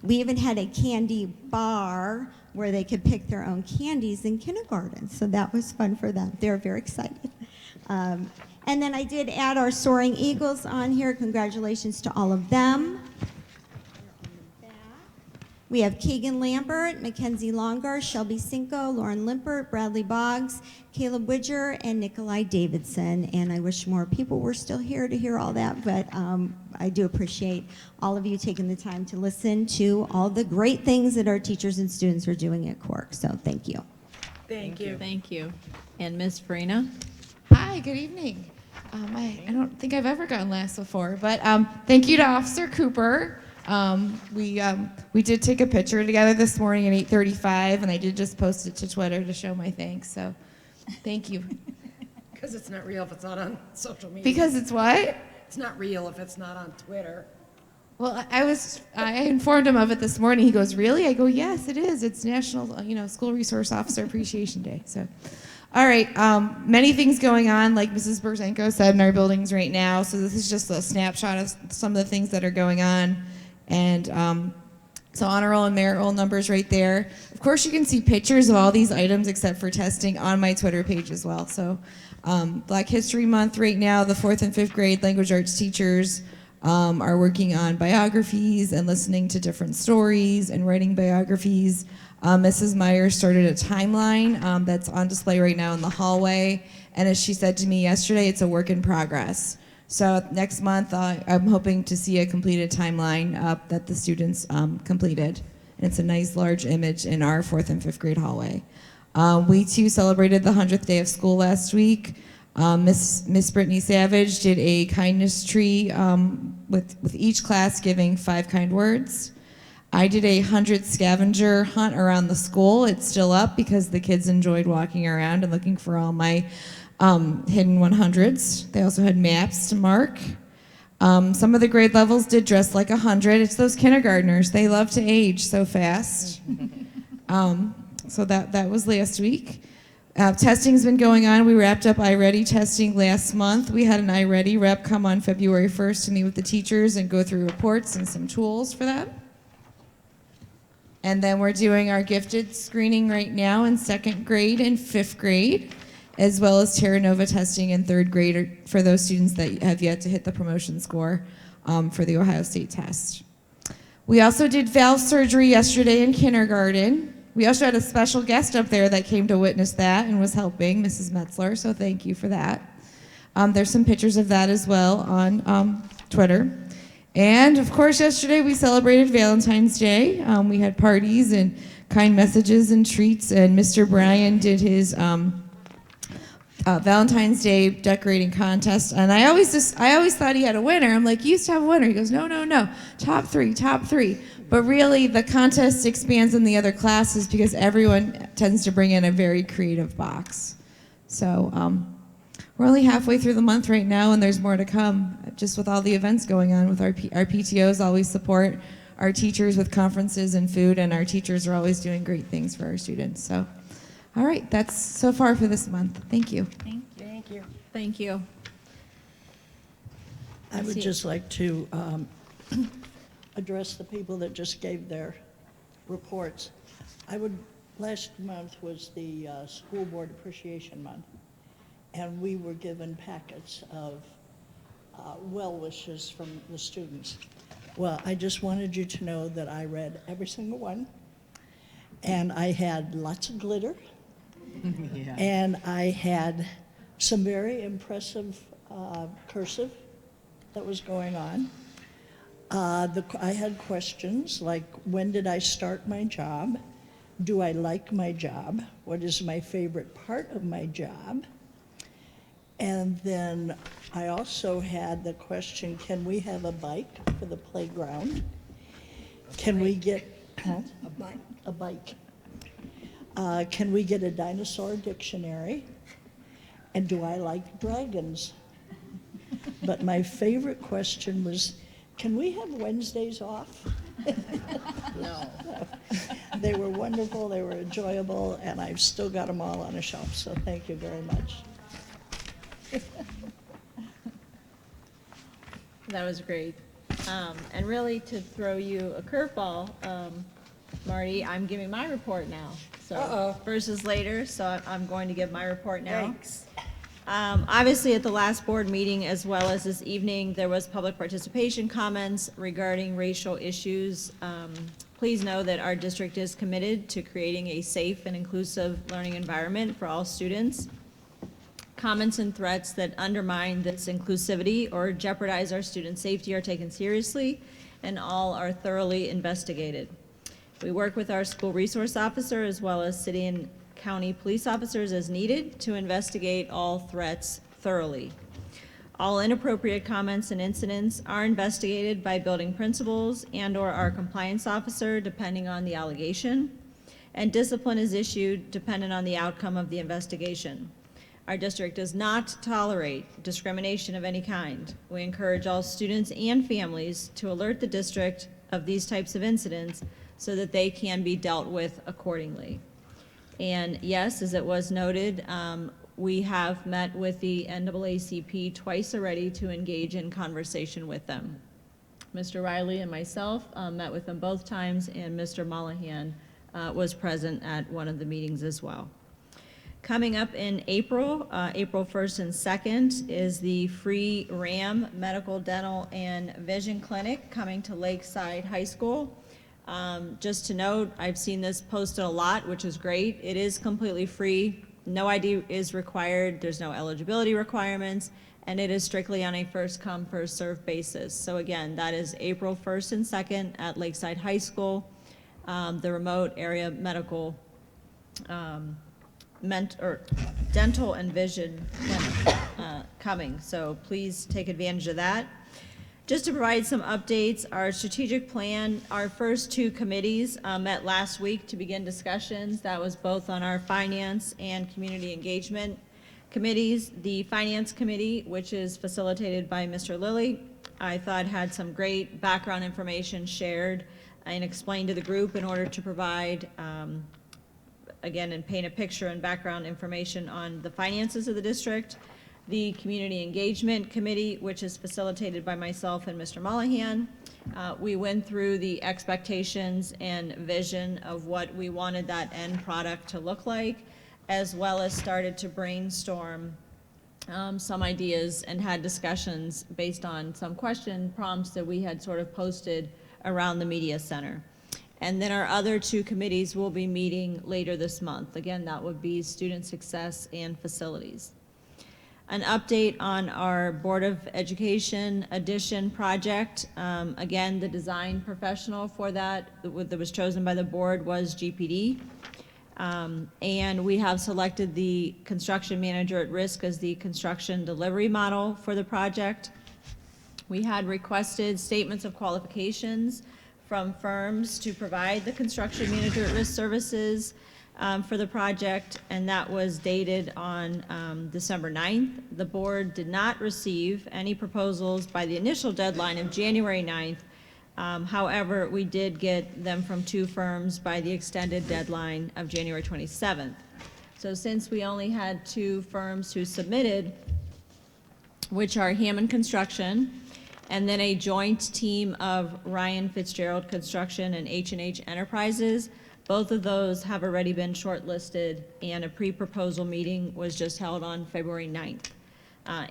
We even had a candy bar where they could pick their own candies in kindergarten, so that was fun for them. They were very excited. And then I did add our Soaring Eagles on here. Congratulations to all of them. We have Keegan Lambert, Mackenzie Longar, Shelby Cinco, Lauren Limpert, Bradley Boggs, Caleb Widger, and Nikolai Davidson. And I wish more people were still here to hear all that, but I do appreciate all of you taking the time to listen to all the great things that our teachers and students are doing at Cork. So thank you. Thank you. Thank you. And Ms. Hrina? Hi, good evening. I don't think I've ever gotten last before, but thank you to Officer Cooper. We did take a picture together this morning at 8:35, and I did just post it to Twitter to show my thanks, so thank you. Because it's not real if it's not on social media. Because it's what? It's not real if it's not on Twitter. Well, I informed him of it this morning. He goes, really? I go, yes, it is. It's National, School Resource Officer Appreciation Day, so. All right, many things going on, like Mrs. Brzenko said, in our buildings right now. So this is just a snapshot of some of the things that are going on. And so honor roll and merit roll numbers right there. Of course, you can see pictures of all these items except for testing on my Twitter page as well. So Black History Month right now, the 4th and 5th grade language arts teachers are working on biographies and listening to different stories and writing biographies. Mrs. Myers started a timeline that's on display right now in the hallway. And as she said to me yesterday, it's a work in progress. So next month, I'm hoping to see a completed timeline that the students completed. And it's a nice large image in our 4th and 5th grade hallway. We too celebrated the 100th day of school last week. Miss Brittany Savage did a kindness tree with each class giving 5 kind words. I did a 100 scavenger hunt around the school. It's still up because the kids enjoyed walking around and looking for all my hidden 100s. They also had maps to mark. Some of the grade levels did dress like 100. It's those kindergartners. They love to age so fast. So that was last week. Testing's been going on. We wrapped up iReady testing last month. We had an iReady rep come on February 1st to meet with the teachers and go through reports and some tools for that. And then we're doing our gifted screening right now in 2nd grade and 5th grade. as well as Terra Nova testing in third grade for those students that have yet to hit the promotion score for the Ohio State test. We also did valve surgery yesterday in kindergarten. We also had a special guest up there that came to witness that and was helping, Mrs. Metzler, so thank you for that. There's some pictures of that as well on Twitter. And of course, yesterday we celebrated Valentine's Day. We had parties and kind messages and treats, and Mr. Bryan did his Valentine's Day decorating contest, and I always thought he had a winner. I'm like, you used to have a winner. He goes, no, top three. But really, the contest expands in the other classes because everyone tends to bring in a very creative box. So we're only halfway through the month right now, and there's more to come, just with all the events going on. With our PTOs always support our teachers with conferences and food, and our teachers are always doing great things for our students. So. All right, that's so far for this month. Thank you. Thank you. Thank you. I would just like to address the people that just gave their reports. Last month was the School Board Appreciation Month, and we were given packets of well wishes from the students. Well, I just wanted you to know that I read every single one, and I had lots of glitter. Yeah. And I had some very impressive cursive that was going on. I had questions like, when did I start my job? Do I like my job? What is my favorite part of my job? And then I also had the question, can we have a bike for the playground? Can we get a bike? Can we get a dinosaur dictionary? And do I like dragons? But my favorite question was, can we have Wednesdays off? No. They were wonderful, they were enjoyable, and I've still got them all on a shelf, so thank you very much. That was great. And really, to throw you a curveball, Marty, I'm giving my report now. So versus later, so I'm going to give my report now. Thanks. Obviously, at the last board meeting, as well as this evening, there was public participation comments regarding racial issues. Please know that our district is committed to creating a safe and inclusive learning environment for all students. Comments and threats that undermine this inclusivity or jeopardize our student safety are taken seriously, and all are thoroughly investigated. We work with our school resource officer as well as city and county police officers as needed to investigate all threats thoroughly. All inappropriate comments and incidents are investigated by building principals and/or our compliance officer, depending on the allegation, and discipline is issued dependent on the outcome of the investigation. Our district does not tolerate discrimination of any kind. We encourage all students and families to alert the district of these types of incidents so that they can be dealt with accordingly. And yes, as it was noted, we have met with the NAACP twice already to engage in conversation with them. Mr. Riley and myself met with them both times, and Mr. Mollahan was present at one of the meetings as well. Coming up in April, April 1st and 2nd, is the free RAM Medical, Dental, and Vision Clinic coming to Lakeside High School. Just to note, I've seen this posted a lot, which is great. It is completely free. No ID is required. There's no eligibility requirements, and it is strictly on a first-come, first-served basis. So again, that is April 1st and 2nd at Lakeside High School, the remote area medical dental and vision clinic coming. So please take advantage of that. Just to provide some updates, our strategic plan, our first two committees met last week to begin discussions. That was both on our finance and community engagement committees. The finance committee, which is facilitated by Mr. Lillie, I thought had some great background information shared and explained to the group in order to provide, again, and paint a picture and background information on the finances of the district. The Community Engagement Committee, which is facilitated by myself and Mr. Mollahan. We went through the expectations and vision of what we wanted that end product to look like, as well as started to brainstorm some ideas and had discussions based on some question prompts that we had sort of posted around the media center. And then our other two committees will be meeting later this month. Again, that would be student success and facilities. An update on our Board of Education addition project. Again, the design professional for that was chosen by the board was GPD. And we have selected the construction manager at risk as the construction delivery model for the project. We had requested statements of qualifications from firms to provide the construction manager at risk services for the project, and that was dated on December 9th. The board did not receive any proposals by the initial deadline of January 9th. However, we did get them from two firms by the extended deadline of January 27th. So since we only had two firms who submitted, which are Hammond Construction, and then a joint team of Ryan Fitzgerald Construction and H&H Enterprises, both of those have already been shortlisted, and a pre-proposal meeting was just held on February 9th.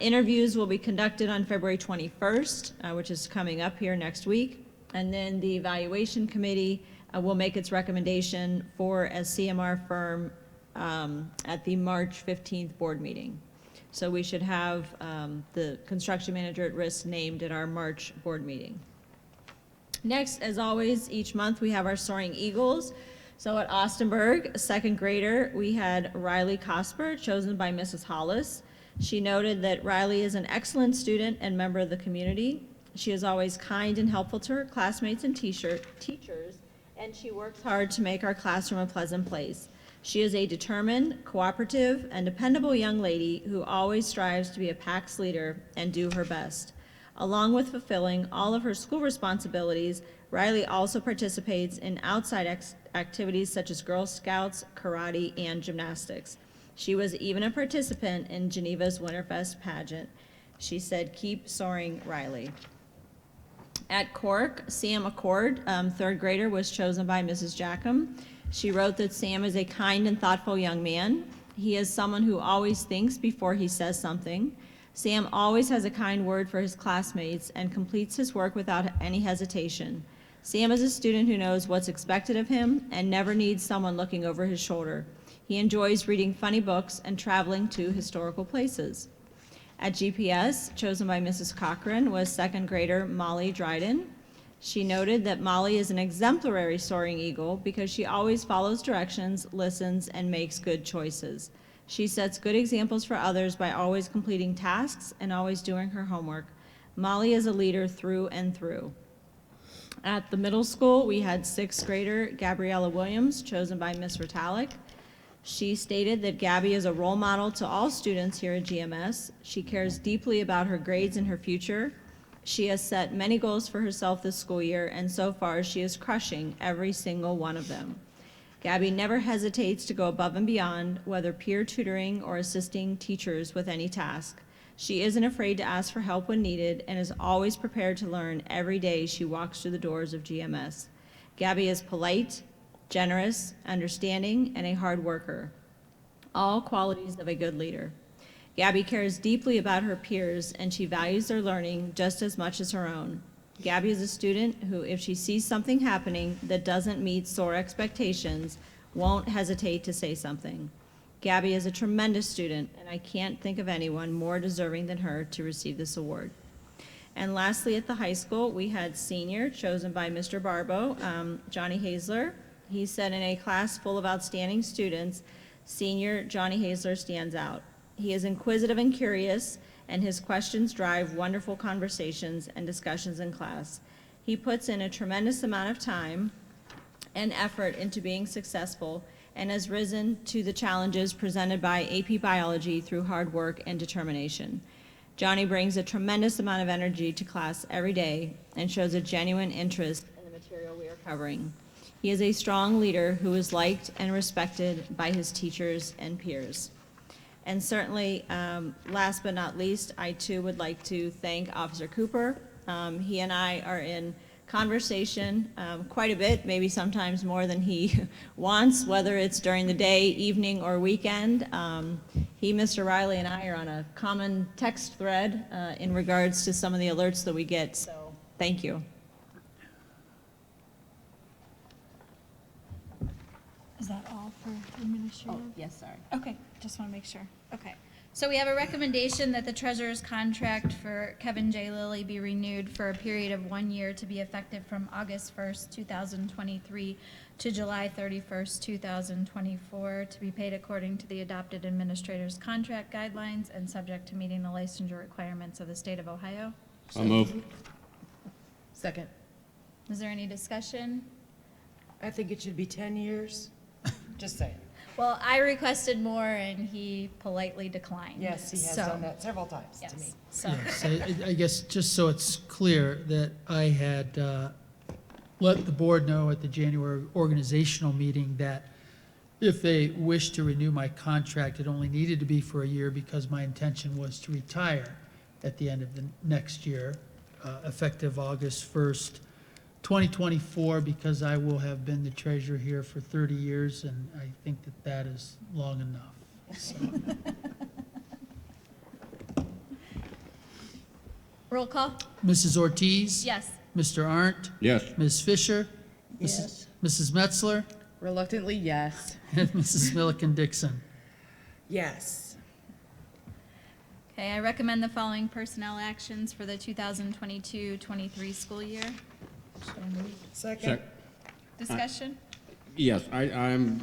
Interviews will be conducted on February 21st, which is coming up here next week. And then the evaluation committee will make its recommendation for a CMR firm at the March 15th board meeting. So we should have the construction manager at risk named at our March board meeting. Next, as always, each month we have our Soaring Eagles. So at Austenburg, second grader, we had Riley Cosper, chosen by Mrs. Hollis. She noted that Riley is an excellent student and member of the community. She is always kind and helpful to her classmates and teachers, and she works hard to make our classroom a pleasant place. She is a determined, cooperative, and dependable young lady who always strives to be a PAX leader and do her best. Along with fulfilling all of her school responsibilities, Riley also participates in outside activities such as Girl Scouts, karate, and gymnastics. She was even a participant in Geneva's Winterfest pageant. She said, "Keep soaring, Riley." At Cork, Sam Accord, third grader, was chosen by Mrs. Jackham. She wrote that Sam is a kind and thoughtful young man. He is someone who always thinks before he says something. Sam always has a kind word for his classmates and completes his work without any hesitation. Sam is a student who knows what's expected of him and never needs someone looking over his shoulder. He enjoys reading funny books and traveling to historical places. At GPS, chosen by Mrs. Cochran, was second grader Molly Dryden. She noted that Molly is an exemplary soaring eagle because she always follows directions, listens, and makes good choices. She sets good examples for others by always completing tasks and always doing her homework. Molly is a leader through and through. At the middle school, we had sixth grader Gabriella Williams, chosen by Ms. Ritalik. She stated that Gabby is a role model to all students here at GMS. She cares deeply about her grades and her future. She has set many goals for herself this school year, and so far she is crushing every single one of them. Gabby never hesitates to go above and beyond, whether peer tutoring or assisting teachers with any task. She isn't afraid to ask for help when needed and is always prepared to learn every day she walks through the doors of GMS. Gabby is polite, generous, understanding, and a hard worker, all qualities of a good leader. Gabby cares deeply about her peers, and she values their learning just as much as her own. Gabby is a student who, if she sees something happening that doesn't meet SOAR expectations, won't hesitate to say something. Gabby is a tremendous student, and I can't think of anyone more deserving than her to receive this award. And lastly, at the high school, we had senior, chosen by Mr. Barbo, Johnny Hazler. He said in a class full of outstanding students, senior Johnny Hazler stands out. He is inquisitive and curious, and his questions drive wonderful conversations and discussions in class. He puts in a tremendous amount of time and effort into being successful and has risen to the challenges presented by AP Biology through hard work and determination. Johnny brings a tremendous amount of energy to class every day and shows a genuine interest in the material we are covering. He is a strong leader who is liked and respected by his teachers and peers. And certainly, last but not least, I too would like to thank Officer Cooper. He and I are in conversation quite a bit, maybe sometimes more than he wants, whether it's during the day, evening, or weekend. He, Mr. Riley, and I are on a common text thread in regards to some of the alerts that we get, so thank you. Is that all for administrative? Oh, yes, sorry. Okay, just want to make sure. Okay. So we have a recommendation that the treasurer's contract for Kevin J. Lillie be renewed for a period of 1 year to be effective from August 1st, 2023 to July 31st, 2024, to be paid according to the adopted administrator's contract guidelines and subject to meeting the licensure requirements of the state of Ohio. I'll move. Second. Is there any discussion? I think it should be 10 years. Just saying. Well, I requested more and he politely declined. Yes, he has done that several times to me. So. Yes, I guess just so it's clear that I had let the board know at the January organizational meeting that if they wish to renew my contract, it only needed to be for a year because my intention was to retire at the end of the next year, effective August 1st, 2024, because I will have been the treasurer here for 30 years, and I think that that is long enough. So. Roll call? Mrs. Ortiz? Yes. Mr. Arndt? Yes. Ms. Fisher? Yes. Mrs. Metzler? Reluctantly, yes. And Mrs. Milliken Dixon. Yes. Okay, I recommend the following personnel actions for the 2022-23 school year. Second. Discussion? Yes, I'm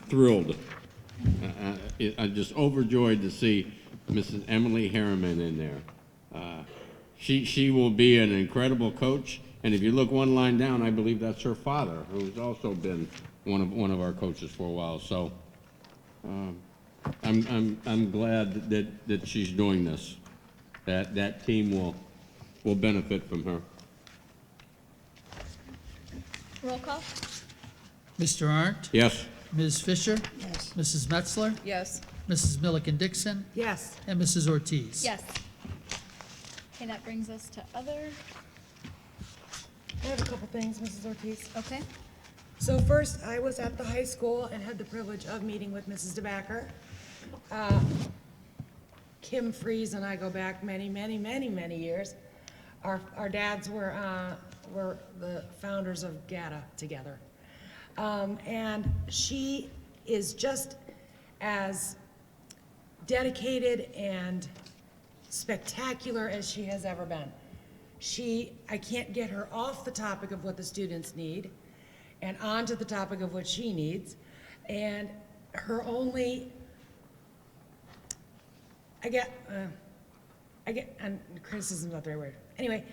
thrilled. I'm just overjoyed to see Mrs. Emily Harriman in there. She will be an incredible coach, and if you look one line down, I believe that's her father, who's also been one of our coaches for a while. So I'm glad that she's doing this. That team will benefit from her. Roll call? Mr. Arndt? Yes. Ms. Fisher? Yes. Mrs. Metzler? Yes. Mrs. Milliken Dixon? Yes. And Mrs. Ortiz? Yes. Okay, that brings us to other. I have a couple things, Mrs. Ortiz. Okay. So first, I was at the high school and had the privilege of meeting with Mrs. DeBacker. Kim Freeze and I go back many, many, many, many years. Our dads were the founders of GATA together. And she is just as dedicated and spectacular as she has ever been. I can't get her off the topic of what the students need and onto the topic of what she needs. And her only, and criticism's not the right word. Anyway,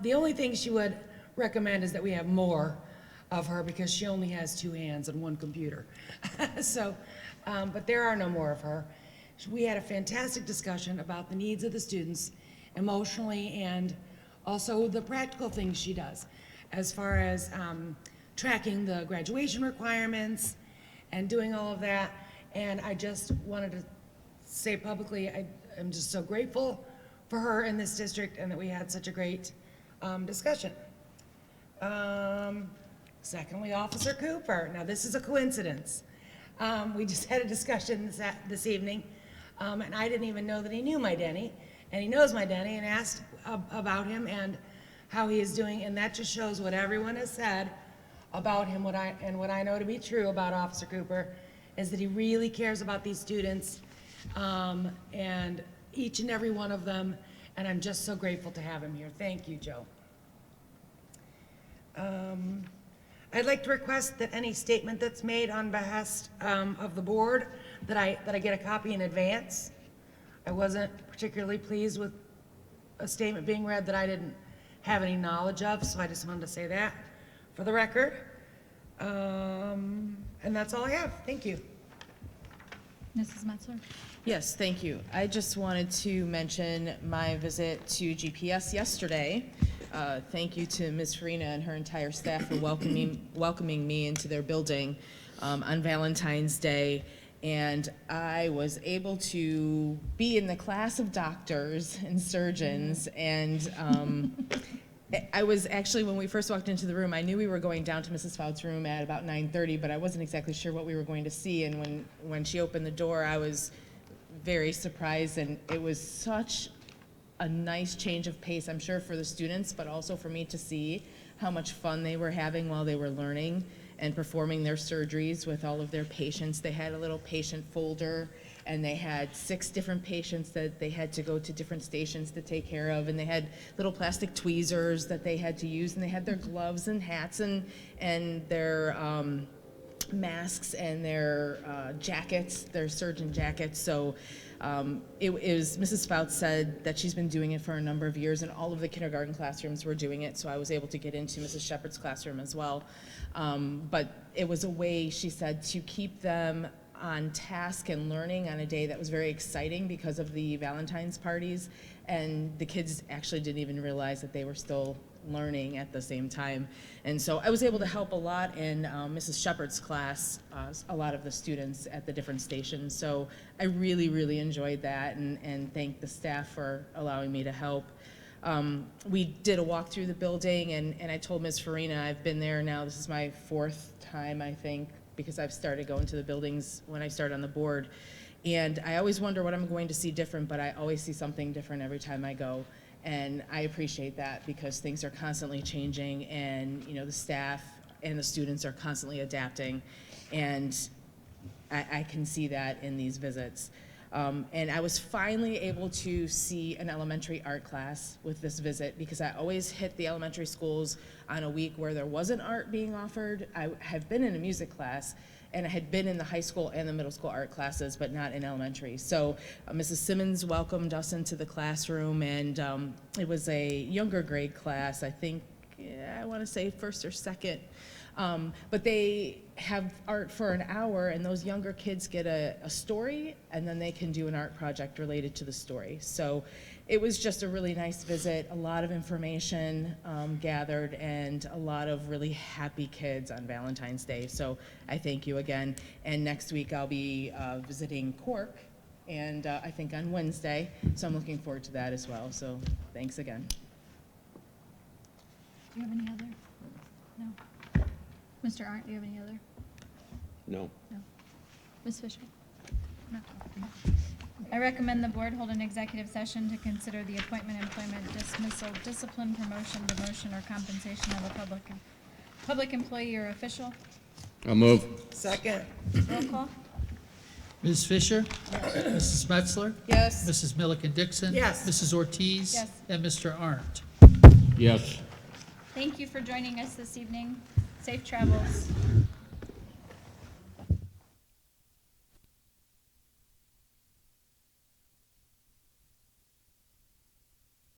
the only thing she would recommend is that we have more of her because she only has 2 hands and 1 computer. So, but there are no more of her. We had a fantastic discussion about the needs of the students emotionally and also the practical things she does as far as tracking the graduation requirements and doing all of that. And I just wanted to say publicly, I'm just so grateful for her in this district and that we had such a great discussion. Secondly, Officer Cooper. Now, this is a coincidence. We just had a discussion this evening, and I didn't even know that he knew my Denny, and he knows my Denny, and asked about him and how he is doing, and that just shows what everyone has said about him. What I know to be true about Officer Cooper is that he really cares about these students, and each and every one of them, and I'm just so grateful to have him here. Thank you, Joe. I'd like to request that any statement that's made on behest of the board, that I get a copy in advance. I wasn't particularly pleased with a statement being read that I didn't have any knowledge of, so I just wanted to say that for the record. And that's all I have. Thank you. Mrs. Metzler? Yes, thank you. I just wanted to mention my visit to GPS yesterday. Thank you to Ms. Hrina and her entire staff for welcoming me into their building on Valentine's Day. And I was able to be in the class of doctors and surgeons and I was actually, when we first walked into the room, I knew we were going down to Mrs. Fout's room at about 9:30, but I wasn't exactly sure what we were going to see. And when she opened the door, I was very surprised, and it was such a nice change of pace, I'm sure, for the students, but also for me to see how much fun they were having while they were learning and performing their surgeries with all of their patients. They had a little patient folder, and they had 6 different patients that they had to go to different stations to take care of, and they had little plastic tweezers that they had to use, and they had their gloves and hats and their masks and their jackets, their surgeon jackets. So it was, Mrs. Fout said that she's been doing it for a number of years, and all of the kindergarten classrooms were doing it, so I was able to get into Mrs. Shepherd's classroom as well. But it was a way, she said, to keep them on task and learning on a day that was very exciting because of the Valentine's parties, and the kids actually didn't even realize that they were still learning at the same time. And so I was able to help a lot in Mrs. Shepherd's class, a lot of the students at the different stations. So I really, really enjoyed that, and thank the staff for allowing me to help. We did a walk through the building, and I told Ms. Farina, I've been there now, this is my 4th time, I think, because I've started going to the buildings when I started on the board. And I always wonder what I'm going to see different, but I always see something different every time I go. And I appreciate that, because things are constantly changing, and the staff and the students are constantly adapting, and I can see that in these visits. And I was finally able to see an elementary art class with this visit, because I always hit the elementary schools on a week where there wasn't art being offered. I have been in a music class, and I had been in the high school and the middle school art classes, but not in elementary. So Mrs. Simmons welcomed us into the classroom, and it was a younger grade class, I think, I want to say 1st or 2nd. But they have art for an hour, and those younger kids get a story, and then they can do an art project related to the story. So it was just a really nice visit, a lot of information gathered, and a lot of really happy kids on Valentine's Day. So I thank you again. And next week I'll be visiting Cork, and I think on Wednesday, so I'm looking forward to that as well. So thanks again. Do you have any other? No. Mr. Arndt, do you have any other? No. No. Ms. Fisher? No. I recommend the board hold an executive session to consider the appointment, employment, dismissal, discipline, promotion, demotion, or compensation of a public employee or official. I'll move. Second. Roll call. Ms. Fisher? Mrs. Metzler? Yes. Mrs. Milliken Dixon? Yes. Mrs. Ortiz? Yes. And Mr. Arndt? Yes. Thank you for joining us this evening. Safe travels.